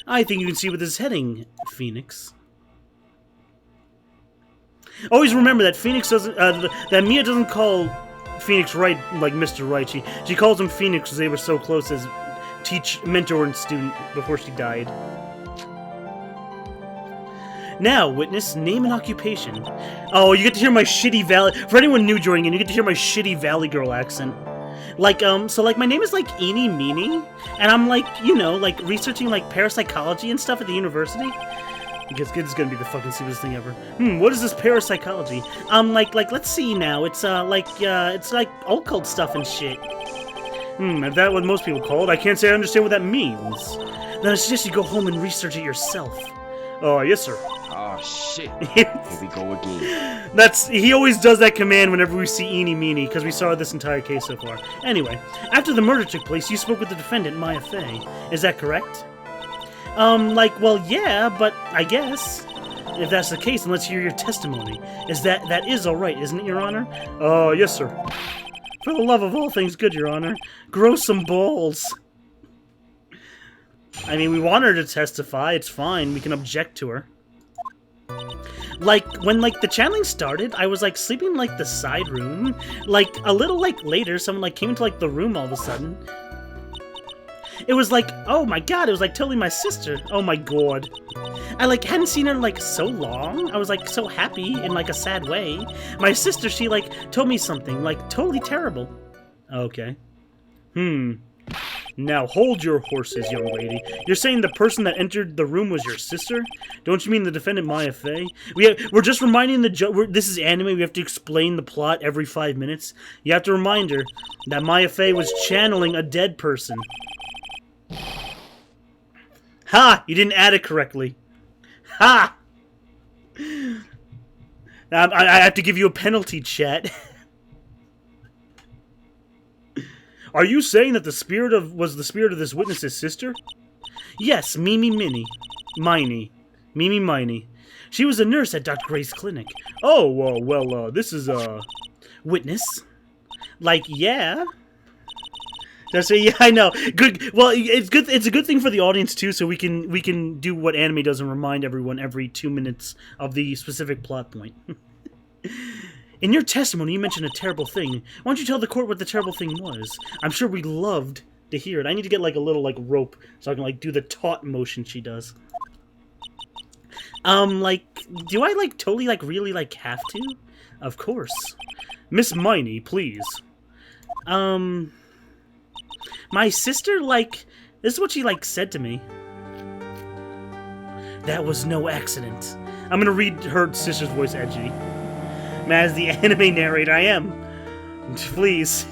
I think you can see what this is heading, Phoenix. Always remember that Phoenix doesn't, that Mia doesn't call Phoenix Wright like Mr. Wright. She calls him Phoenix because they were so close as mentor and student before she died. Now, witness, name and occupation. Oh, you get to hear my shitty Valley... For anyone new joining in, you get to hear my shitty Valley Girl accent. Like, so, like, my name is, like, Eenie Meenie, and I'm, like, you know, like, researching, like, parapsychology and stuff at the university. Because it's gonna be the fucking stupidest thing ever. What is this parapsychology? Like, let's see now. It's, it's, like, occult stuff and shit. If that's what most people call it, I can't say I understand what that means. Then I suggest you go home and research it yourself. Oh, yes, sir. Oh, shit. Here we go again. He always does that command whenever we see Eenie Meenie, because we saw this entire case so far. Anyway, after the murder took place, you spoke with the defendant, Maya Fey. Is that correct? Like, well, yeah, but I guess. If that's the case, then let's hear your testimony. That is alright, isn't it, Your Honor? Oh, yes, sir. For the love of all things good, Your Honor, grow some balls. I mean, we want her to testify, it's fine, we can object to her. Like, when, like, the channeling started, I was, like, sleeping in, like, the side room. Like, a little, like, later, someone, like, came into, like, the room all of a sudden. It was like, oh my god, it was, like, totally my sister. Oh my god. I, like, hadn't seen her, like, so long. I was, like, so happy in, like, a sad way. My sister, she, like, told me something, like, totally terrible. Okay. Now, hold your horses, young lady. You're saying the person that entered the room was your sister? Don't you mean the defendant, Maya Fey? We're just reminding this is anime, we have to explain the plot every 5 minutes. You have to remind her that Maya Fey was channeling a dead person. Ha! You didn't add it correctly. Ha! Now, I have to give you a penalty, chat. Are you saying that was the spirit of this witness's sister? Yes, Mimi Miney. She was a nurse at Dr. Gray's clinic. Oh, well, this is witness. Like, yeah. That's yeah, I know. Good. Well, it's good. It's a good thing for the audience too, so we can do what anime does and remind everyone every 2 minutes of the specific plot point. In your testimony, you mentioned a terrible thing. Why don't you tell the court what the terrible thing was? I'm sure we'd loved to hear it. I need to get, like, a little, like, rope so I can, like, do the taut motion she does. Like, do I, like, totally, like, really, like, have to? Of course. Miss Miney, please. My sister, like, this is what she, like, said to me. That was no accident. I'm gonna read her sister's voice edgy. As the anime narrator, I am. Please.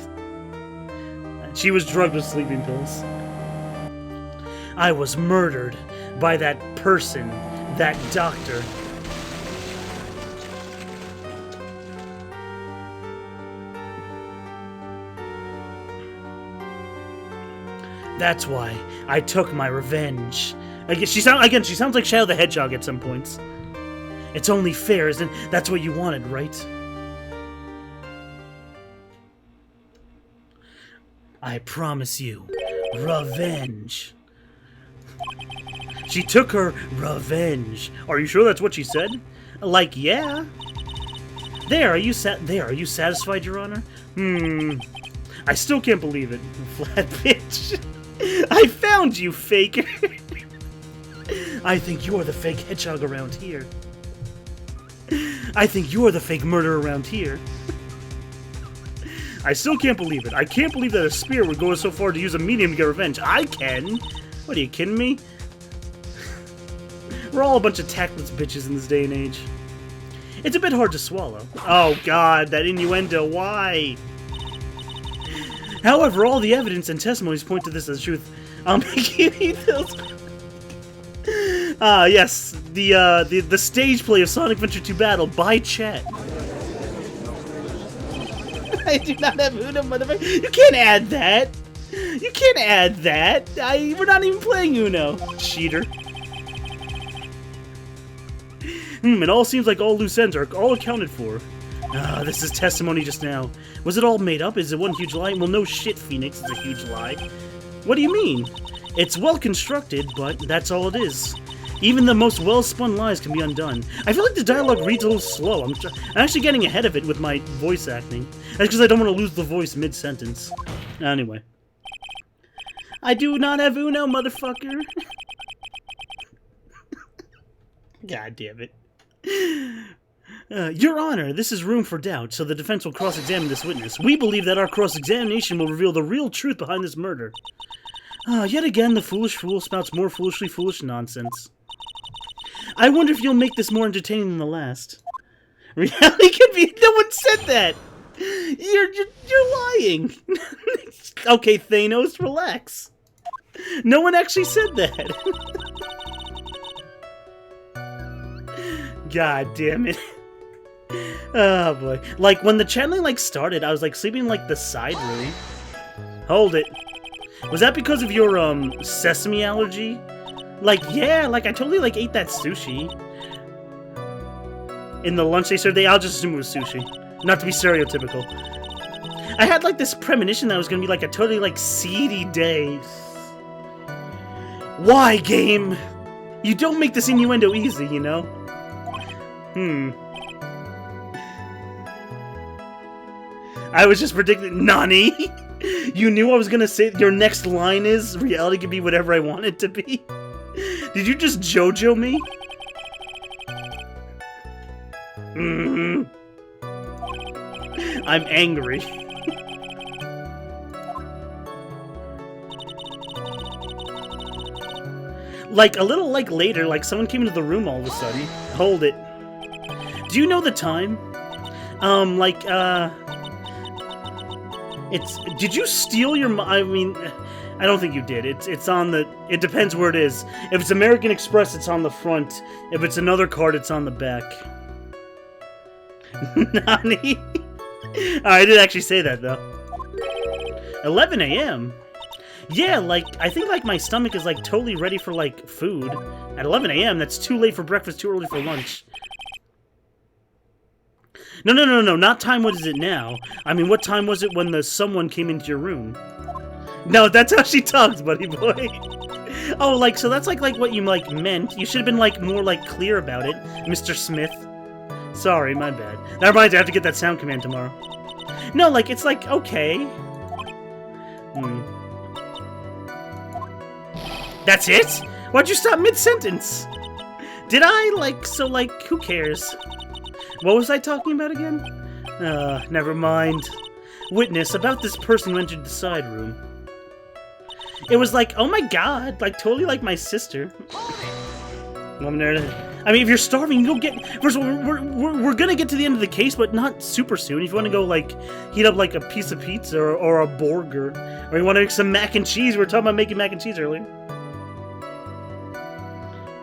She was drugged with sleeping pills. I was murdered by that person, that doctor. That's why I took my revenge. She sounds like Shadow the Hedgehog at some points. It's only fair, isn't it? That's what you wanted, right? I promise you, revenge. She took her revenge. Are you sure that's what she said? Like, yeah. Are you satisfied, Your Honor? I still can't believe it. Flat bitch. I found you, faker. I think you're the fake hedgehog around here. I think you're the fake murderer around here. I still can't believe it. I can't believe that a spear would go so far to use a medium to get revenge. I can. What, are you kidding me? We're all a bunch of tactless bitches in this day and age. It's a bit hard to swallow. Oh god, that innuendo, why? However, all the evidence and testimonies point to this as truth. Yes, the stage play of Sonic Adventure 2 Battle by chat. I do not have Uno, motherfucker. You can't add that. You can't add that. We're not even playing Uno, cheater. It all seems like all loose ends are all accounted for. This is testimony just now. Was it all made up? Is it one huge lie? Well, no shit, Phoenix. It's a huge lie. What do you mean? It's well constructed, but that's all it is. Even the most well-spun lies can be undone. I feel like the dialogue reads a little slow. I'm actually getting ahead of it with my voice acting. That's because I don't want to lose the voice mid-sentence. Anyway. I do not have Uno, motherfucker. God damn it. Your Honor, this is room for doubt, so the defense will cross-examine this witness. We believe that our cross-examination will reveal the real truth behind this murder. Yet again, the foolish fool spouts more foolishly foolish nonsense. I wonder if you'll make this more entertaining than the last. Reality could be... No one said that! You're lying! Okay, Thanos, relax. No one actually said that. God damn it. Oh boy. Like, when the channeling, like, started, I was, like, sleeping in, like, the side room. Hold it. Was that because of your, sesame allergy? Like, yeah, like, I totally, like, ate that sushi. In the lunch they served, I'll just assume it was sushi. Not to be stereotypical. I had, like, this premonition that it was gonna be, like, a totally, like, seedy day. Why, game? You don't make this innuendo easy, you know? I was just predicting... Nani? You knew I was gonna say your next line is, reality can be whatever I want it to be? Did you just JoJo me? I'm angry. Like, a little, like, later, like, someone came into the room all of a sudden. Hold it. Do you know the time? Did you steal your... I mean, I don't think you did. It's on the... It depends where it is. If it's American Express, it's on the front. If it's another card, it's on the back. Nani? I did actually say that, though. 11 a.m.? Yeah, like, I think, like, my stomach is, like, totally ready for, like, food. At 11 a.m., that's too late for breakfast, too early for lunch. No, not time, what is it now? I mean, what time was it when someone came into your room? No, that's how she talks, buddy boy. Oh, like, so that's, like what you, like, meant. You should have been, like, more, like, clear about it, Mr. Smith. Sorry, my bad. That reminds me, I have to get that sound command tomorrow. No, like, it's, like, okay. That's it? Why'd you stop mid-sentence? Did I? Like, so, like, who cares? What was I talking about again? Never mind. Witness, about this person who entered the side room. It was like, oh my god, like, totally like my sister. I mean, if you're starving, you don't get... First of all, we're gonna get to the end of the case, but not super soon. If you want to go, like, heat up, like, a piece of pizza or a burger, or you want to make some mac and cheese, we were talking about making mac and cheese earlier.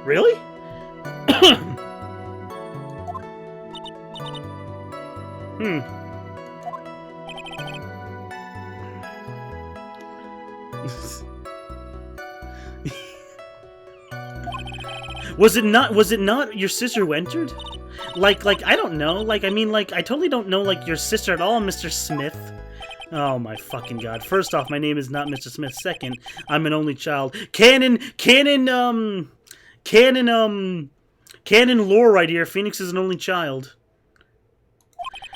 Really? Was it not your sister who entered? Like, I don't know. Like, I mean, like, I totally don't know, like, your sister at all, Mr. Smith. Oh my fucking god. First off, my name is not Mr. Smith. Second, I'm an only child. Canon lore right here. Phoenix is an only child.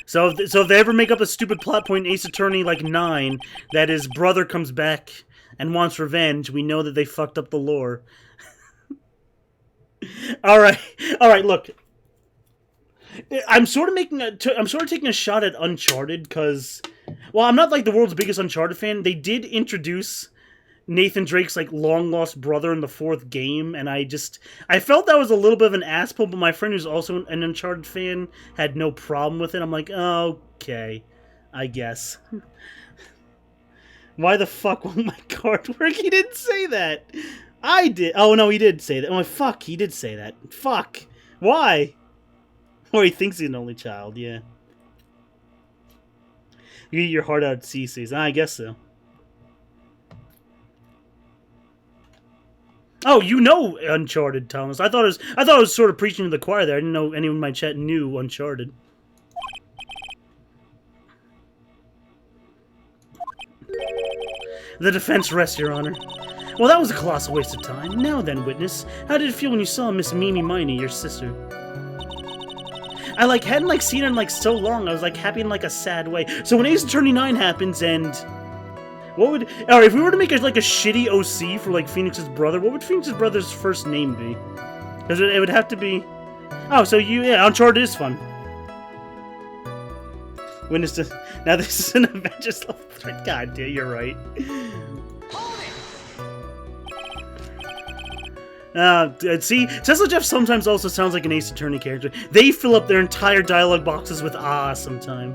So if they ever make up a stupid plot point in Ace Attorney, like, 9, that his brother comes back and wants revenge, we know that they fucked up the lore. All right. Look, I'm sort of taking a shot at Uncharted because, well, I'm not like the world's biggest Uncharted fan. They did introduce Nathan Drake's like long lost brother in the 4th game, and I felt that was a little bit of an ass pull. But my friend who's also an Uncharted fan had no problem with it. I'm like, okay, I guess. Why the fuck won't my card work? He didn't say that. I did. Oh no, he did say that. Oh fuck, he did say that. Fuck. Why? Or he thinks he's an only child. Yeah. You eat your heart out at CC's. I guess so. Oh, you know Uncharted, Thomas. I thought it was sort of preaching to the choir there. I didn't know anyone in my chat knew Uncharted. The defense rests, Your Honor. Well, that was a colossal waste of time. Now then, witness, how did it feel when you saw Miss Mimi Miney, your sister? I hadn't seen her in so long. I was happy in a sad way. So when Ace Attorney 9 happens and what would alright, if we were to make a shitty OC for Phoenix's brother, what would Phoenix's brother's first name be? Because it would have to be. Oh, so Uncharted is fun. Witness to now this is an Avengers level 3. God damn, you're right. See, Tesla Jeff sometimes also sounds like an Ace Attorney character. They fill up their entire dialogue boxes with sometime.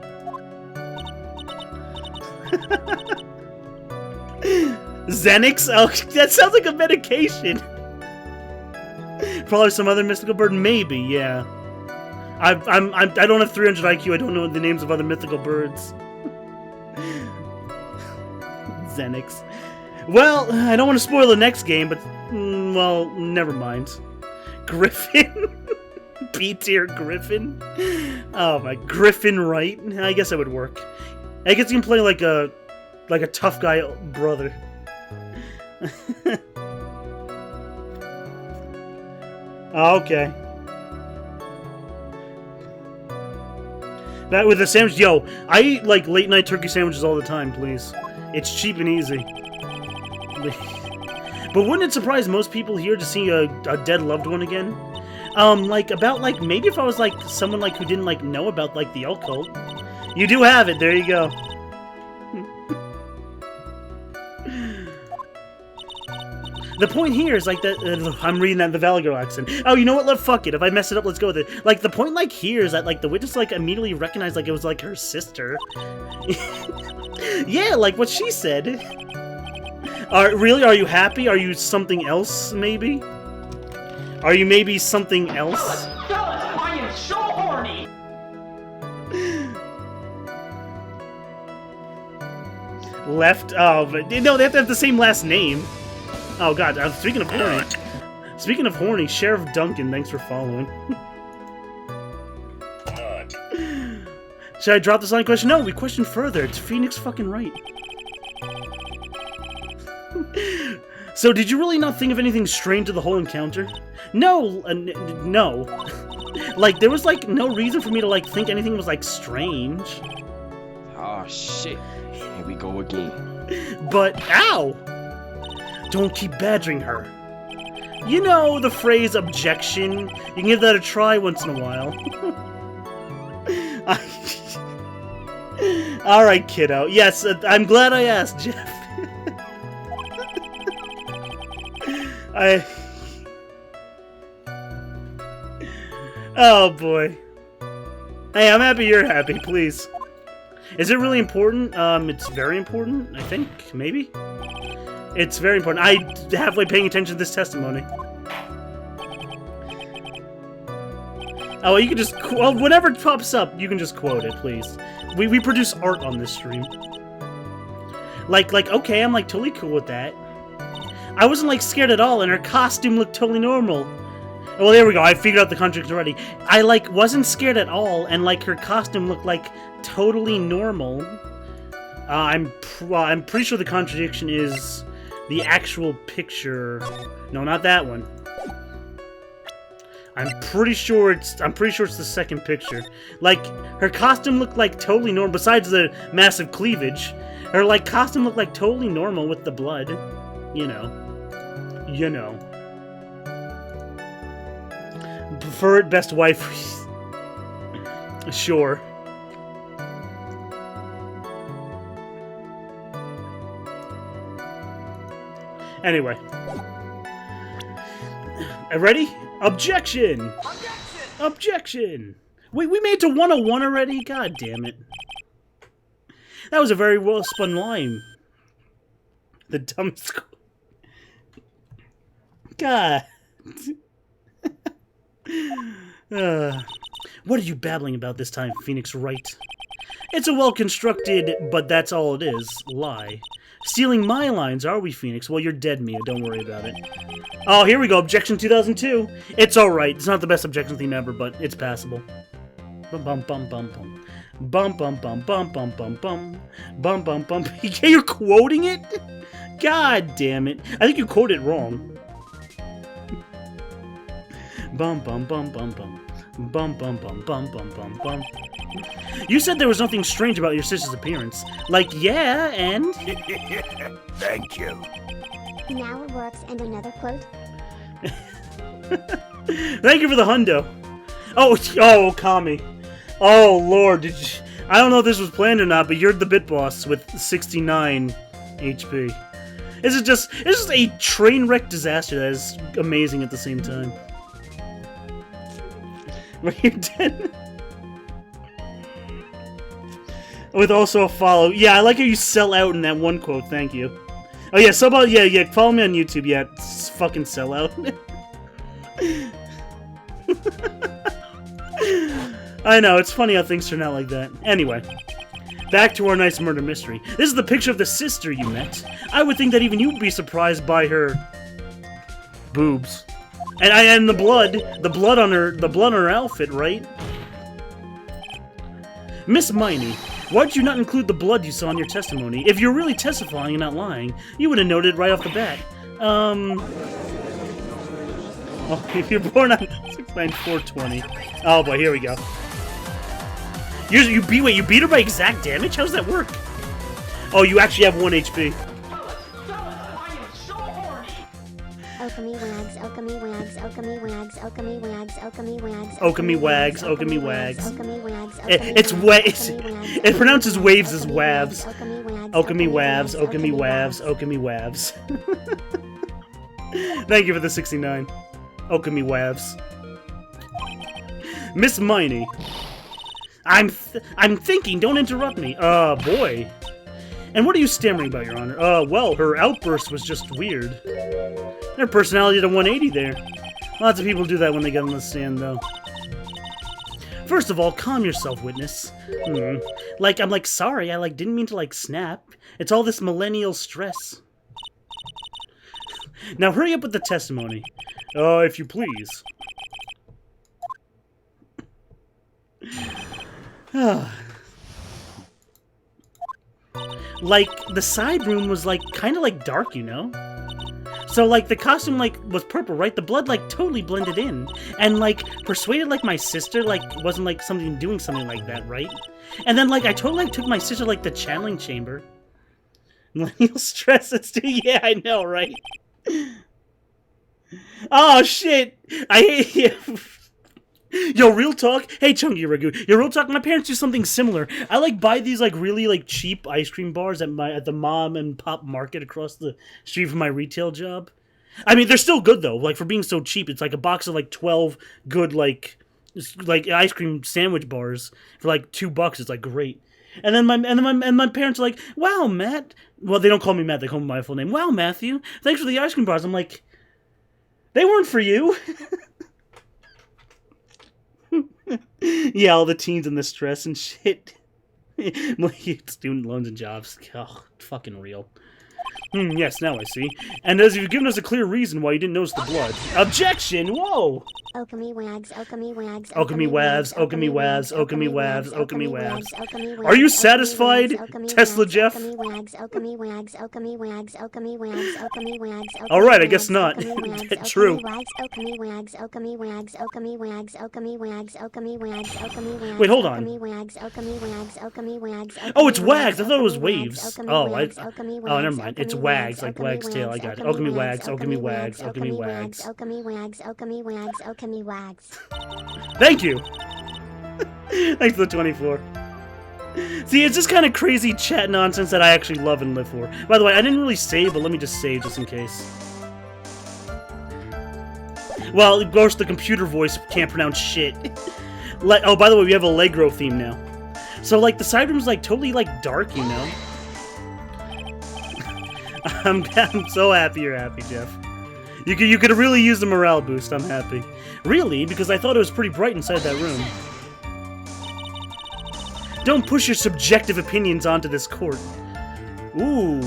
Xenix? Oh, that sounds like a medication. Probably some other mythical bird, maybe, yeah. I don't have 300 IQ, I don't know the names of other mythical birds. Xenix. Well, I don't want to spoil the next game, but, well, never mind. Griffin? B-tier Griffin? Oh my, Griffin Wright? I guess that would work. I guess you can play like a tough guy brother. Okay. That with a sandwich, yo, I eat late night turkey sandwiches all the time, please. It's cheap and easy. But wouldn't it surprise most people here to see a dead loved one again? Maybe if I was someone who didn't know about the occult. You do have it, there you go. The point here is that I'm reading that in the Valley Girl accent. Oh, you know what? Fuck it. If I mess it up, let's go with it. The point here is that the witness immediately recognized it was her sister. Yeah, what she said. Really? Are you happy? Are you something else? Maybe. Are you maybe something else? Fellas, I am so horny. Left? Oh, but no, they have to have the same last name. Oh god, speaking of horny, Sheriff Duncan, thanks for following. Should I drop this line question? No, we question further. It's Phoenix fucking right. So, did you really not think of anything strange to the whole encounter? No, no. There was no reason for me to think anything was strange. Oh shit. Here we go again. But, ow! Don't keep badgering her. You know the phrase objection? You can give that a try once in a while. Alright, kiddo. Yes, I'm glad I asked, Jeff. Oh, boy. Hey, I'm happy you're happy, please. Is it really important? It's very important, I think. Maybe? It's very important. I'm halfway paying attention to this testimony. Oh, you can just... Well, whenever it pops up, you can just quote it, please. We produce art on this stream. Okay, I'm, totally cool with that. I wasn't, scared at all, and her costume looked totally normal. Well, there we go. I figured out the contradiction already. I, wasn't scared at all, and, her costume looked, totally normal. I'm pretty sure the contradiction is the actual picture. No, not that one. I'm pretty sure it's the second picture. Her costume looked totally normal, besides the massive cleavage. Her, costume looked totally normal with the blood. You know. Prefer it, best wife. Sure. Anyway. Ready? Objection! Objection! Wait, we made it to 101 already? God damn it. That was a very well spun line. The dumb school. God. What are you babbling about this time, Phoenix Wright? It's a well-constructed, but that's all it is, lie. Stealing my lines, are we, Phoenix? Well, you're dead, Mia. Don't worry about it. Oh, here we go. Objection 2002. It's alright. It's not the best objection theme ever, but it's passable. Bum bum bum bum bum. Bum bum bum bum bum bum bum. Bum bum bum. You're quoting it? God damn it. I think you quoted it wrong. Bum bum bum bum bum. Bum bum bum bum bum bum bum. You said there was nothing strange about your sister's appearance. Like, yeah, and... Thank you. Now it works, and another quote. Thank you for the hundo. Oh, Kami. Oh, Lord. I don't know if this was planned or not, but you're the bit boss with 69 HP. It's just a train wreck disaster that is amazing at the same time. Wait, you're dead? With also a follow. Yeah, I like how you sell out in that one quote. Thank you. Oh yeah, yeah. Follow me on YouTube. Yeah, fucking sell out. I know, it's funny how things turn out like that. Anyway, back to our nice murder mystery. This is the picture of the sister you met. I would think that even you would be surprised by her boobs. And the blood on her outfit, right? Miss Miney, why'd you not include the blood you saw in your testimony? If you're really testifying and not lying, you would have noted right off the bat. Oh, if you're born on 69420. Oh boy, here we go. You beat her by exact damage? How does that work? Oh, you actually have 1 HP. Okami wags, okami wags, okami wags, okami wags, okami wags, okami wags, okami wags. okami wags. It pronounces waves as wavs. Okami wavs, okami wavs, okami wavs. Thank you for the 69. Okami wavs. Miss Miney. I'm thinking, don't interrupt me. Boy. And what are you stammering about, Your Honor? Well, her outburst was just weird. Her personality did a 180 there. Lots of people do that when they get on the stand, though. First of all, calm yourself, witness. I'm sorry, I, didn't mean to, snap. It's all this millennial stress. Now hurry up with the testimony. If you please. The side room was, kind of, dark, you know? So, the costume, was purple, right? The blood, totally blended in. And, persuaded, my sister, wasn't, something doing something like that, right? And then, I totally, took my sister, the channeling chamber. Millennial stress, it's too... Yeah, I know, right? Oh, shit! I hate you. Yo, real talk. Hey, Chunky Ragu. Yo, real talk. My parents do something similar. I buy these really cheap ice cream bars at the mom and pop market across the street from my retail job. I mean, they're still good though. For being so cheap, it's a box of 12 good ice cream sandwich bars for $2. It's great. And then my parents are like, "Wow, Matt." Well, they don't call me Matt. They call me my full name. "Wow, Matthew. Thanks for the ice cream bars." I'm like, they weren't for you. Yeah, all the teens and the stress and shit. Student loans and jobs. Oh, fucking real. Yes, now I see. And as you've given us a clear reason why you didn't notice the blood. Objection! Whoa! Okami wags, okami wags, okami wavs, okami wavs, okami wavs, okami wavs. Are you satisfied, Tesla Jeff? Alright, I guess not. True. Wait, hold on. Oh, it's wags. I thought it was waves. Oh, never mind. It's wags, like wag's tail. I got it. Okami wags, okami wags, okami wags. Okami wags, okami wags, Okami Wags. Thank you. Thanks for the 24. See, it's just kind of crazy chat nonsense that I actually love and live for. By the way, I didn't really save, but let me just save just in case. Well, of course, the computer voice can't pronounce shit. Oh, by the way, we have a Allegro theme now. So, like, the side room's, like, totally, like, dark, you know? I'm so happy you're happy, Jeff. You could really use the morale boost, I'm happy. Really? Because I thought it was pretty bright inside that room. Don't push your subjective opinions onto this court. Ooh.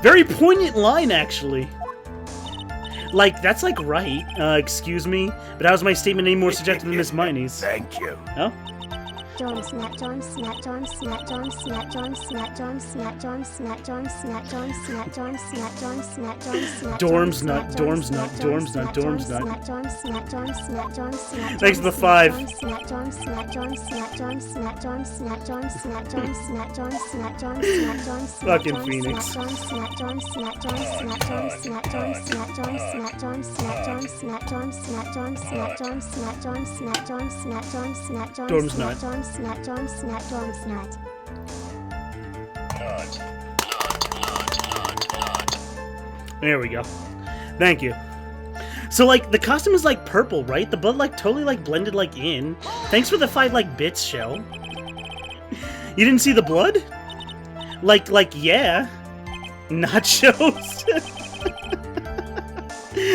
Very poignant line, actually. Like, that's, like, right. Excuse me? But how's my statement any more subjective than Miss Miney's? Thank you. Oh? Dorm snap, dorm snap, dorm snap, dorm snap, dorm snap, dorm snap, dorm snap, dorm snap, dorm snap, dorm snap, dorm snap, dorm snap, Dorms nut, dorms nut, dorms nut, dorms nut. dorm snap, dorm snap, dorm snap. Thanks for the 5. Dorm snap, dorm snap, dorm snap, dorm snap, dorm snap, dorm snap, dorm snap, dorm snap, dorm snap, dorm snap. Fucking Phoenix. Dorm snap, dorm snap, dorm snap, dorm snap, dorm snap, dorm snap, dorm snap, dorm snap, dorm snap, dorm snap, dorm snap, dorm snap, dorm snap, dorm snap, dorm Dorms snap, nut. dorm snap, dorm snap, dorm snap. There we go. Thank you. So, like, the costume is, like, purple, right? The blood, like, totally, like, blended, like, in. Thanks for the 5, like, bits, Shell. You didn't see the blood? Like, yeah. Nachos.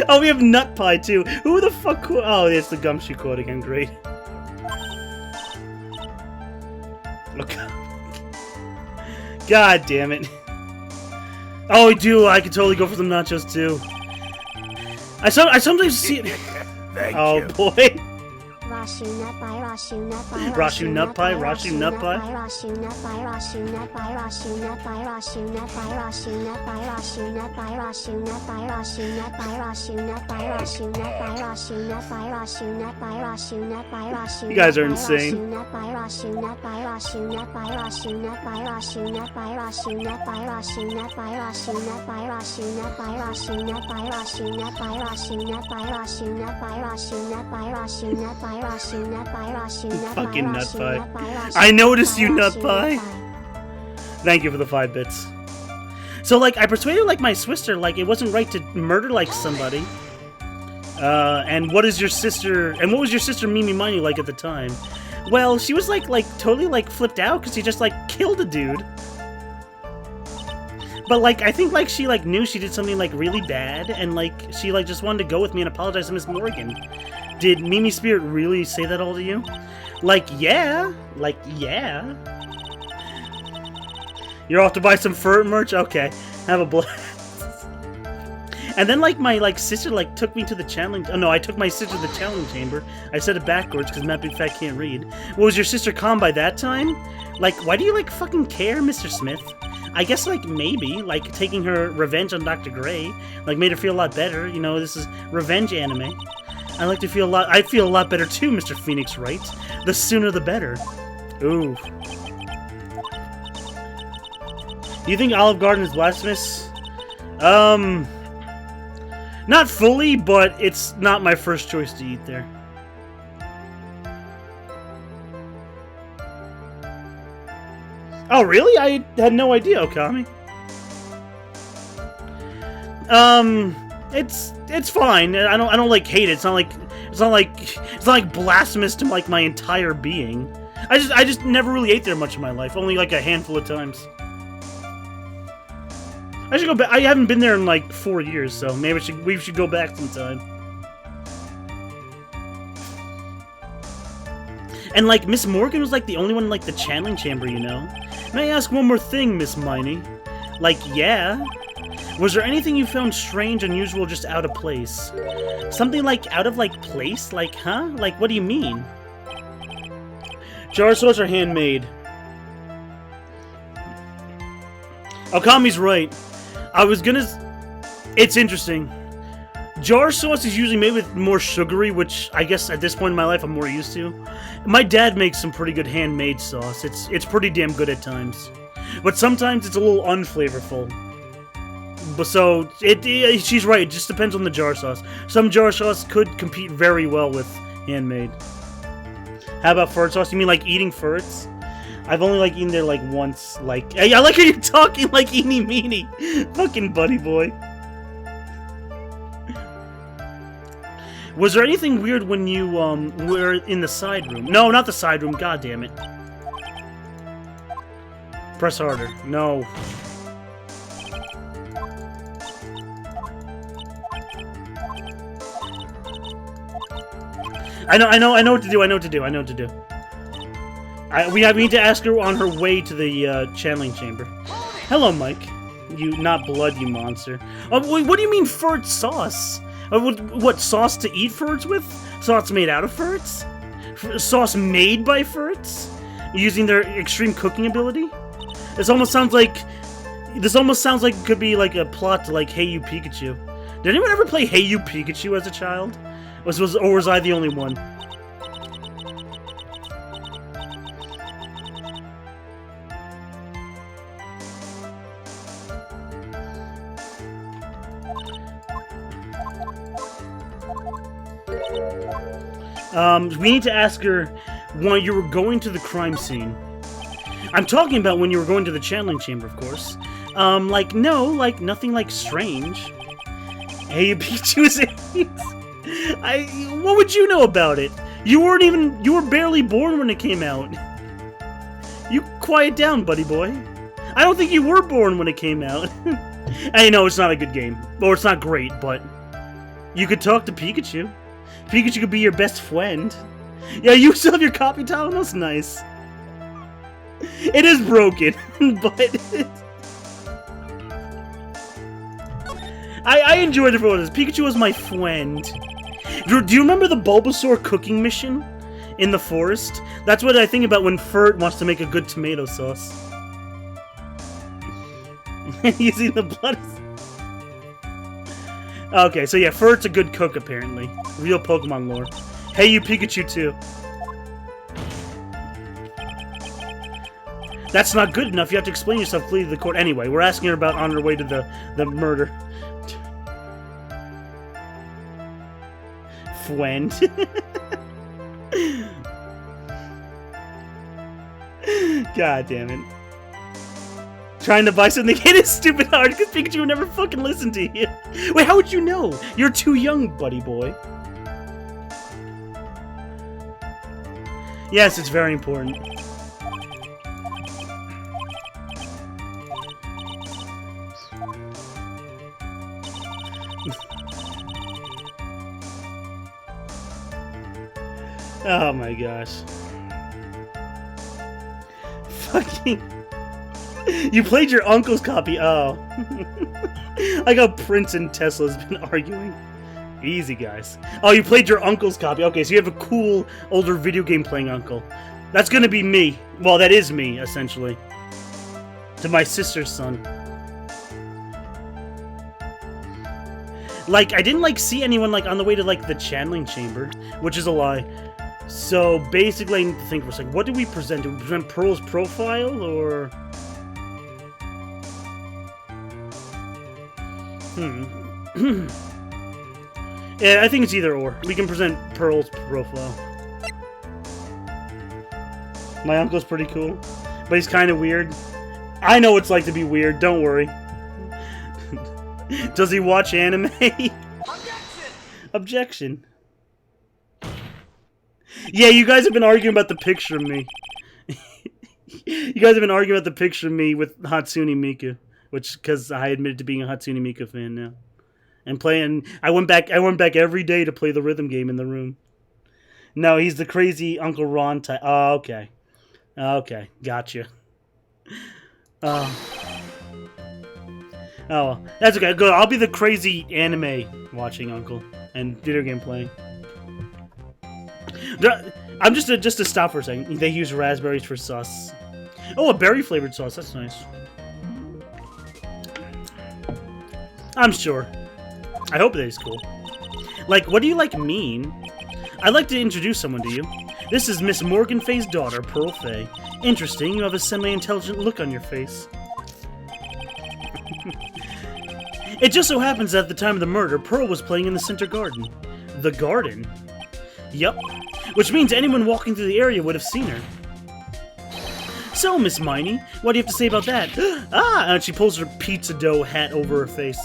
Oh, we have Nut Pie, too. Who the fuck... Oh, it's the Gumshoe quote again. Great. Okay. God damn it. Oh, I do. I could totally go for some nachos, too. I sometimes see it. Thank Oh, you. boy. Rashu nut pie, rashu nut pie, Rashu nut pie, rashu nut pie. rashu nut pie, rashu nut pie, rashu nut pie, rashu nut pie, rashu nut pie, rashu nut pie, rashu nut pie, rashu nut pie, rashu nut pie, rashu nut pie, rashu nut pie, rashu nut pie, rashu nut pie, rashu. You guys are insane. Rashu nut pie, rashu nut pie, rashu nut pie, rashu nut pie, rashu nut pie, rashu nut pie, rashu nut pie, rashu nut pie, rashu nut pie, rashu nut pie, rashu nut pie, rashu nut pie, rashu nut pie, rashu nut pie, rashu nut pie, rashu nut pie, rashu nut pie, Fucking nut rashu pie. nut pie, rashu I nut noticed pie, you, nut rashu pie. Thank you for the 5 bits. So, like, I persuaded, like, my sister, like, it wasn't right to murder, like, somebody. And what is your sister... And what was your sister Mimi Miney like at the time? Well, she was, like totally, like, flipped out because she just, like, killed a dude. But, like, I think, like, she, like, knew she did something, like, really bad. And, like, she, like, just wanted to go with me and apologize to Miss Morgan. Did Mimi Spirit really say that all to you? Like, yeah. Like, yeah. You're off to buy some fur merch? Okay. Have a blast. And then, like, my, like, sister, like, took me to the challenge... Oh, no, I took my sister to the challenge chamber. I said it backwards, because Matt Big Fat can't read. Well, was your sister calm by that time? Like, why do you, like, fucking care, Mr. Smith? I guess, like, maybe, like, taking her revenge on Dr. Gray, like, made her feel a lot better. You know, this is revenge anime. I feel a lot better, too, Mr. Phoenix writes. The sooner the better. Ooh. Do you think Olive Garden is blasphemous? Not fully, but it's not my first choice to eat there. Oh, really? I had no idea, Okami. It's fine. I don't like hate it. It's not like blasphemous to like my entire being. I just never really ate there much in my life. Only like a handful of times. I should go back. I haven't been there in like 4 years, so maybe we should go back sometime. And like Miss Morgan was like the only one in like the channeling chamber, you know. May I ask one more thing, Miss Miney? Like, yeah. Was there anything you found strange, unusual, just out of place? Something like out of like place? Like, huh? Like, what do you mean? Jar sauce are handmade. Okami's right. I was gonna... It's interesting. Jar sauce is usually made with more sugary, which I guess at this point in my life I'm more used to. My dad makes some pretty good handmade sauce. It's pretty damn good at times. But sometimes it's a little unflavorful. But so she's right. It just depends on the jar sauce. Some jar sauce could compete very well with handmade. How about furt sauce? You mean like eating furts? I've only like eaten there like once. Like I like how you're talking like eeny meeny, fucking buddy boy. Was there anything weird when you were in the side room? No, not the side room. God damn it. Press harder. No. I know what to do. I know what to do. We need to ask her on her way to the channeling chamber. Hello, Mike. You not blood, you monster. What do you mean furt sauce? What sauce to eat furts with? Sauce made out of furts? Sauce made by furts? Using their extreme cooking ability? This almost sounds like it could be like a plot to like Hey You Pikachu. Did anyone ever play Hey You Pikachu as a child? Or was I the only one? We need to ask her when you were going to the crime scene. I'm talking about when you were going to the channeling chamber, of course. Like, no, like, nothing, like, strange. Hey, Pikachu is what would you know about it? You were barely born when it came out. You quiet down, buddy boy. I don't think you were born when it came out. I know it's not a good game. Or it's not great, but you could talk to Pikachu. Pikachu could be your best friend. Yeah, you still have your copy, Tom? That's nice. It is broken, but... I enjoyed it for what it is. Pikachu was my friend. Do you remember the Bulbasaur cooking mission in the forest? That's what I think about when Furt wants to make a good tomato sauce. Using the blood... Okay, so yeah, Furt's a good cook, apparently. Real Pokemon lore. Hey, you Pikachu, too. That's not good enough. You have to explain yourself clearly to the court. Anyway, we're asking her about on her way to the murder. Friend. God damn it. Trying to buy something hit is stupid hard because Pikachu would never fucking listen to you. Wait, how would you know? You're too young, buddy boy. Yes, it's very important. Oh my gosh. Fucking... You played your uncle's copy. Oh. Like how Prince and Tesla's been arguing. Easy, guys. Oh, you played your uncle's copy. Okay, so you have a cool, older video game playing uncle. That's gonna be me. Well, that is me, essentially. To my sister's son. Like, I didn't, like, see anyone, like, on the way to, like, the channeling chamber. Which is a lie. So, basically, I need to think for a second. What do we present? Do we present Pearl's profile, or... Yeah, I think it's either or. We can present Pearl's profile. My uncle's pretty cool, but he's kind of weird. I know what it's like to be weird, don't worry. Does he watch anime? Objection! Yeah, you guys have been arguing about the picture of me. You guys have been arguing about the picture of me with Hatsune Miku. Which, because I admitted to being a Hatsune Miku fan now, and playing. I went back every day to play the rhythm game in the room. No, he's the crazy Uncle Ron type. Oh, okay, okay, gotcha. Oh, that's okay. Good. I'll be the crazy anime watching uncle and video game playing. I'm just to stop for a second. They use raspberries for sauce. Oh, a berry flavored sauce. That's nice. I'm sure. I hope that is cool. Like, what do you, like, mean? I'd like to introduce someone to you. This is Miss Morgan Fay's daughter, Pearl Fay. Interesting, you have a semi-intelligent look on your face. It just so happens that at the time of the murder, Pearl was playing in the center garden. The garden? Yup. Which means anyone walking through the area would have seen her. So, Miss Miney, what do you have to say about that? Ah! And she pulls her pizza dough hat over her face.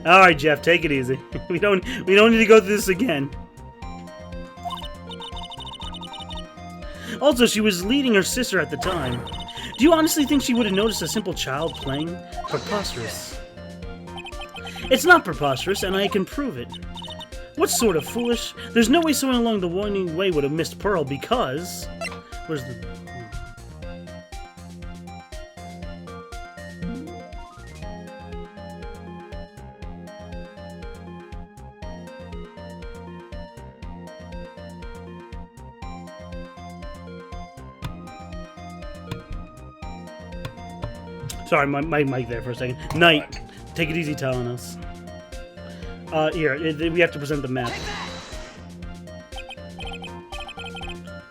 Alright, Jeff, take it easy. We don't need to go through this again. Also, she was leading her sister at the time. Do you honestly think she would have noticed a simple child playing? Preposterous. It's not preposterous, and I can prove it. What's sort of foolish? There's no way someone along the winding way would have missed Pearl because... Where's the... Sorry, my mic there for a second. Knight, take it easy telling us. Here, we have to present the map.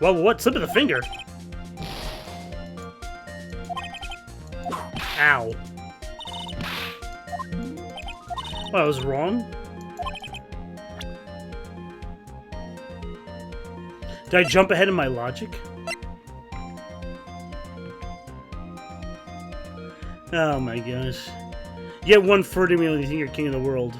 Well, what? Slip of the finger? Ow. Oh, I was wrong? Did I jump ahead in my logic? Oh my gosh. You get one further meal and you think you're king of the world.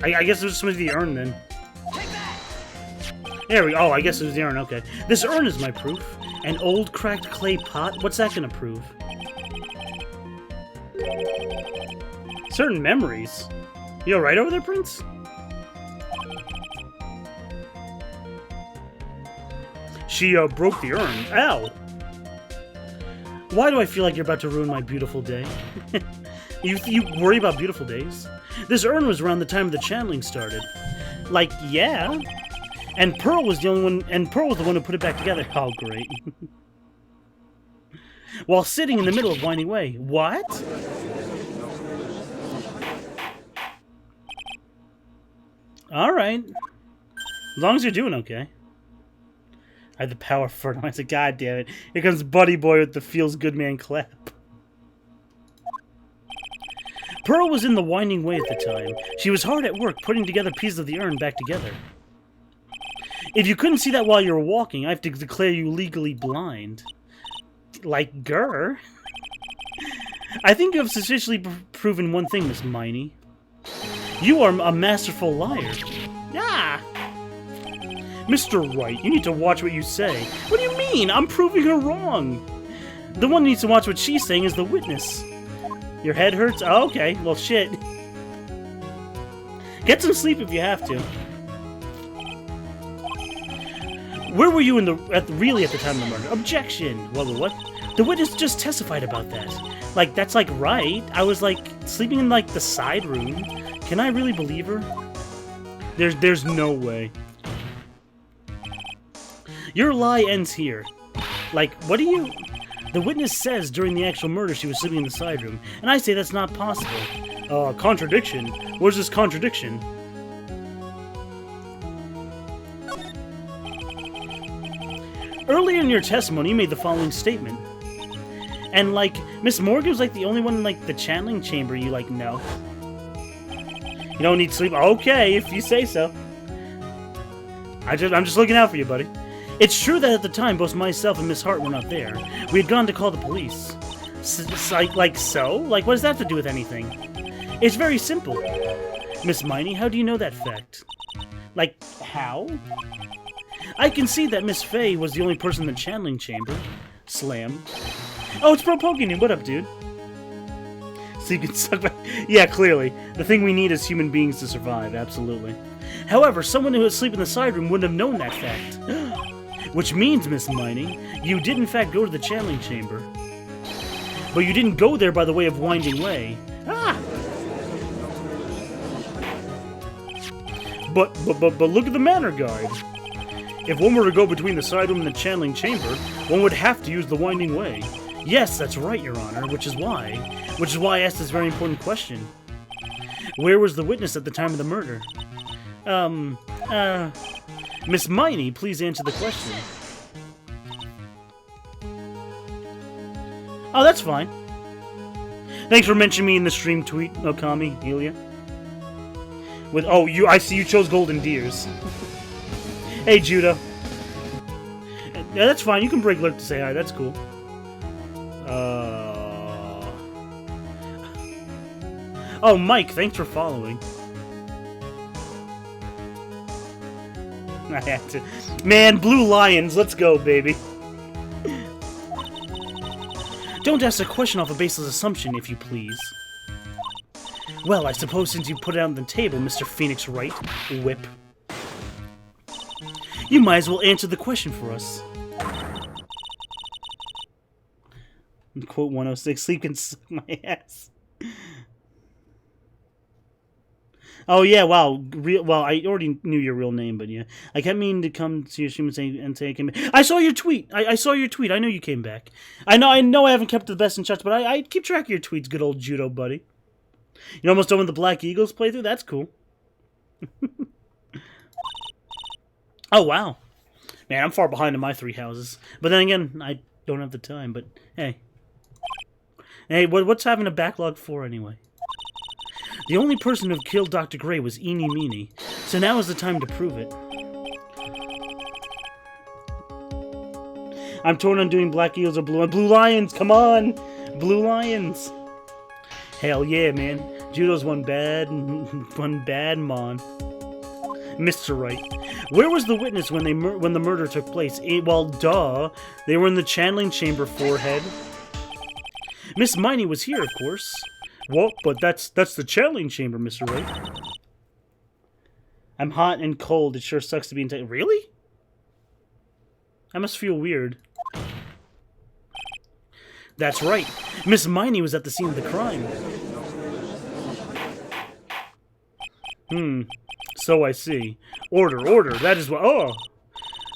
I guess it was supposed to be the urn then. There we go. Oh, I guess it was the urn. Okay. This urn is my proof. An old cracked clay pot? What's that gonna prove? Certain memories. You alright over there, Prince? She, broke the urn. Ow! Why do I feel like you're about to ruin my beautiful day? You worry about beautiful days? This urn was around the time the channeling started. Like, yeah. And Pearl was the only one, and Pearl was the one who put it back together. Oh, great. While sitting in the middle of Winding Way. What? Alright. As long as you're doing okay. I have the power for it. I said, God damn it. Here comes Buddy Boy with the feels good man clap. Pearl was in the Winding Way at the time. She was hard at work putting together pieces of the urn back together. If you couldn't see that while you were walking, I have to declare you legally blind. Like Gurr? I think you have sufficiently proven one thing, Miss Miney. You are a masterful liar. Yeah. Mr. Wright, you need to watch what you say. What do you mean? I'm proving her wrong. The one who needs to watch what she's saying is the witness. Your head hurts? Oh, okay. Well, shit. Get some sleep if you have to. Where were you really at the time of the murder? Objection. Well, what? The witness just testified about that. Like, that's like right. I was like sleeping in like the side room. Can I really believe her? There's no way. Your lie ends here. Like, what do you... The witness says during the actual murder she was sleeping in the side room, and I say that's not possible. Contradiction? Where's this contradiction? Earlier in your testimony, you made the following statement. And, like, Miss Morgan was, like, the only one in, like, the channeling chamber you, like, know. You don't need sleep? Okay, if you say so. I'm just looking out for you, buddy. It's true that at the time, both myself and Miss Hart were not there. We had gone to call the police. Like so? Like, what does that have to do with anything? It's very simple. Miss Miney, how do you know that fact? Like, how? I can see that Miss Faye was the only person in the channeling chamber. Slam. Oh, it's Bro Pokemon. What up, dude? So you can suck back. Yeah, clearly. The thing we need is human beings to survive, absolutely. However, someone who was asleep in the side room wouldn't have known that fact. Which means, Miss Miney, you did in fact go to the channeling chamber. But you didn't go there by the way of Winding Way. Ah! But look at the manner guide. If one were to go between the side room and the channeling chamber, one would have to use the Winding Way. Yes, that's right, Your Honor, which is why I asked this very important question. Where was the witness at the time of the murder? Miss Miney, please answer the question. Oh, that's fine. Thanks for mentioning me in the stream tweet, Okami, Elia. I see you chose golden deers. Hey, Judah. Yeah, that's fine. You can break lurk to say hi. That's cool. Oh, Mike, thanks for following. I had to. Man, Blue Lions, let's go, baby. Don't ask a question off a baseless assumption, if you please. Well, I suppose since you put it on the table, Mr. Phoenix Wright, whip. You might as well answer the question for us. Quote 106, sleep can suck my ass. Oh yeah, wow. Well, I already knew your real name, but yeah. I kept meaning to come to your stream and say I came back. I saw your tweet! I saw your tweet. I know you came back. I know I haven't kept the best in touch, but I keep track of your tweets, good old judo buddy. You're almost done with the Black Eagles playthrough? That's cool. Oh, wow. Man, I'm far behind in my 3 houses. But then again, I don't have the time, but hey. Hey, what's having a backlog for anyway? The only person who killed Dr. Gray was Eeny Meeny, so now is the time to prove it. I'm torn on doing Black Eagles or Blue Lions, come on! Blue Lions! Hell yeah, man. Judo's one bad mon. Mr. Wright. Where was the witness when the murder took place? Well, duh. They were in the channeling chamber, forehead. Miss Miney was here, of course. Well, but that's the channeling chamber, Mr. Wright. I'm hot and cold. It sure sucks to be in Really? I must feel weird. That's right. Miss Miney was at the scene of the crime. So I see. Order. That is what... Oh!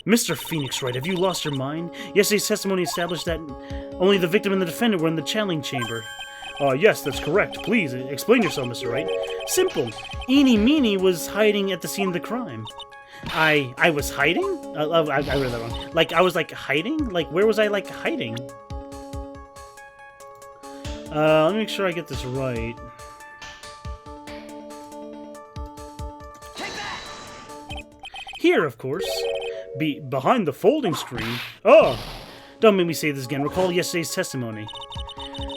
Mr. Phoenix Wright, have you lost your mind? Yesterday's testimony established that only the victim and the defendant were in the channeling chamber. Yes, that's correct. Please, explain yourself, Mr. Wright. Simple. Eeny Meeny was hiding at the scene of the crime. I was hiding? I read that wrong. Like, I was, like, hiding? Like, where was I, like, hiding? Let me make sure I get this right. Here, of course. Behind the folding screen. Oh! Don't make me say this again. Recall yesterday's testimony.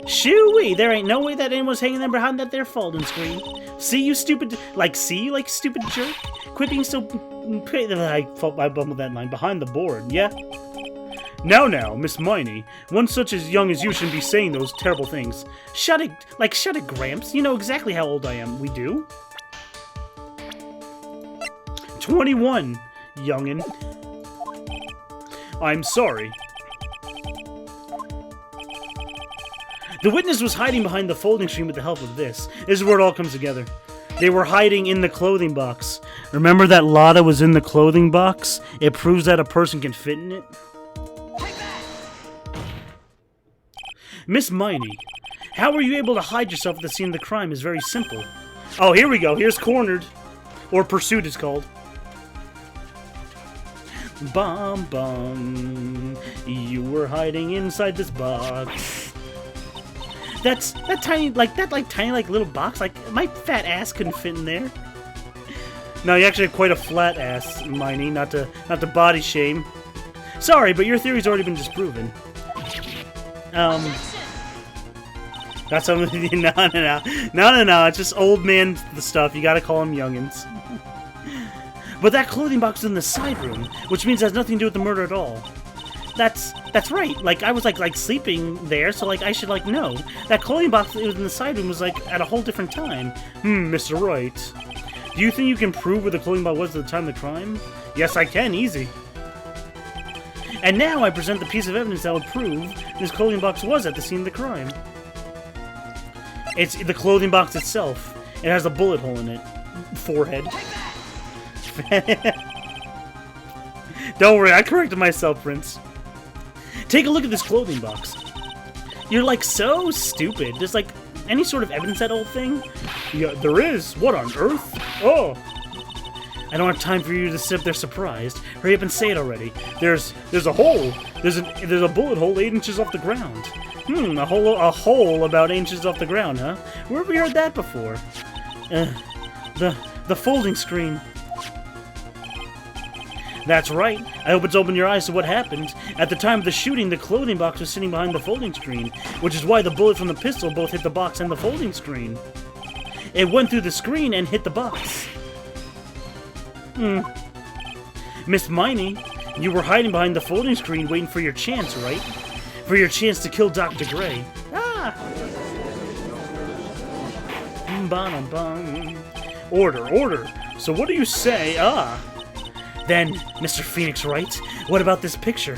Shoo-wee! There ain't no way that anyone's hanging there behind that there folding screen. See, you stupid... see, you, like, stupid jerk? Quit being so... I bumbled that line. Behind the board, yeah? Now, Miss Miney. One such as young as you shouldn't be saying those terrible things. Shut it, Gramps. You know exactly how old I am. We do? 21, youngin'. I'm sorry. The witness was hiding behind the folding screen with the help of this. This is where it all comes together. They were hiding in the clothing box. Remember that Lotta was in the clothing box? It proves that a person can fit in it. Miss Miney, how were you able to hide yourself at the scene of the crime is very simple. Oh, here we go. Here's Cornered. Or Pursuit, it's called. Bum. You were hiding inside this box. That tiny little box. Like, my fat ass couldn't fit in there. No, you actually have quite a flat ass, Miney. Not to body shame. Sorry, but your theory's already been disproven. That's something. No. It's just old man stuff. You gotta call them youngins. But that clothing box is in the side room, which means it has nothing to do with the murder at all. That's right. Like, I was like sleeping there, so like I should like know. That clothing box that was in the side room was like at a whole different time. Mr. Wright. Do you think you can prove where the clothing box was at the time of the crime? Yes, I can. Easy. And now I present the piece of evidence that would prove this clothing box was at the scene of the crime. It's the clothing box itself. It has a bullet hole in it. Forehead. Don't worry, I corrected myself, Prince. Take a look at this clothing box. You're like so stupid. There's like any sort of evidence that old thing. Yeah, there is. What on earth? Oh. I don't have time for you to sit there surprised. Hurry up and say it already. There's a hole. There's a bullet hole 8 inches off the ground. A hole about 8 inches off the ground, huh? Where have we heard that before? The folding screen. That's right. I hope it's opened your eyes to what happened. At the time of the shooting, the clothing box was sitting behind the folding screen, which is why the bullet from the pistol both hit the box and the folding screen. It went through the screen and hit the box. Miss Miney, you were hiding behind the folding screen waiting for your chance, right? For your chance to kill Dr. Gray. Ah! Order. So what do you say? Then, Mr. Phoenix Wright, what about this picture?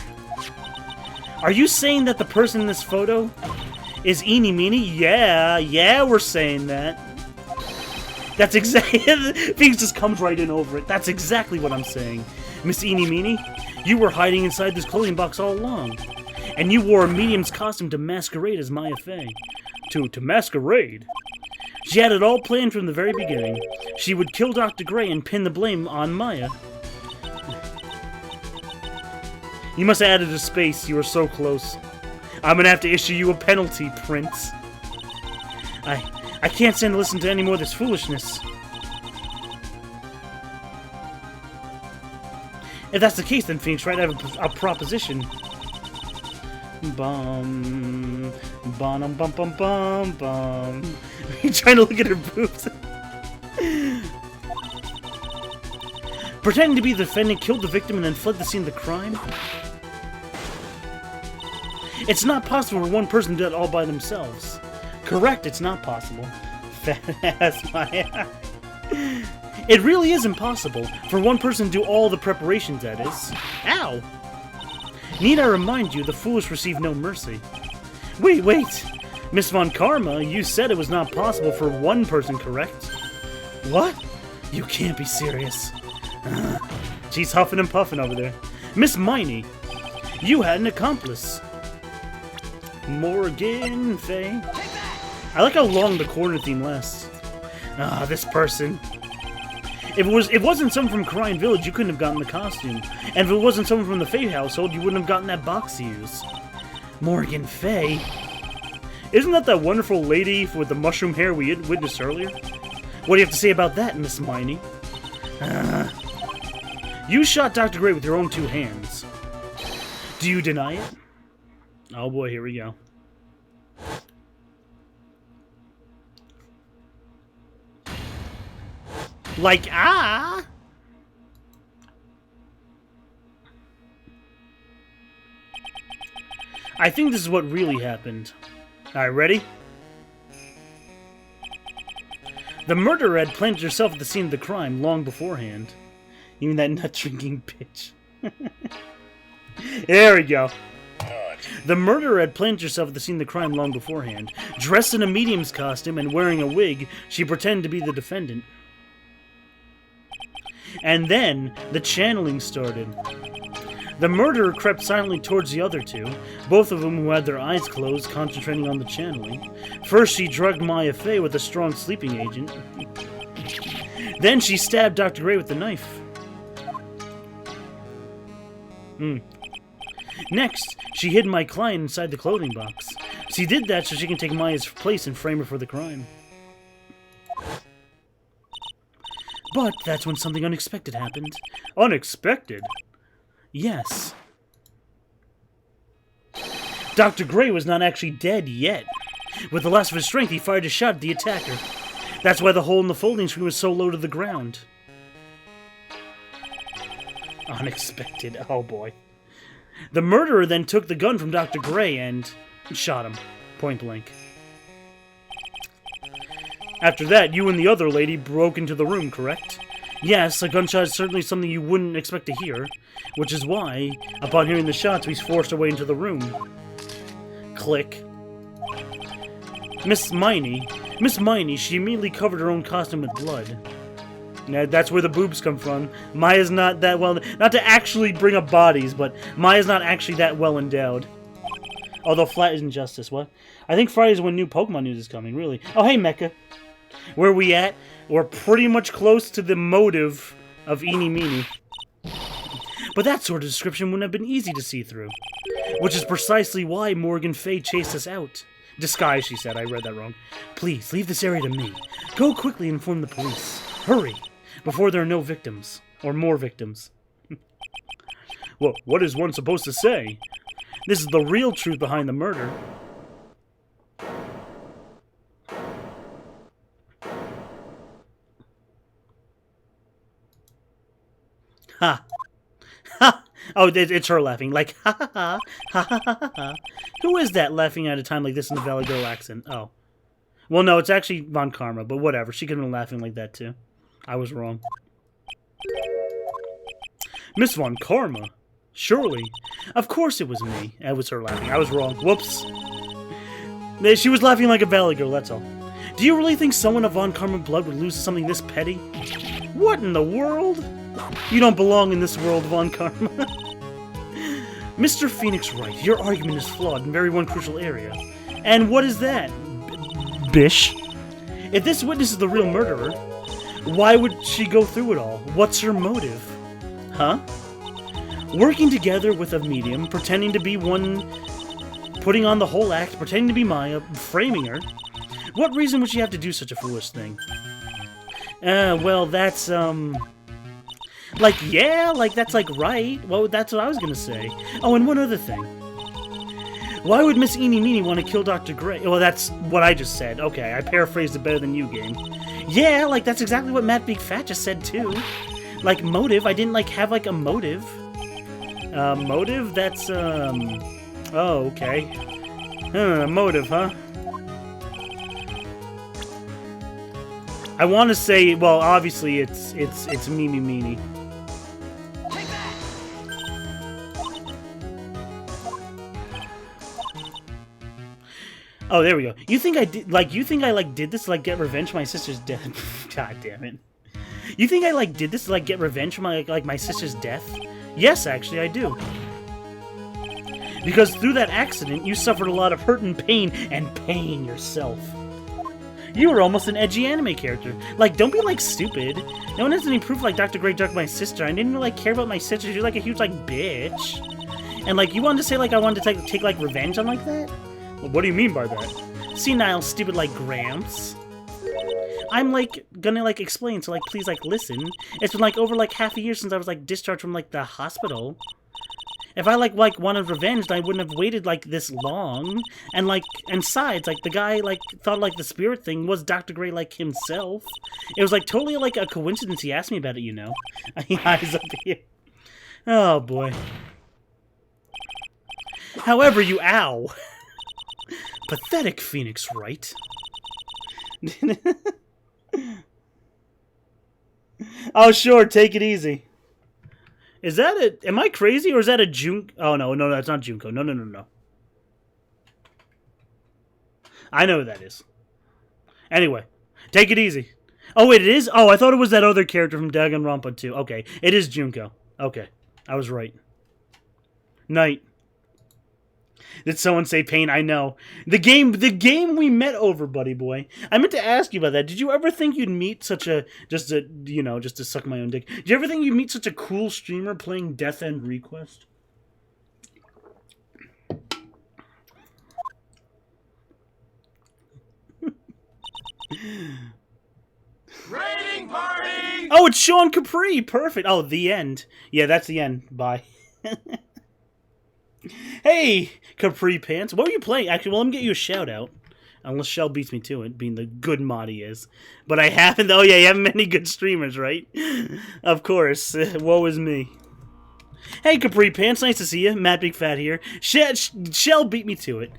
Are you saying that the person in this photo is Eenie Meenie? Yeah, we're saying that. That's exactly... Phoenix just comes right in over it. That's exactly what I'm saying. Miss Eenie Meenie, you were hiding inside this clothing box all along. And you wore a medium's costume to masquerade as Maya Fey. To masquerade? She had it all planned from the very beginning. She would kill Dr. Gray and pin the blame on Maya. You must have added a space. You were so close. I'm gonna have to issue you a penalty, Prince. I can't stand to listen to any more of this foolishness. If that's the case, then Phoenix Wright, I have a proposition. Bum, bum, bum, bum, bum, bum. You're trying to look at her boobs. Pretending to be the defendant killed the victim and then fled the scene of the crime. It's not possible for one person to do it all by themselves. Correct, it's not possible. Fat ass Maya. It really is impossible for one person to do all the preparations, that is. Ow! Need I remind you, the foolish receive no mercy. Wait! Miss Von Karma, you said it was not possible for one person, correct? What? You can't be serious. She's huffing and puffing over there. Miss Miney, you had an accomplice. Morgan Fay. I like how long the corner theme lasts. This person. If it wasn't someone from Kura'in Village, you couldn't have gotten the costume. And if it wasn't someone from the Fay household, you wouldn't have gotten that box to use. Morgan Fay? Isn't that wonderful lady with the mushroom hair we had witnessed earlier? What do you have to say about that, Miss Miney? You shot Dr. Gray with your own 2 hands. Do you deny it? Oh boy, here we go. Like, I think this is what really happened. Alright, ready? The murderer had planted herself at the scene of the crime long beforehand. Even that nut-drinking bitch. There we go. The murderer had planted herself at the scene of the crime long beforehand. Dressed in a medium's costume and wearing a wig, she pretended to be the defendant. And then, the channeling started. The murderer crept silently towards the other 2, both of whom who had their eyes closed, concentrating on the channeling. First, she drugged Maya Fey with a strong sleeping agent. Then she stabbed Dr. Gray with the knife. Next, she hid my client inside the clothing box. She did that so she can take Maya's place and frame her for the crime. But that's when something unexpected happened. Unexpected? Yes. Dr. Gray was not actually dead yet. With the last of his strength, he fired a shot at the attacker. That's why the hole in the folding screen was so low to the ground. Unexpected. Oh boy. The murderer then took the gun from Dr. Gray and shot him. Point blank. After that, you and the other lady broke into the room, correct? Yes, a gunshot is certainly something you wouldn't expect to hear, which is why, upon hearing the shots, we forced our way into the room. Click. Miss Miney, she immediately covered her own costume with blood. Now, that's where the boobs come from. Maya's not that well... Not to actually bring up bodies, but Maya's not actually that well endowed. Although flat isn't justice, what? I think Friday's when new Pokemon news is coming, really. Oh, hey, Mecha. Where we at? We're pretty much close to the motive of Eeny Meeny. But that sort of description wouldn't have been easy to see through. Which is precisely why Morgan Fay chased us out. Disguise, she said. I read that wrong. Please, leave this area to me. Go quickly and inform the police. Hurry, before there are no victims. Or more victims. Well, what is one supposed to say? This is the real truth behind the murder. Ha. Ha. Oh, it's her laughing. Like, ha ha ha, ha ha ha ha. Who is that laughing at a time like this in the Valley Girl accent? Oh. Well, no, it's actually Von Karma, but whatever. She could have been laughing like that, too. I was wrong. Miss Von Karma? Surely. Of course it was me. That was her laughing. I was wrong. Whoops. She was laughing like a Valley Girl, that's all. Do you really think someone of Von Karma blood would lose to something this petty? What in the world? You don't belong in this world, Von Karma. Mr. Phoenix Wright, your argument is flawed in very one crucial area. And what is that? Bish? If this witness is the real murderer, why would she go through it all? What's her motive? Huh? Working together with a medium, pretending to be one, putting on the whole act, pretending to be Maya, framing her. What reason would she have to do such a foolish thing? Well, that's, like, yeah, like, that's, like, right. Well, that's what I was gonna say. Oh, and one other thing. Why would Miss Eeny Meeny want to kill Dr. Gray? Well, that's what I just said. Okay, I paraphrased it better than you, game. Yeah, like, that's exactly what Matt Big Fat just said, too. Like, motive. I didn't, like, have, like, a motive. Motive? That's, oh, okay. Motive, huh? I want to say, well, obviously, it's Mimi Meeny. Oh, there we go. You think I did, like, did this to, like, get revenge for my sister's death? God damn it. You think I, like, did this to, like, get revenge for my, like, my sister's death? Yes, actually, I do. Because through that accident, you suffered a lot of hurt and pain yourself. You were almost an edgy anime character. Like, don't be, like, stupid. No one has any proof, like, Dr. Gray drugged my sister. I didn't even, like, care about my sister. She was, like, a huge, like, bitch. And, like, you wanted to say, like, I wanted to take like, revenge on, like, that? Well, what do you mean by that? Senile, stupid, like, Gramps. I'm, like, gonna, like, explain, so, like, please, like, listen. It's been, like, over, like, half a year since I was, like, discharged from, like, the hospital. If I, like, wanted revenge, then I wouldn't have waited, like, this long. And, like, and besides, like, the guy, like, thought, like, the spirit thing was Dr. Gray, like, himself. It was, like, totally, like, a coincidence he asked me about it, you know? Eyes up here. Oh, boy. However, you ow. Pathetic Phoenix, right? Oh, sure, take it easy. Is that a... Am I crazy, or is that a Jun... Oh, no, that's not Junko. No. I know who that is. Anyway, take it easy. Oh, wait, it is? Oh, I thought it was that other character from Danganronpa 2. Okay, it is Junko. Okay, I was right. Night. Did someone say pain? I know. The game we met over, buddy boy. I meant to ask you about that. Did you ever think you'd meet such a, just to suck my own dick. Did you ever think you'd meet such a cool streamer playing Death End Request? Raiding party! Oh, it's Sean Capri. Perfect. Oh, the end. Yeah, that's the end. Bye. Hey, Capri Pants. What were you playing? Actually, well, let me get you a shout out. Unless Shell beats me to it, being the good mod he is. But I haven't. Oh, yeah, you have many good streamers, right? Of course. Woe is me. Hey, Capri Pants. Nice to see you. Matt Big Fat here. Shell beat me to it.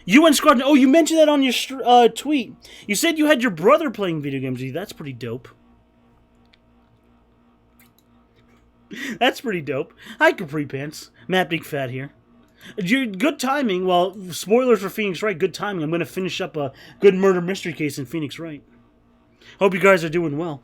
You and Squadron. Oh, you mentioned that on your tweet. You said you had your brother playing video games. That's pretty dope. That's pretty dope. Hi, Capri Pants. Matt Big Fat here. Good timing. Well, spoilers for Phoenix Wright. Good timing. I'm going to finish up a good murder mystery case in Phoenix Wright. Hope you guys are doing well.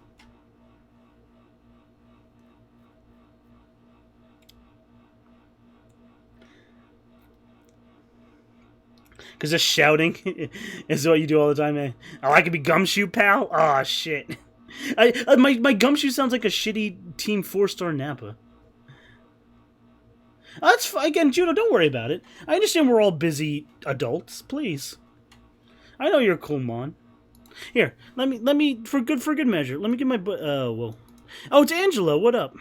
Because just shouting is what you do all the time, eh? Oh, I could be Gumshoe, pal? Aw, shit. My Gumshoe sounds like a shitty Team 4-star Nappa. That's fine. Again, Judo, don't worry about it. I understand we're all busy adults. Please. I know you're cool, Mon. Here, let me, for good measure, let me get my, whoa. Oh, it's Angela, what up?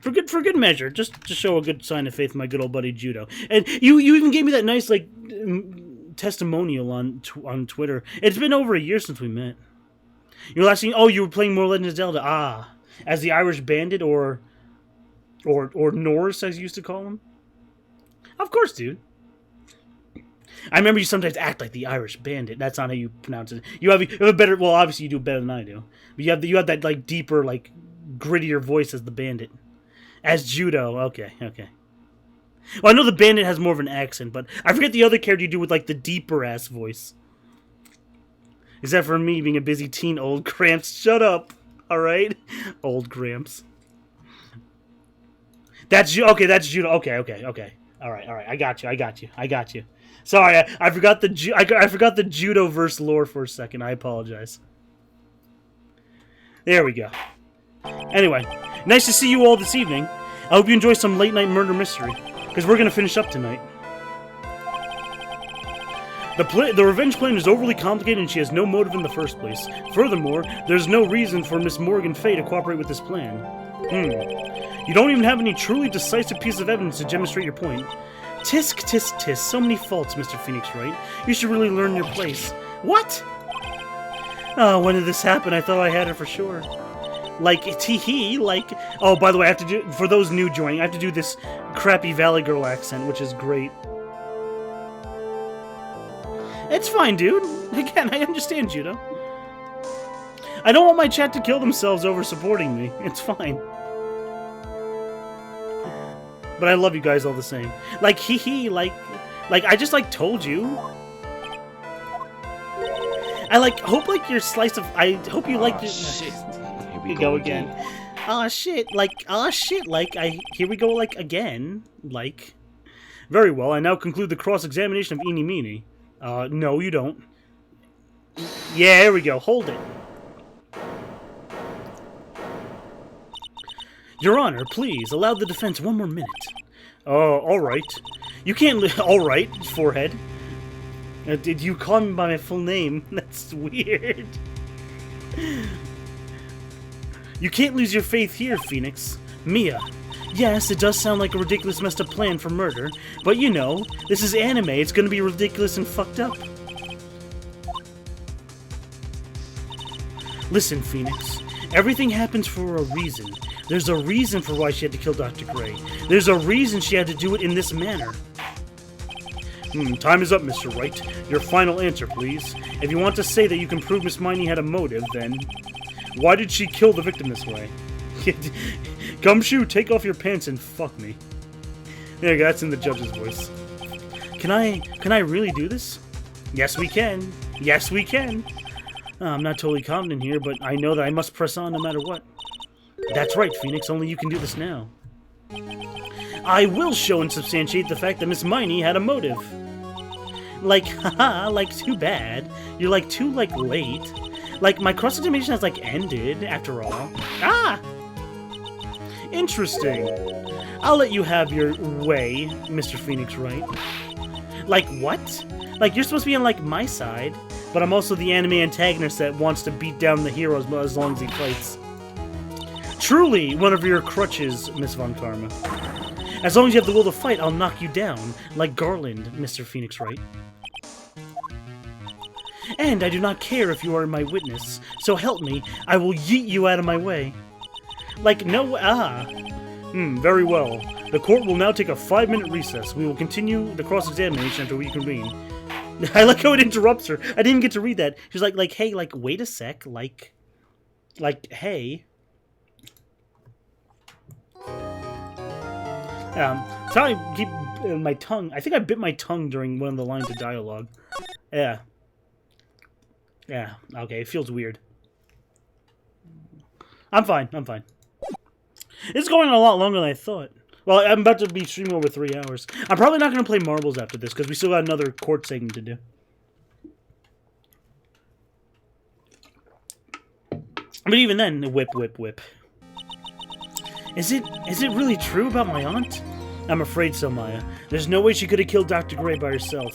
For good measure, just to show a good sign of faith, my good old buddy Judo. And you even gave me that nice, like, testimonial on Twitter. It's been over a year since we met. You're last oh, you were playing more Legend of Zelda. Ah, as the Irish Bandit or Norse, as you used to call him. Of course, dude. I remember you sometimes act like the Irish Bandit. That's not how you pronounce it. You have a better. Well, obviously you do better than I do. But you have that like deeper, like grittier voice as the Bandit, as Judo. Okay. Well, I know the Bandit has more of an accent, but I forget the other character you do with like the deeper ass voice. Except for me being a busy teen, old Gramps. Shut up. All right, old Gramps. That's you. Okay, that's Judo. Okay. All right. I got you. Sorry, I forgot the Judo verse lore for a second. I apologize. There we go. Anyway, nice to see you all this evening. I hope you enjoy some late night murder mystery, because we're gonna finish up tonight. The revenge plan is overly complicated and she has no motive in the first place. Furthermore, there's no reason for Miss Morgan Fay to cooperate with this plan. You don't even have any truly decisive piece of evidence to demonstrate your point. Tisk, tisk, tisk. So many faults, Mr. Phoenix Wright. You should really learn your place. What? Oh, when did this happen? I thought I had it for sure. Like, tee-hee, like... Oh, by the way, I have to do... For those new joining, I have to do this crappy Valley Girl accent, which is great. It's fine, dude. Again, I understand, Judo. I don't want my chat to kill themselves over supporting me. It's fine. But I love you guys all the same. Like, hee-hee, like I just, like, told you. I, like, hope, like, your slice of... I hope you like... Shit. Here we go again. Aw, shit, like, here we go, like, again. Like... Very well, I now conclude the cross-examination of Eenie Meenie. No, you don't. Yeah, here we go. Hold it. Your Honor, please, allow the defense one more minute. Oh, alright. You can't alright, forehead. Did you call me by my full name? That's weird. You can't lose your faith here, Phoenix. Mia. Yes, it does sound like a ridiculous messed up plan for murder, but you know, this is anime, it's gonna be ridiculous and fucked up. Listen, Phoenix, everything happens for a reason. There's a reason for why she had to kill Dr. Gray. There's a reason she had to do it in this manner. Time is up, Mr. Wright. Your final answer, please. If you want to say that you can prove Miss Miney had a motive, then... Why did she kill the victim this way? Gumshoe, take off your pants and fuck me. There you go, that's in the judge's voice. Can I really do this? Yes, we can. Yes, we can. I'm not totally confident here, but I know that I must press on no matter what. That's right, Phoenix, only you can do this now. I will show and substantiate the fact that Miss Miney had a motive. Like, haha, like, too bad. You're, like, too, like, late. Like, my cross-examination has, like, ended, after all. Ah! Interesting. I'll let you have your way, Mr. Phoenix Wright. Like, what? Like, you're supposed to be on, like, my side, but I'm also the anime antagonist that wants to beat down the hero as long as he fights. Truly, one of your crutches, Miss Von Karma. As long as you have the will to fight, I'll knock you down, like Garland, Mr. Phoenix Wright. And I do not care if you are my witness, so help me, I will yeet you out of my way. Like, no, very well. The court will now take a 5-minute recess. We will continue the cross-examination until we convene. I like how it interrupts her. I didn't even get to read that. She's like, hey, like, wait a sec, like, hey. Sorry, I keep my tongue. I think I bit my tongue during one of the lines of dialogue. Yeah. Yeah, okay, it feels weird. I'm fine. It's going on a lot longer than I thought. Well, I'm about to be streaming over 3 hours. I'm probably not going to play marbles after this, because we still got another court segment to do. But even then, whip, whip, whip. Is it really true about my aunt? I'm afraid so, Maya. There's no way she could have killed Dr. Gray by herself.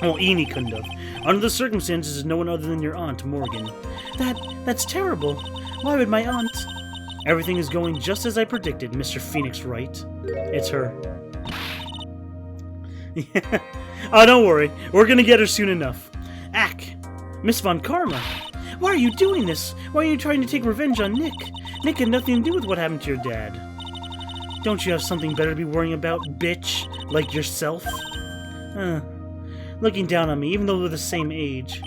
Well, Enie couldn't have. Under the circumstances, there's no one other than your aunt, Morgan. That's terrible. Why would my aunt... Everything is going just as I predicted, Mr. Phoenix Wright. It's her. Yeah. Oh, don't worry. We're gonna get her soon enough. Ack! Miss Von Karma! Why are you doing this? Why are you trying to take revenge on Nick? Nick had nothing to do with what happened to your dad. Don't you have something better to be worrying about, bitch? Like yourself? Looking down on me, even though we're the same age.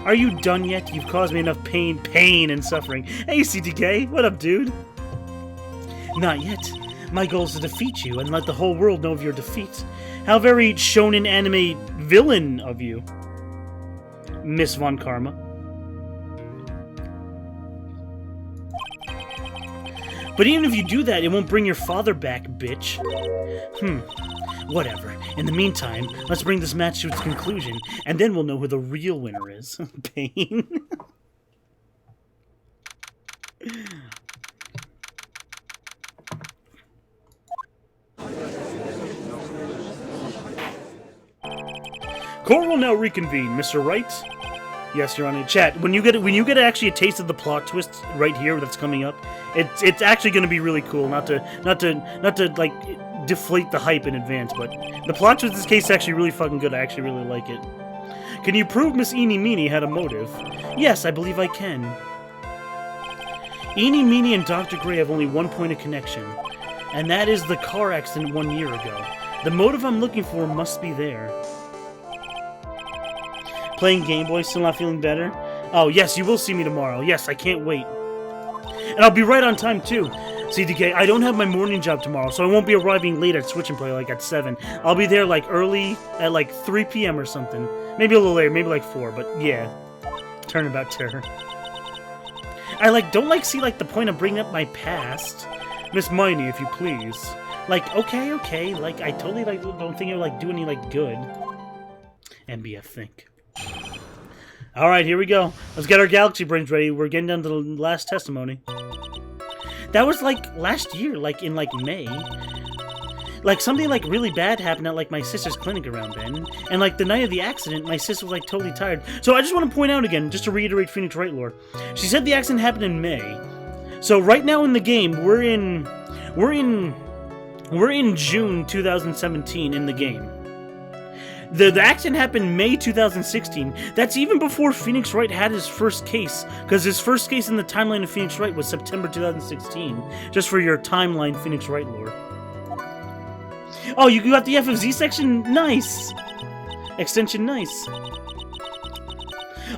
Are you done yet? You've caused me enough pain and suffering. Hey, CTK, what up, dude? Not yet. My goal is to defeat you and let the whole world know of your defeat. How very shonen anime villain of you, Miss Von Karma. But even if you do that, it won't bring your father back, bitch. Whatever. In the meantime, let's bring this match to its conclusion, and then we'll know who the real winner is. Pain. Court will now reconvene, Mr. Wright. Yes, Your Honor. Chat, when you get actually a taste of the plot twist right here that's coming up, it's actually going to be really cool. Not to like deflate the hype in advance, but the plot twist in this case is actually really fucking good. I actually really like it. Can you prove Miss Eenie Meenie had a motive? Yes, I believe I can. Eenie Meenie and Dr. Gray have only one point of connection, and that is the car accident 1 year ago. The motive I'm looking for must be there. Playing Game Boy, still not feeling better? Oh, yes, you will see me tomorrow. Yes, I can't wait. And I'll be right on time, too. CTK, I don't have my morning job tomorrow, so I won't be arriving late at Switch and Play, like at 7. I'll be there, like, early, at, like, 3 p.m. or something. Maybe a little later, maybe, like, 4, but, yeah. Turnabout terror. I, like, don't, like, see, like, the point of bringing up my past. Miss Miney, if you please. Like, okay, like, I totally, like, don't think it'll, like, do any, like, good. MBF think. Alright, here we go. Let's get our galaxy brains ready. We're getting down to the last testimony. That was, like, last year, like, in, like, May. Like, something, like, really bad happened at, like, my sister's clinic around then. And, like, the night of the accident, my sister was, like, totally tired. So I just want to point out again, just to reiterate Phoenix Wright lore. She said the accident happened in May. So right now in the game, we're in June 2017 in the game. The accident happened May 2016. That's even before Phoenix Wright had his first case, because his first case in the timeline of Phoenix Wright was September 2016. Just for your timeline Phoenix Wright lore. Oh, you got the FFZ section? Nice! Extension, nice.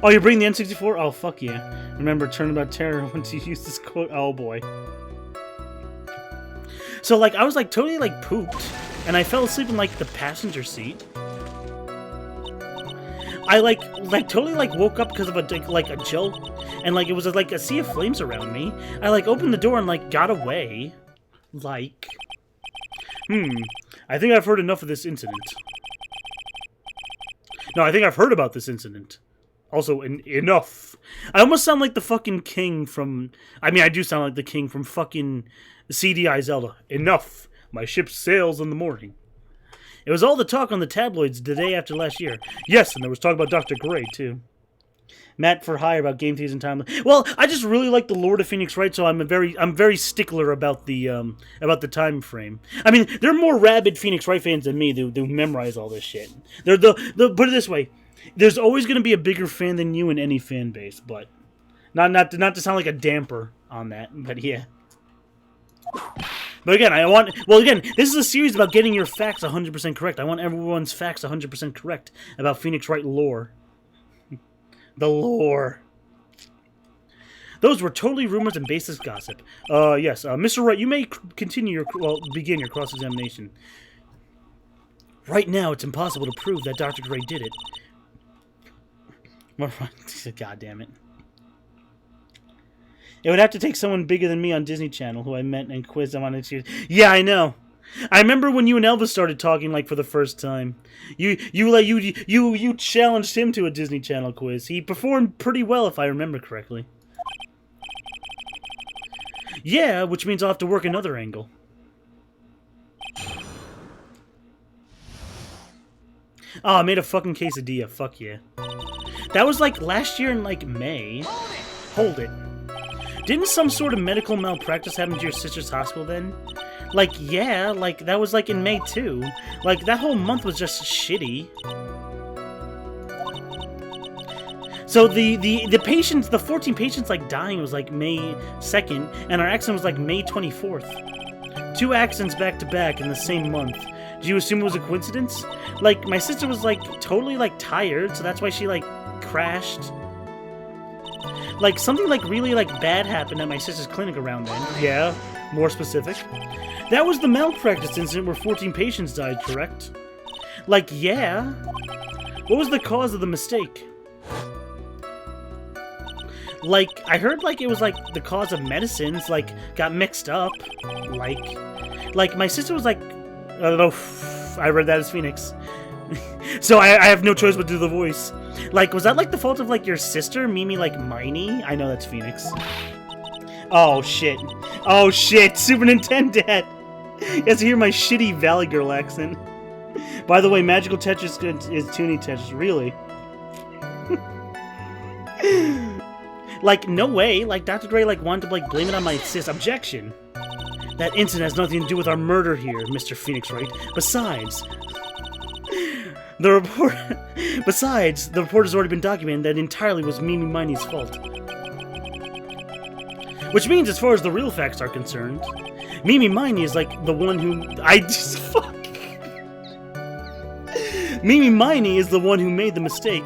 Oh, you're bringing the N64? Oh, fuck yeah. Remember, Turnabout Terror once you use this quote. Oh, boy. So, like, I was, like, totally, like, pooped, and I fell asleep in, like, the passenger seat. I, like totally, like, woke up because of a jolt, and, like, it was, like, a sea of flames around me. I, like, opened the door and, like, got away. Like... I think I've heard enough of this incident. No, I think I've heard about this incident. Also, enough. I almost sound like the fucking king from... I mean, I do sound like the king from fucking CDI Zelda. Enough. My ship sails in the morning. It was all the talk on the tabloids the day after last year. Yes, and there was talk about Dr. Gray, too. Matt for hire about game teas and time. Well, I just really like the Lord of Phoenix Wright, so I'm very stickler about the time frame. I mean, there are more rabid Phoenix Wright fans than me who memorize all this shit. They're the put it this way, there's always going to be a bigger fan than you in any fan base, but not to sound like a damper on that, but yeah. But again, this is a series about getting your facts 100% correct. I want everyone's facts 100% correct about Phoenix Wright lore. The lore. Those were totally rumors and baseless gossip. Yes, Mr. Wright, you may begin your cross-examination. Right now, it's impossible to prove that Dr. Gray did it. God damn it. It would have to take someone bigger than me on Disney Channel who I met and quizzed them on it. Yeah, I know. I remember when you and Elvis started talking like for the first time. You challenged him to a Disney Channel quiz. He performed pretty well if I remember correctly. Yeah, which means I'll have to work another angle. Oh, I made a fucking quesadilla. Fuck yeah. That was like last year in like May. Hold it. Didn't some sort of medical malpractice happen to your sister's hospital then? Like, yeah, like, that was, like, in May, too. Like, that whole month was just shitty. So, the patients, the 14 patients, like, dying was, like, May 2nd, and our accident was, like, May 24th. 2 accidents back-to-back in the same month. Do you assume it was a coincidence? Like, my sister was, like, totally, like, tired, so that's why she, like, crashed. Like, something, like, really, like, bad happened at my sister's clinic around then. Yeah, more specific. That was the malpractice incident where 14 patients died, correct? Like, yeah. What was the cause of the mistake? Like, I heard, like, it was, like, the cause of medicines, like, got mixed up. Like, my sister was, like, I don't know, I read that as Phoenix. So I have no choice but to do the voice. Like, was that, like, the fault of, like, your sister, Mimi, like, Miney? I know that's Phoenix. Oh, shit. Oh, shit. Super Nintendo Dad. You have to hear my shitty Valley Girl accent. By the way, Magical Tetris is Toonie Tetris. Really? Like, no way. Like, Dr. Dre, like, wanted to, like, blame it on my sis. Objection. That incident has nothing to do with our murder here, Mr. Phoenix Wright. Besides, the report has already been documented that entirely was Mimi Miney's fault. Which means, as far as the real facts are concerned, Mimi Miney is like the one who fuck. Mimi Miney is the one who made the mistake.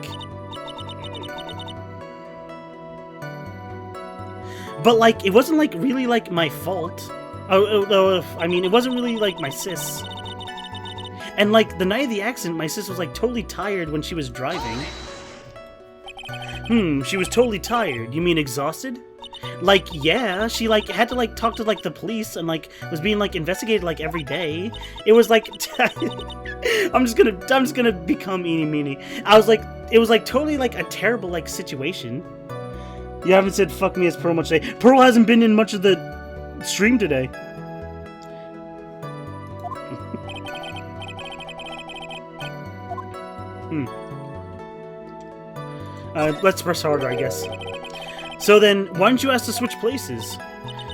But like, it wasn't like really like my fault. I mean, it wasn't really like my sis. And like the night of the accident, my sis was like totally tired when she was driving. She was totally tired. You mean exhausted? Like, yeah, she like had to like talk to like the police and like was being like investigated like every day. It was like I'm just gonna become eeny meeny. It was like totally like a terrible like situation. You haven't said fuck me as Pearl much today. Pearl hasn't been in much of the stream today. Let's press harder, I guess. So then, why don't you ask to switch places?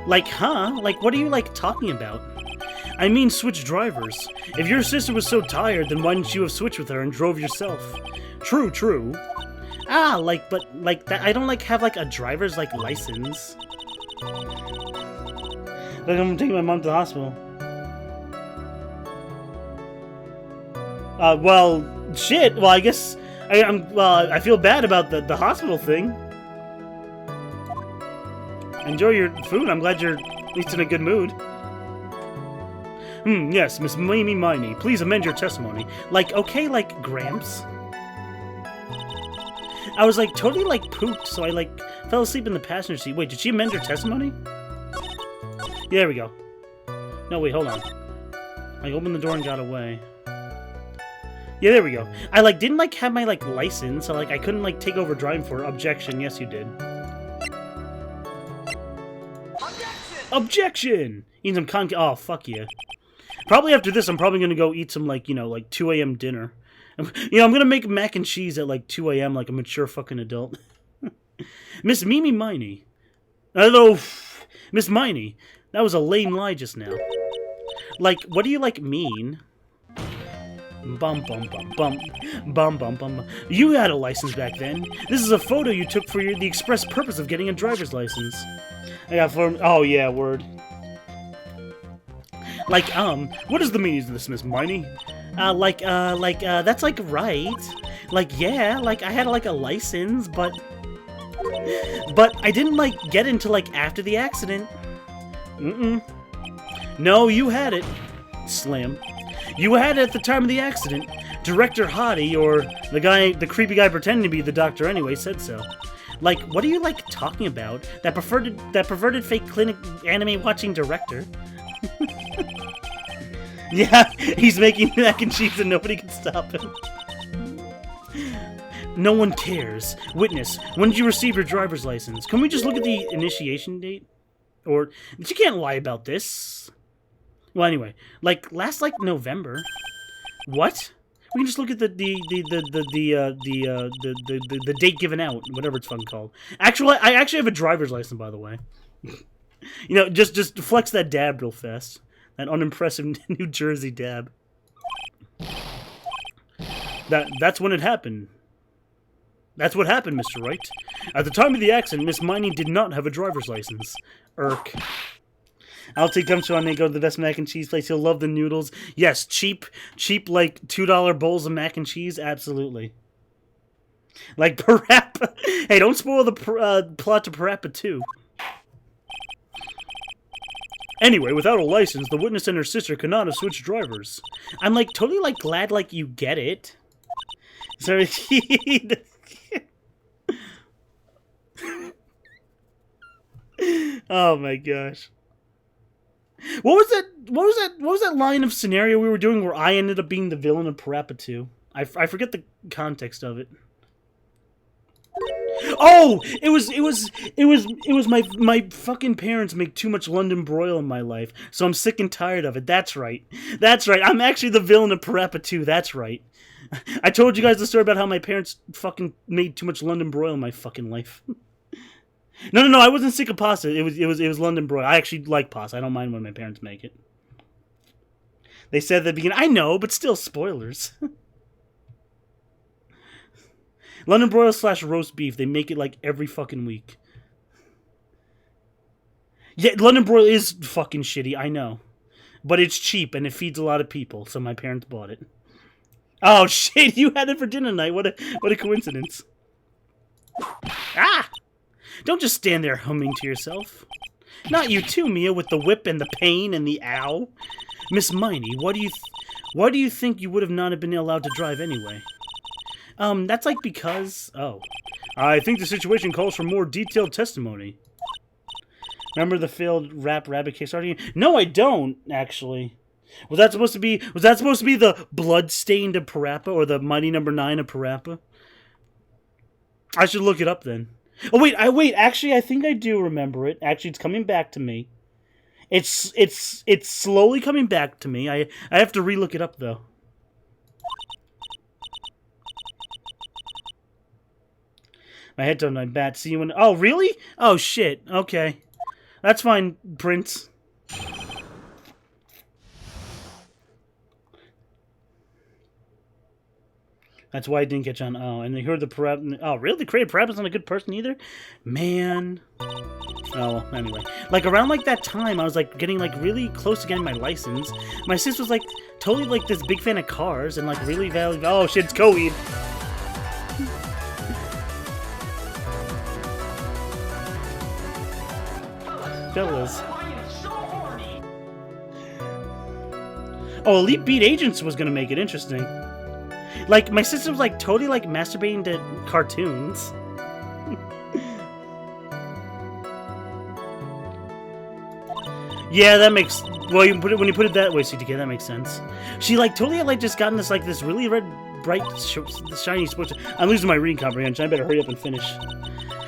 Like, huh? Like, what are you, like, talking about? I mean, switch drivers. If your sister was so tired, then why didn't you have switched with her and drove yourself? True, true. Ah, like, but, like, that, I don't, like, have, like, a driver's, like, license. Like, I'm taking my mom to the hospital. Well, shit. Well, I guess I feel bad about the hospital thing. Enjoy your food. I'm glad you're at least in a good mood. Yes, Miss Mimi Miney, please amend your testimony. Like, okay, like, Gramps. I was, like, totally, like, pooped, so I, like, fell asleep in the passenger seat. Wait, did she amend her testimony? Yeah, there we go. No, wait, hold on. I opened the door and got away. Yeah, there we go. I, like, didn't, like, have my, like, license, so, like, I couldn't, like, take over driving for her. Objection. Yes, you did. Objection! Eat some oh, fuck yeah. Probably after this, I'm probably gonna go eat some, like, you know, like, 2 a.m. dinner. You know, I'm gonna make mac and cheese at, like, 2 a.m. like a mature fucking adult. Miss Mimi Miney. Hello, Miss Miney. That was a lame lie just now. Like, what do you, like, mean? Bum bum bum bum bum bum bum. You had a license back then. This is a photo you took for the express purpose of getting a driver's license. I got for oh yeah, word. Like what is the meaning of this, Miss Miney? That's like right. Like yeah, like I had like a license, but I didn't like get into like after the accident. No, you had it. Slam. You had it at the time of the accident. Director Hottie, or the creepy guy pretending to be the doctor anyway, said so. Like, what are you, like, talking about? That perverted fake clinic anime watching director. Yeah, he's making mac and cheese and nobody can stop him. No one cares. Witness, when did you receive your driver's license? Can we just look at the initiation date? Or, you can't lie about this. Well, anyway, like, last, like, November. What? We can just look at the date given out, whatever it's fucking called. Actually, I actually have a driver's license, by the way. You know, just flex that dab real fast. That unimpressive New Jersey dab. That's when it happened. That's what happened, Mr. Wright. At the time of the accident, Miss Miney did not have a driver's license. Irk. I'll take Gumshoe and go to the best mac and cheese place. He'll love the noodles. Yes, cheap, like $2 bowls of mac and cheese. Absolutely. Like Parappa. Hey, don't spoil the plot to Parappa 2. Anyway, without a license, the witness and her sister could not have switched drivers. I'm like totally like glad like you get it. So oh my gosh. What was that line of scenario we were doing where I ended up being the villain of Parappa 2? I forget the context of it. Oh, it was my fucking parents make too much London broil in my life, so I'm sick and tired of it. That's right. I'm actually the villain of Parappa 2. That's right. I told you guys the story about how my parents fucking made too much London broil in my fucking life. No, I wasn't sick of pasta. It was London broil. I actually like pasta. I don't mind when my parents make it. They said at the beginning, I know, but still spoilers. London broil / roast beef. They make it like every fucking week. Yeah, London broil is fucking shitty, I know. But it's cheap and it feeds a lot of people, so my parents bought it. Oh shit, you had it for dinner tonight. What a coincidence. Ah! Don't just stand there humming to yourself. Not you too, Mia, with the whip and the pain and the ow. Miss Miney, why do you think you would have not been allowed to drive anyway? That's like because... Oh. I think the situation calls for more detailed testimony. Remember the failed Rap Rabbit Kickstarter? No, I don't, actually. Was that supposed to be the Bloodstained of Parappa, or the Mighty Number 9 of Parappa? I should look it up then. Oh wait, actually I think I do remember it. Actually, it's coming back to me. It's slowly coming back to me. I have to relook it up though. My head on my bat. See you when... Oh, really? Oh, shit. Okay. That's fine, Prince. That's why I didn't catch on. Oh, and they heard the Parappa... Oh, really? The creative Parappa's not a good person either? Man. Oh, anyway. Like, around, like, that time, I was, like, getting, like, really close to getting my license. My sister was, like, totally, like, this big fan of cars and, like, really valued... Oh, shit, it's Coheed. Fellas. Oh, Elite Beat Agents was gonna make it interesting. Like, my sister was, like, totally, like, masturbating to cartoons. Yeah, that makes... Well, when you put it that way, CTK, that makes sense. She, like, totally had, like, just gotten this, like, this really red, bright, shiny sports... I'm losing my reading comprehension. I better hurry up and finish.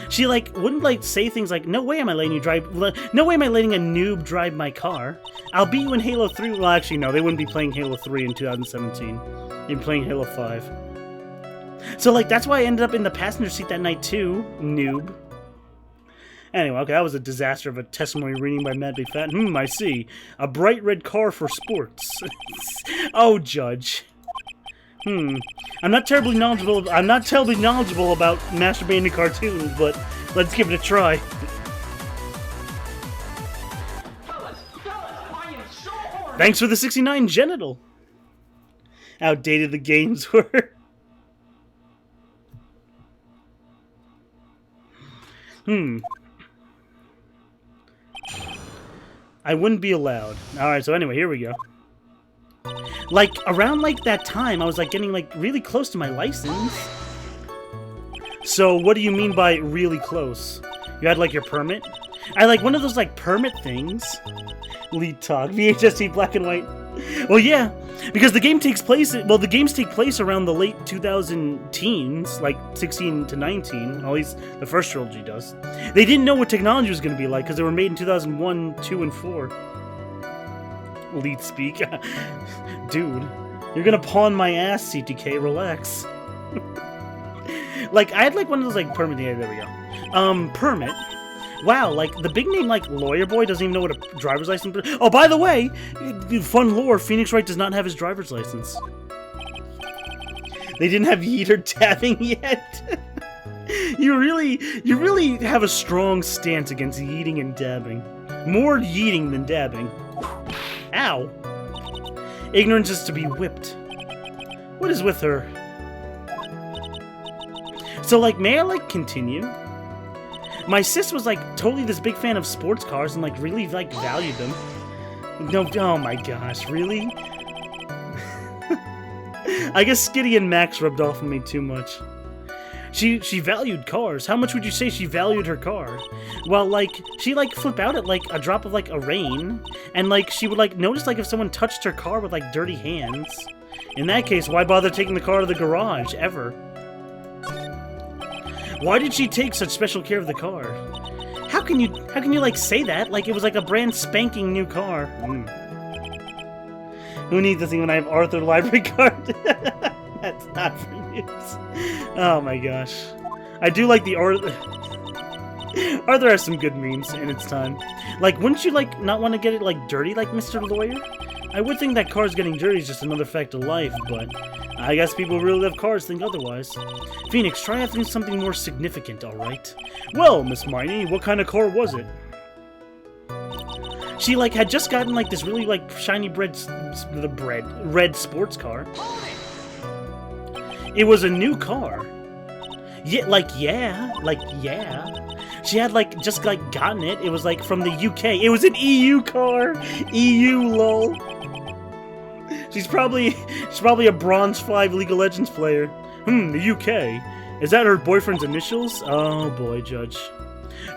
She, like, wouldn't, like, say things like, no way am I letting you drive... No way am I letting a noob drive my car. I'll beat you in Halo 3... Well, actually, no. They wouldn't be playing Halo 3 in 2017. They'd be playing Halo 5. So, like, that's why I ended up in the passenger seat that night, too. Noob. Anyway, okay, that was a disaster of a testimony reading by Mad Big Fat. I see. A bright red car for sports. Oh, Judge. I'm not terribly knowledgeable about masturbating to cartoons, but let's give it a try. Thanks for the 69 genital. Outdated the games were. I wouldn't be allowed. Alright, so anyway, here we go. Like, around, like, that time, I was, like, getting, like, really close to my license. So, what do you mean by really close? You had, like, your permit? I like one of those, like, permit things. Lead talk. VHS black and white. Well, yeah, because the game takes place... Well, the games take place around the late 2000 teens, like 16 to 19. At least the first trilogy does. They didn't know what technology was going to be like because they were made in 2001, 2, and 4. Lead speak. Dude, you're going to pawn my ass, CTK. Relax. Like, I had, like, one of those, like, permit... Yeah, there we go. Permit... Wow, like, the big name, like, Lawyer Boy doesn't even know what a driver's license... Oh, by the way, fun lore, Phoenix Wright does not have his driver's license. They didn't have yeeter dabbing yet. You really have a strong stance against yeeting and dabbing. More yeeting than dabbing. Ow. Ignorance is to be whipped. What is with her? So, like, may I, like, continue? My sis was, like, totally this big fan of sports cars and, like, really, like, valued them. No, oh my gosh, really? I guess Skitty and Max rubbed off on me too much. She valued cars. How much would you say she valued her car? Well, like, she, like, flip out at, like, a drop of, like, a rain. And, like, she would, like, notice, like, if someone touched her car with, like, dirty hands. In that case, why bother taking the car to the garage, ever? Why did she take such special care of the car? How can you like say that like it was like a brand spanking new car? Who needs this thing when I have Arthur library card? That's not for news. Oh my gosh. I do like the Arthur. Arthur has some good memes in its time. Like, wouldn't you like not want to get it like dirty like Mr. Lawyer? I would think that cars getting dirty is just another fact of life, but I guess people who really love cars think otherwise. Phoenix, try asking something more significant, alright? Well, Miss Miney, what kind of car was it? She, like, had just gotten, like, this really, like, shiny red sports car. It was a new car. Yeah. She had, like, just, like, gotten it. It was, like, from the UK. It was an EU car! EU, lol. She's probably a Bronze 5 League of Legends player. The UK. Is that her boyfriend's initials? Oh boy, Judge.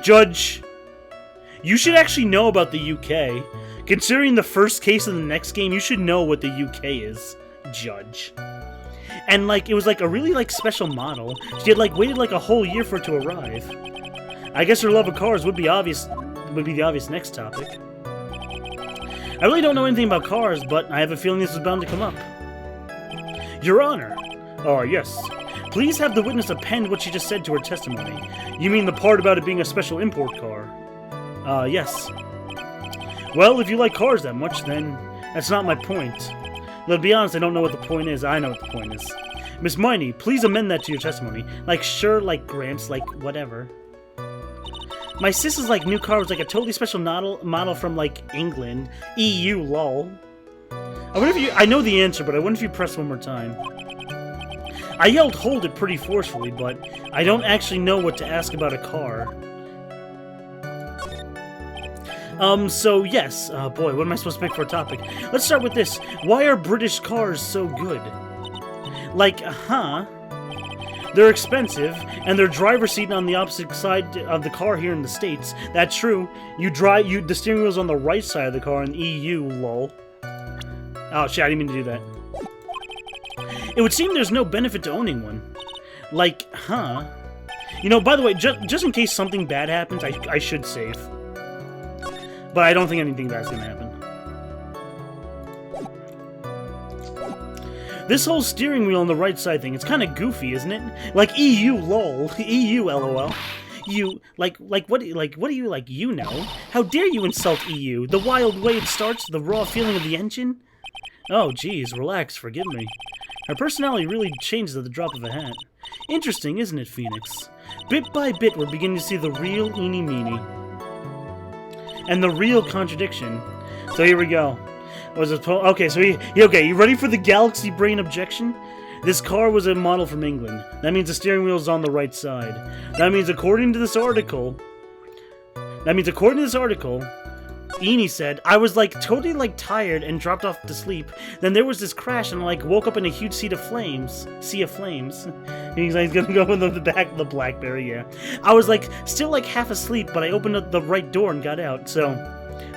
Judge! You should actually know about the UK. Considering the first case of the next game, you should know what the UK is. Judge. And, like, it was, like, a really, like, special model. She had, like, waited, like, a whole year for it to arrive. I guess her love of cars would be the obvious next topic. I really don't know anything about cars, but I have a feeling this is bound to come up. Your Honor. Oh, yes. Please have the witness append what she just said to her testimony. You mean the part about it being a special import car? Yes. Well, if you like cars that much, then that's not my point. But to be honest, I don't know what the point is. I know what the point is. Miss Miney, please amend that to your testimony. Like, sure, like, Gramps, like, whatever. My sister's, like, new car was, like, a totally special model from, like, England. EU, lol. I wonder if you... I know the answer, but I wonder if you press one more time. I yelled hold it pretty forcefully, but I don't actually know what to ask about a car. So, yes. Boy, what am I supposed to pick for a topic? Let's start with this. Why are British cars so good? Like, they're expensive, and they're driver's seat on the opposite side of the car here in the States. That's true. The steering wheel's on the right side of the car in the EU, lol. Oh, shit, I didn't mean to do that. It would seem there's no benefit to owning one. Like, You know, by the way, just in case something bad happens, I should save. But I don't think anything bad's gonna happen. This whole steering wheel on the right side thing, it's kind of goofy, isn't it? Like EU, lol. EU, lol. You, what do you, like, you know? How dare you insult EU? The wild way it starts, the raw feeling of the engine? Oh, geez, relax, forgive me. Her personality really changes at the drop of a hat. Interesting, isn't it, Phoenix? Bit by bit, we're beginning to see the real eeny meeny. And the real contradiction. So here we go. Okay, so you ready for the Galaxy Brain objection? This car was a model from England. That means the steering wheel is on the right side. That means according to this article, Enie said, I was like totally like tired and dropped off to sleep. Then there was this crash and like woke up in a huge sea of flames. He's like gonna go in the back of the BlackBerry, yeah. I was like still like half asleep, but I opened up the right door and got out. So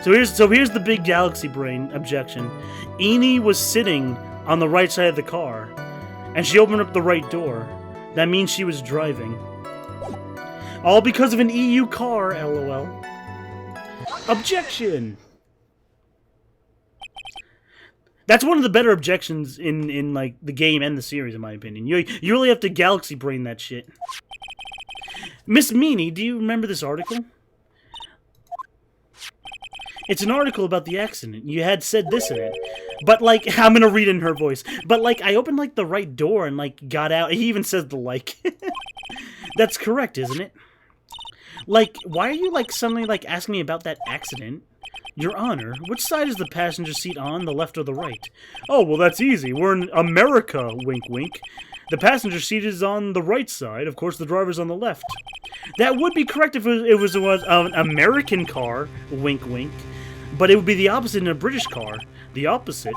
here's the big galaxy brain objection. Enie was sitting on the right side of the car, and she opened up the right door. That means she was driving. All because of an EU car, lol. Objection! That's one of the better objections in like the game and the series, in my opinion. You really have to galaxy brain that shit. Miss Meanie, do you remember this article? It's an article about the accident. You had said this in it. But, like, I'm gonna read it in her voice. But, like, I opened, like, the right door and, like, got out. He even says the like. That's correct, isn't it? Like, why are you, like, suddenly, like, asking me about that accident? Your Honor, which side is the passenger seat on, the left or the right? Oh, well, that's easy. We're in America, wink, wink. The passenger seat is on the right side. Of course, the driver's on the left. That would be correct if it was an American car, wink, wink. But it would be the opposite in a British car. The opposite.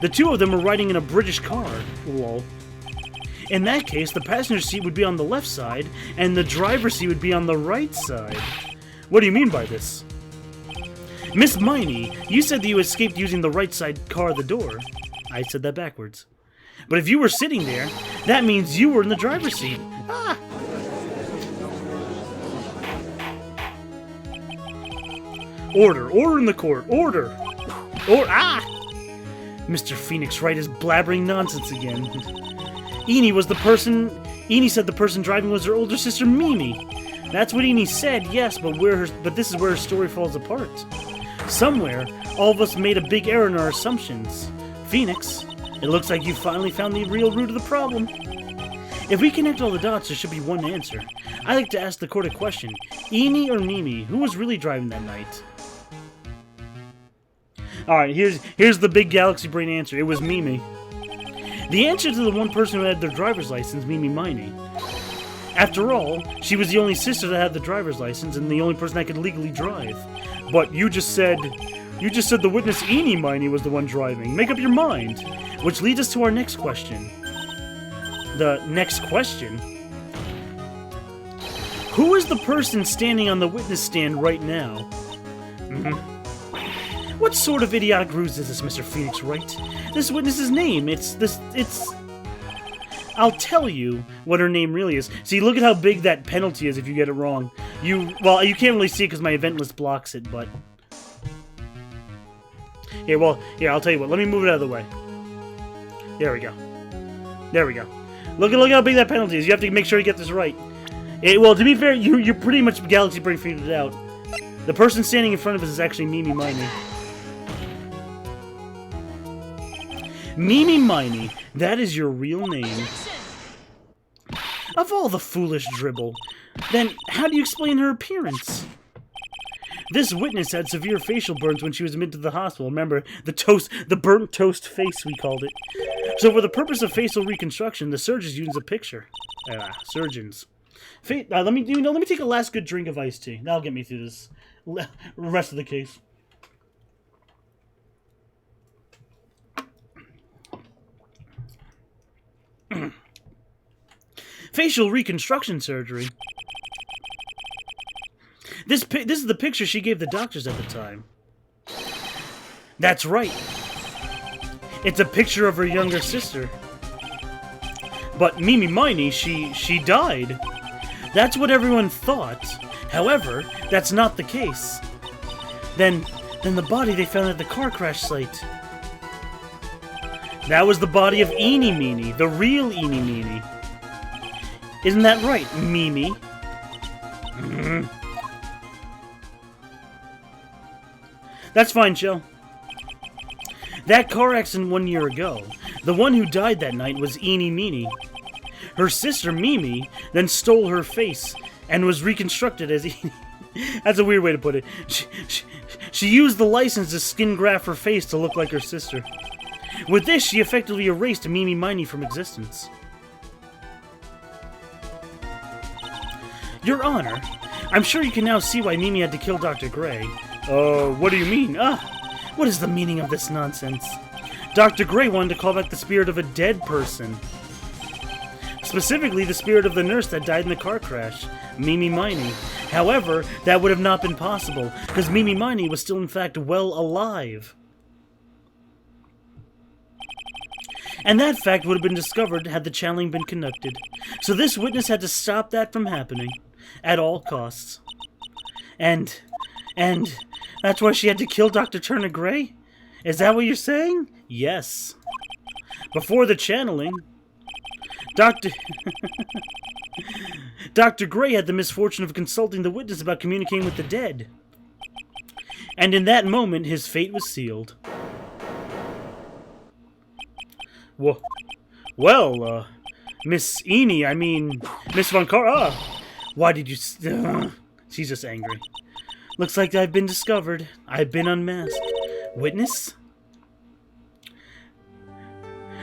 The two of them are riding in a British car. Lol. In that case, the passenger seat would be on the left side, and the driver's seat would be on the right side. What do you mean by this? Miss Miney, you said that you escaped using the right side car the door. I said that backwards. But if you were sitting there, that means you were in the driver's seat. Ah! Order! Order in the court! Order! Ah! Mr. Phoenix Wright is blabbering nonsense again. Enie said the person driving was her older sister, Mimi. That's what Enie said, yes, but this is where her story falls apart. Somewhere, all of us made a big error in our assumptions. Phoenix, it looks like you finally found the real root of the problem. If we connect all the dots, there should be one answer. I'd like to ask the court a question. Enie or Mimi, who was really driving that night? Alright, here's the big galaxy brain answer. It was Mimi. The answer to the one person who had their driver's license, Mimi Miney. After all, she was the only sister that had the driver's license and the only person that could legally drive. But you just said the witness Enie Miney was the one driving. Make up your mind. Which leads us to our next question. The next question? Who is the person standing on the witness stand right now? What sort of idiotic ruse is this, Mr. Phoenix Wright? This witness's name, it's... I'll tell you what her name really is. See, look at how big that penalty is if you get it wrong. Well, you can't really see it because my event list blocks it, but... Here, I'll tell you what. Let me move it out of the way. There we go. There we go. Look how big that penalty is. You have to make sure you get this right. Well, to be fair, you're pretty much Galaxy Brain figured it out. The person standing in front of us is actually Mimi Miney. Mimi Miney, that is your real name. Of all the foolish dribble, then how do you explain her appearance? This witness had severe facial burns when she was admitted to the hospital. Remember, the burnt toast face, we called it. So for the purpose of facial reconstruction, the surgeons used a picture. Surgeons. Let me take a last good drink of iced tea. That'll get me through this rest of the case. Facial reconstruction surgery. This is the picture she gave the doctors at the time. That's right. It's a picture of her younger sister. But Mimi Miney, she died. That's what everyone thought. However, that's not the case. Then the body they found at the car crash site. That was the body of Enie Meanie, the real Enie Meanie. Isn't that right, Mimi? That's fine, Joe. That car accident 1 year ago, the one who died that night was Enie Meanie. Her sister, Mimi, then stole her face and was reconstructed as Enie. That's a weird way to put it. She used the license to skin graft her face to look like her sister. With this, she effectively erased Mimi Miney from existence. Your Honor, I'm sure you can now see why Mimi had to kill Dr. Gray. What do you mean? What is the meaning of this nonsense? Dr. Gray wanted to call back the spirit of a dead person. Specifically, the spirit of the nurse that died in the car crash, Mimi Miney. However, that would have not been possible, because Mimi Miney was still in fact well alive. And that fact would have been discovered had the channeling been conducted. So this witness had to stop that from happening, at all costs. And that's why she had to kill Dr. Turner Gray? Is that what you're saying? Yes. Before the channeling, Dr. Gray had the misfortune of consulting the witness about communicating with the dead. And in that moment, his fate was sealed. Well, Miss Eney, I mean, Miss Von Car... why did you... she's just angry. Looks like I've been discovered. I've been unmasked. Witness?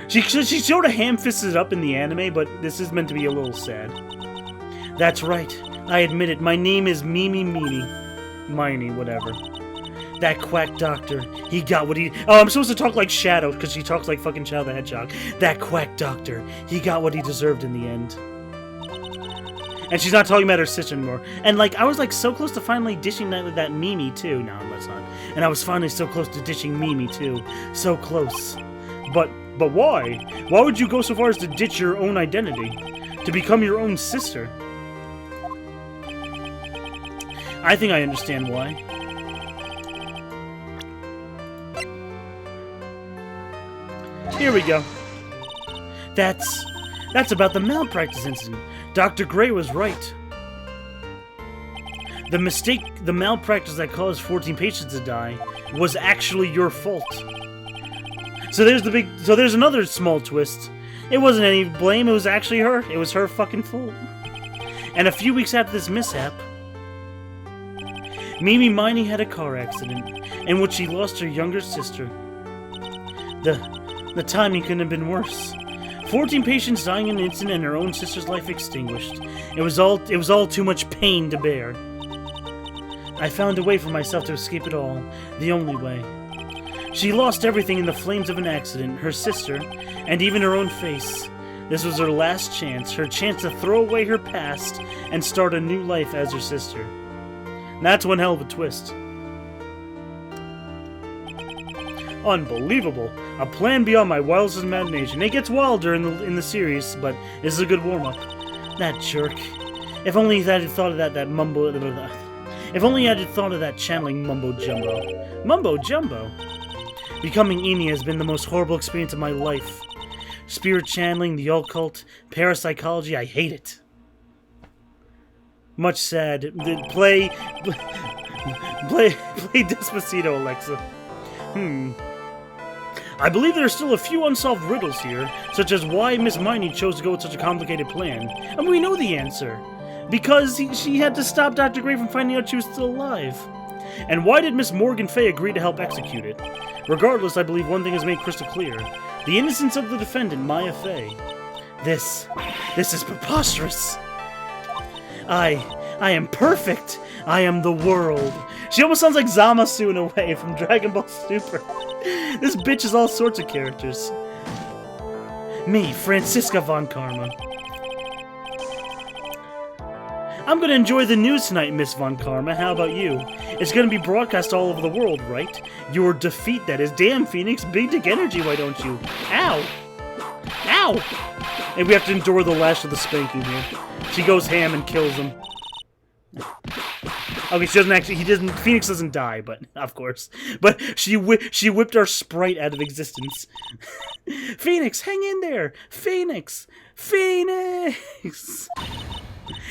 She sort of ham-fisted it up in the anime, but this is meant to be a little sad. That's right. I admit it. My name is Mimi Miney, whatever. That quack doctor, he got what he... Oh, I'm supposed to talk like Shadow, because she talks like fucking Shadow the Hedgehog. That quack doctor, he got what he deserved in the end. And she's not talking about her sister anymore. And, like, I was, like, so close to finally dishing that Mimi, too. No, that's not. And I was finally so close to ditching Mimi, too. So close. But why? Why would you go so far as to ditch your own identity? To become your own sister? I think I understand why. Here we go. That's about the malpractice incident. Dr. Gray was right. The malpractice that caused 14 patients to die was actually your fault. So there's another small twist. It wasn't any blame, it was actually her. It was her fucking fault. And a few weeks after this mishap, Mimi Miney had a car accident in which she lost her younger sister. The timing couldn't have been worse. 14 patients dying in an incident and her own sister's life extinguished. It was all too much pain to bear. I found a way for myself to escape it all. The only way. She lost everything in the flames of an accident, her sister, and even her own face. This was her last chance, her chance to throw away her past and start a new life as her sister. And that's one hell of a twist. Unbelievable. A plan beyond my wildest imagination. It gets wilder in the series, but this is a good warm-up. That jerk. If only I had thought of that mumbo... If only I had thought of that channeling mumbo-jumbo. Mumbo-jumbo? Becoming Eney has been the most horrible experience of my life. Spirit channeling, the occult, parapsychology, I hate it. Much sad. Play Despacito, Alexa. I believe there are still a few unsolved riddles here, such as why Miss Miney chose to go with such a complicated plan. And we know the answer. Because she had to stop Dr. Gray from finding out she was still alive. And why did Miss Morgan Fay agree to help execute it? Regardless, I believe one thing is made crystal clear. The innocence of the defendant, Maya Fay. This is preposterous. I am perfect. I am the world. She almost sounds like Zamasu in a way from Dragon Ball Super. This bitch is all sorts of characters. Me, Franziska von Karma. I'm gonna enjoy the news tonight, Miss Von Karma. How about you? It's gonna be broadcast all over the world, right? Your defeat, that is. Damn, Phoenix. Big dick energy, why don't you? Ow! Ow! And we have to endure the lash of the spanking here. She goes ham and kills him. Okay, she doesn't actually. Phoenix doesn't die, but of course. But she whipped our sprite out of existence. Phoenix, hang in there, Phoenix.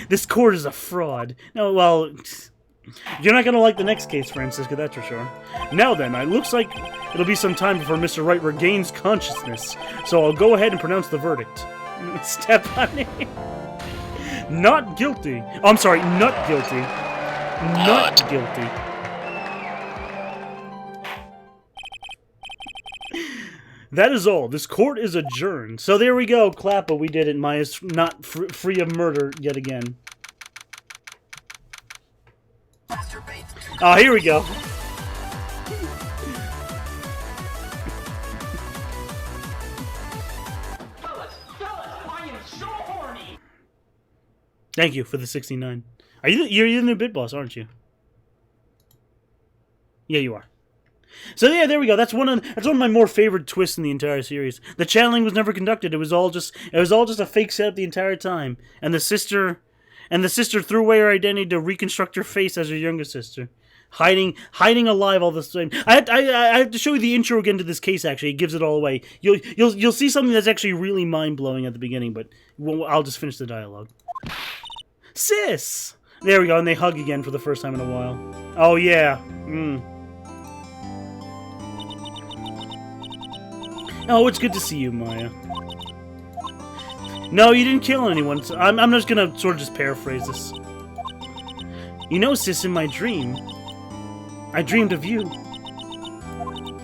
This court is a fraud. No, well, you're not gonna like the next case, Francisca. That's for sure. Now then, it looks like it'll be some time before Mr. Wright regains consciousness. So I'll go ahead and pronounce the verdict. Step on it. Not guilty. Oh, I'm sorry, not guilty. Not guilty. That is all. This court is adjourned. So there we go, Clappa. We did it. Maya's not free of murder yet again. Oh, here we go. Thank you for the 69. You're the new bit boss, aren't you? Yeah, you are. So yeah, there we go. That's one of my more favorite twists in the entire series. The channeling was never conducted. It was all just a fake setup the entire time. And the sister threw away her identity to reconstruct her face as her younger sister, hiding alive all the time. I have to show you the intro again to this case. Actually, it gives it all away. You'll see something that's actually really mind blowing at the beginning, but I'll just finish the dialogue. Sis, there we go, and they hug again for the first time in a while. Oh yeah. Oh, it's good to see you, Maya. No, you didn't kill anyone. So I'm just gonna sort of just paraphrase this. You know, sis, in my dream, I dreamed of you.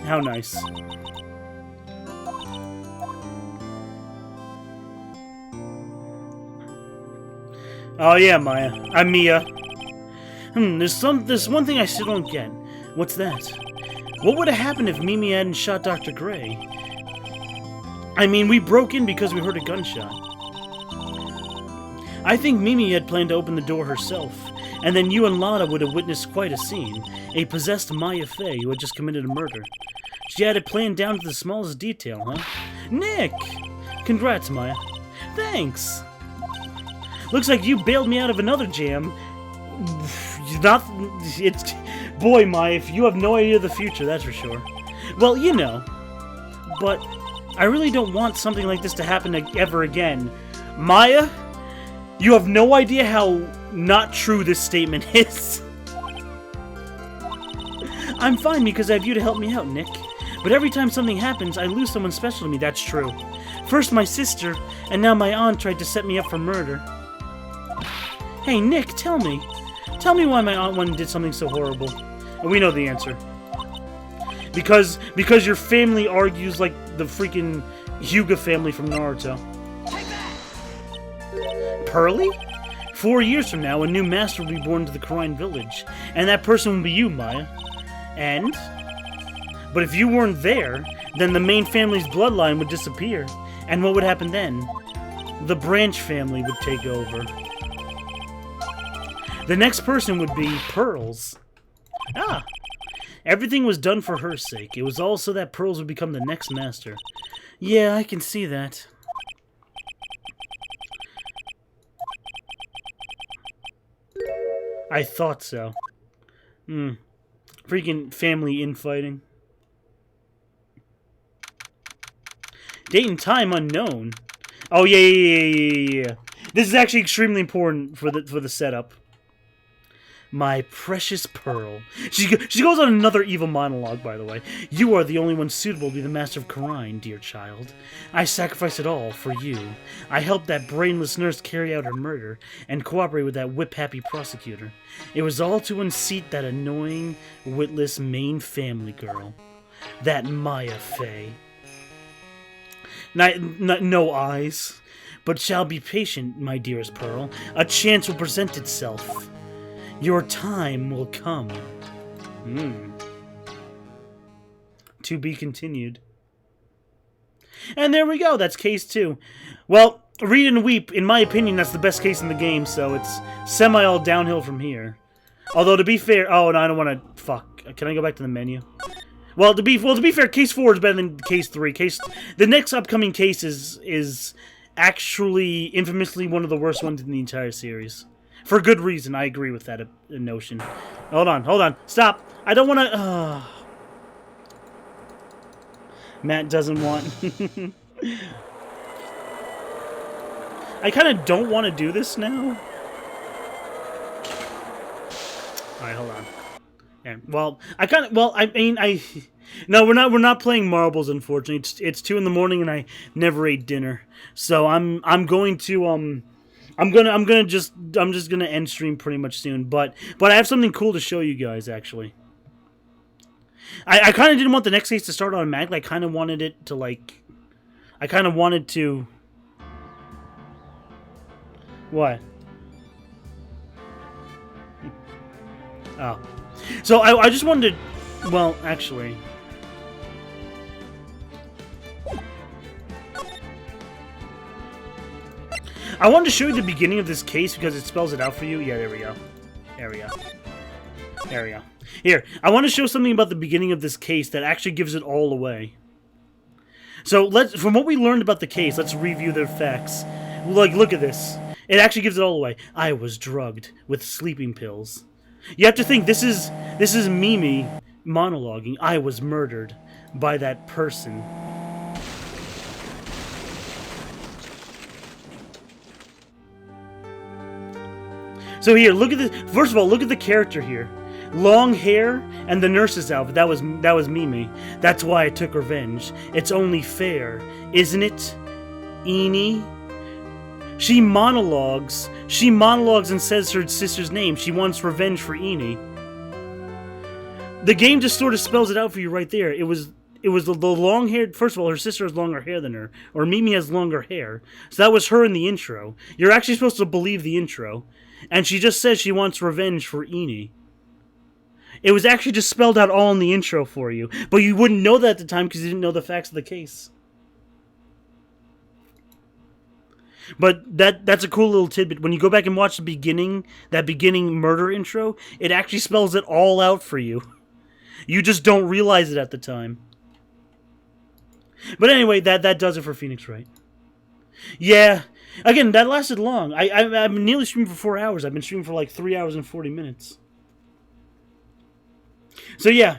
How nice. Oh yeah, Maya. I'm Mia. There's one thing I still don't get. What's that? What would have happened if Mimi hadn't shot Dr. Gray? I mean, we broke in because we heard a gunshot. I think Mimi had planned to open the door herself, and then you and Lana would have witnessed quite a scene. A possessed Maya Fey who had just committed a murder. She had it planned down to the smallest detail, huh? Nick! Congrats, Maya. Thanks! Looks like you bailed me out of another jam. Boy, Maya, you have no idea of the future, that's for sure. Well, you know. But I really don't want something like this to happen ever again. Maya, you have no idea how not true this statement is. I'm fine because I have you to help me out, Nick. But every time something happens, I lose someone special to me, that's true. First my sister, and now my aunt tried to set me up for murder. Hey, Nick, tell me. Tell me why my aunt went and did something so horrible. And we know the answer. Because your family argues like the freaking Hyuga family from Naruto. Pearly? 4 years from now, a new master will be born to the Kura'in village. And that person will be you, Maya. And? But if you weren't there, then the main family's bloodline would disappear. And what would happen then? The branch family would take over. The next person would be Pearls. Ah! Everything was done for her sake. It was all so that Pearls would become the next master. Yeah, I can see that. I thought so. Freaking family infighting. Date and time unknown. Oh yeah. This is actually extremely important for the setup. My precious Pearl. She goes on another evil monologue, by the way. You are the only one suitable to be the master of Kura'in, dear child. I sacrifice it all for you. I helped that brainless nurse carry out her murder, and cooperate with that whip-happy prosecutor. It was all to unseat that annoying, witless main family girl. That Maya Fey. No eyes. But shall be patient, my dearest Pearl. A chance will present itself. Your time will come. To be continued. And there we go. That's case 2. Well, read and weep. In my opinion, that's the best case in the game, so it's semi all downhill from here. Although, to be fair... Oh, no, I don't want to... Fuck. Can I go back to the menu? Well, to be fair, case 4 is better than case 3. The next upcoming case is actually infamously one of the worst ones in the entire series. For good reason, I agree with that notion. Hold on. Stop. I don't want to... Matt doesn't want... I kind of don't want to do this now. Alright, hold on. Yeah, well, No, we're not playing marbles, unfortunately. It's 2 in the morning and I never ate dinner. So I'm just gonna end stream pretty much soon, but I have something cool to show you guys, actually. I kind of didn't want the next case to start automatically. I kind of wanted it to, like... What? Oh. So, I just wanted to... Well, actually... I wanted to show you the beginning of this case because it spells it out for you. Yeah, there we go. There we go. There we go. Here, I want to show something about the beginning of this case that actually gives it all away. So from what we learned about the case, let's review the facts. Like, look at this. It actually gives it all away. I was drugged with sleeping pills. You have to think this is Mimi monologuing. I was murdered by that person. So here, look at this. First of all, look at the character here. Long hair and the nurse's outfit. That was Mimi. That's why I took revenge. It's only fair, isn't it, Eenie? She monologues and says her sister's name. She wants revenge for Eenie. The game just sort of spells it out for you right there. It was the long hair. First of all, her sister has longer hair than her, or Mimi has longer hair. So that was her in the intro. You're actually supposed to believe the intro, and she just says she wants revenge for Eenie. It was actually just spelled out all in the intro for you, but you wouldn't know that at the time because you didn't know the facts of the case. But that's a cool little tidbit. When you go back and watch that beginning murder intro, it actually spells it all out for you. You just don't realize it at the time. But anyway, that does it for Phoenix Wright. Yeah, again, that lasted long. I've been nearly streaming for 4 hours. I've been streaming for like 3 hours and 40 minutes. So yeah,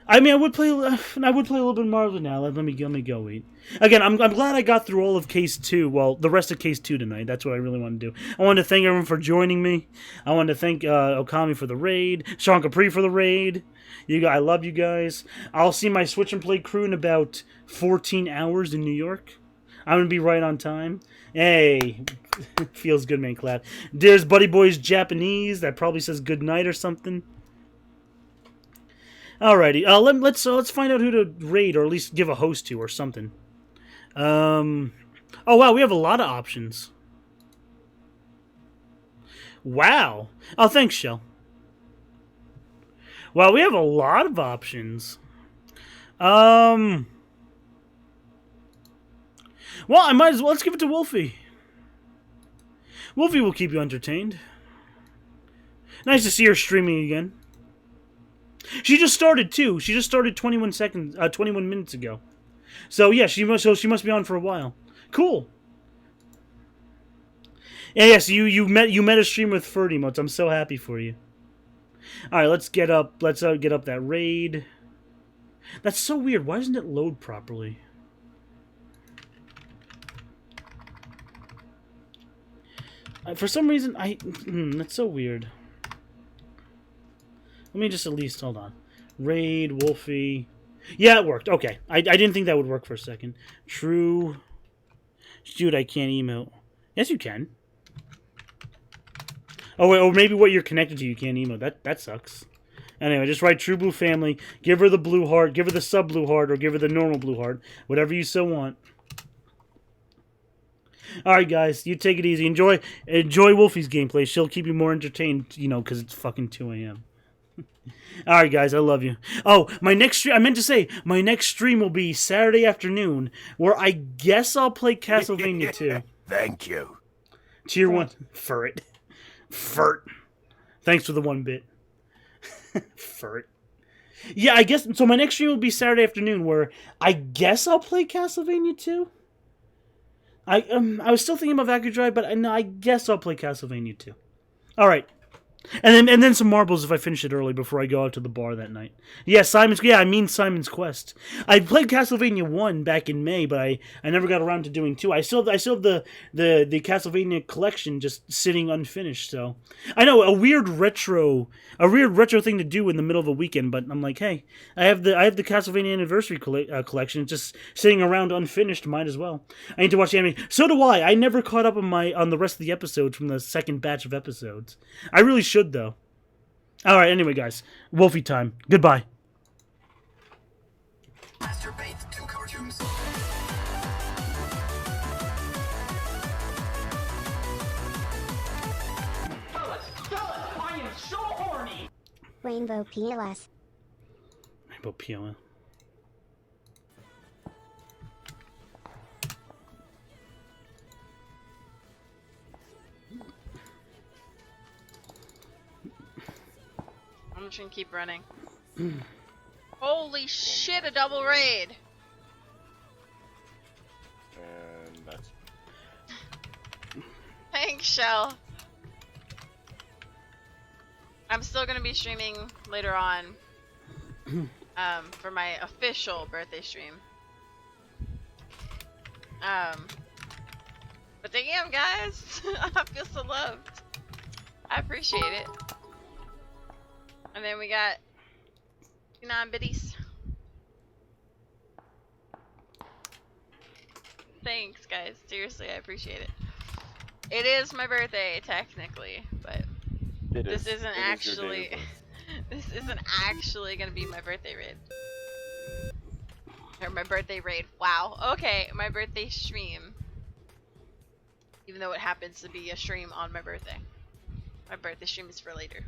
I mean, I would play a little bit more now. Let me go. Wait. Again, I'm glad I got through all of Case 2. Well, the rest of Case 2 tonight. That's what I really want to do. I want to thank everyone for joining me. I want to thank Okami for the raid, Sean Capri for the raid. I love you guys. I'll see my Switch and Play crew in about 14 hours in New York. I'm gonna be right on time. Hey, feels good, man. Glad. There's Buddy Boy's Japanese. That probably says good night or something. Alrighty, let's find out who to raid, or at least give a host to, or something. Oh wow, we have a lot of options. Wow. Oh, thanks, Shell. Wow, we have a lot of options. Well, I might as well. Let's give it to Wolfie. Wolfie will keep you entertained. Nice to see her streaming again. She just started too. She just started 21 minutes ago. So yeah, she must be on for a while. Cool. And yes, you met a stream with Ferd emotes. I'm so happy for you. All right, let's get up that raid. That's so weird. Why doesn't it load properly? For some reason, that's so weird. Let me just at least, hold on. Raid, Wolfie. Yeah, it worked. Okay. I didn't think that would work for a second. True. Shoot, I can't emote. Yes, you can. Oh, wait, or maybe what you're connected to, you can't emote. That sucks. Anyway, just write True Blue Family. Give her the blue heart. Give her the sub blue heart, or give her the normal blue heart. Whatever you so want. Alright, guys. You take it easy. Enjoy Wolfie's gameplay. She'll keep you more entertained, because it's fucking 2 a.m. Alright, guys, I love you. Oh, my next stream, I meant to say, my next stream will be Saturday afternoon, where I guess I'll play Castlevania 2. Thank you. Tier 1. Furt. Thanks for the 1 bit. Furt. Yeah, I guess, so my next stream will be Saturday afternoon, where I guess I'll play Castlevania 2. I was still thinking about Valkyrie Drive, but I guess I'll play Castlevania 2. Alright. And then some marbles if I finish it early before I go out to the bar that night. Yeah, I mean Simon's Quest. I played Castlevania 1 back in May, but I never got around to doing 2. I still have the Castlevania collection just sitting unfinished, so I know a weird retro thing to do in the middle of a weekend, but I'm like, hey, I have the Castlevania Anniversary collection just sitting around unfinished, might as well. I need to watch the anime. So do I. I never caught up on the rest of the episodes from the second batch of episodes. I really should, though. Alright, anyway, guys. Wolfie time. Goodbye. Fellas, I am so horny. Rainbow POS. Rainbow POS. I'm just gonna keep running. Holy shit, a double raid! And that's Thanks, Shell. I'm still gonna be streaming later on. For my official birthday stream. But damn, guys, I feel so loved. I appreciate it. And then we got 9 biddies. Thanks, guys. Seriously, I appreciate it. It is my birthday, technically, but this isn't actually. This isn't actually gonna be my birthday raid. Or my birthday raid. Wow. Okay, my birthday stream. Even though it happens to be a stream on my birthday. My birthday stream is for later.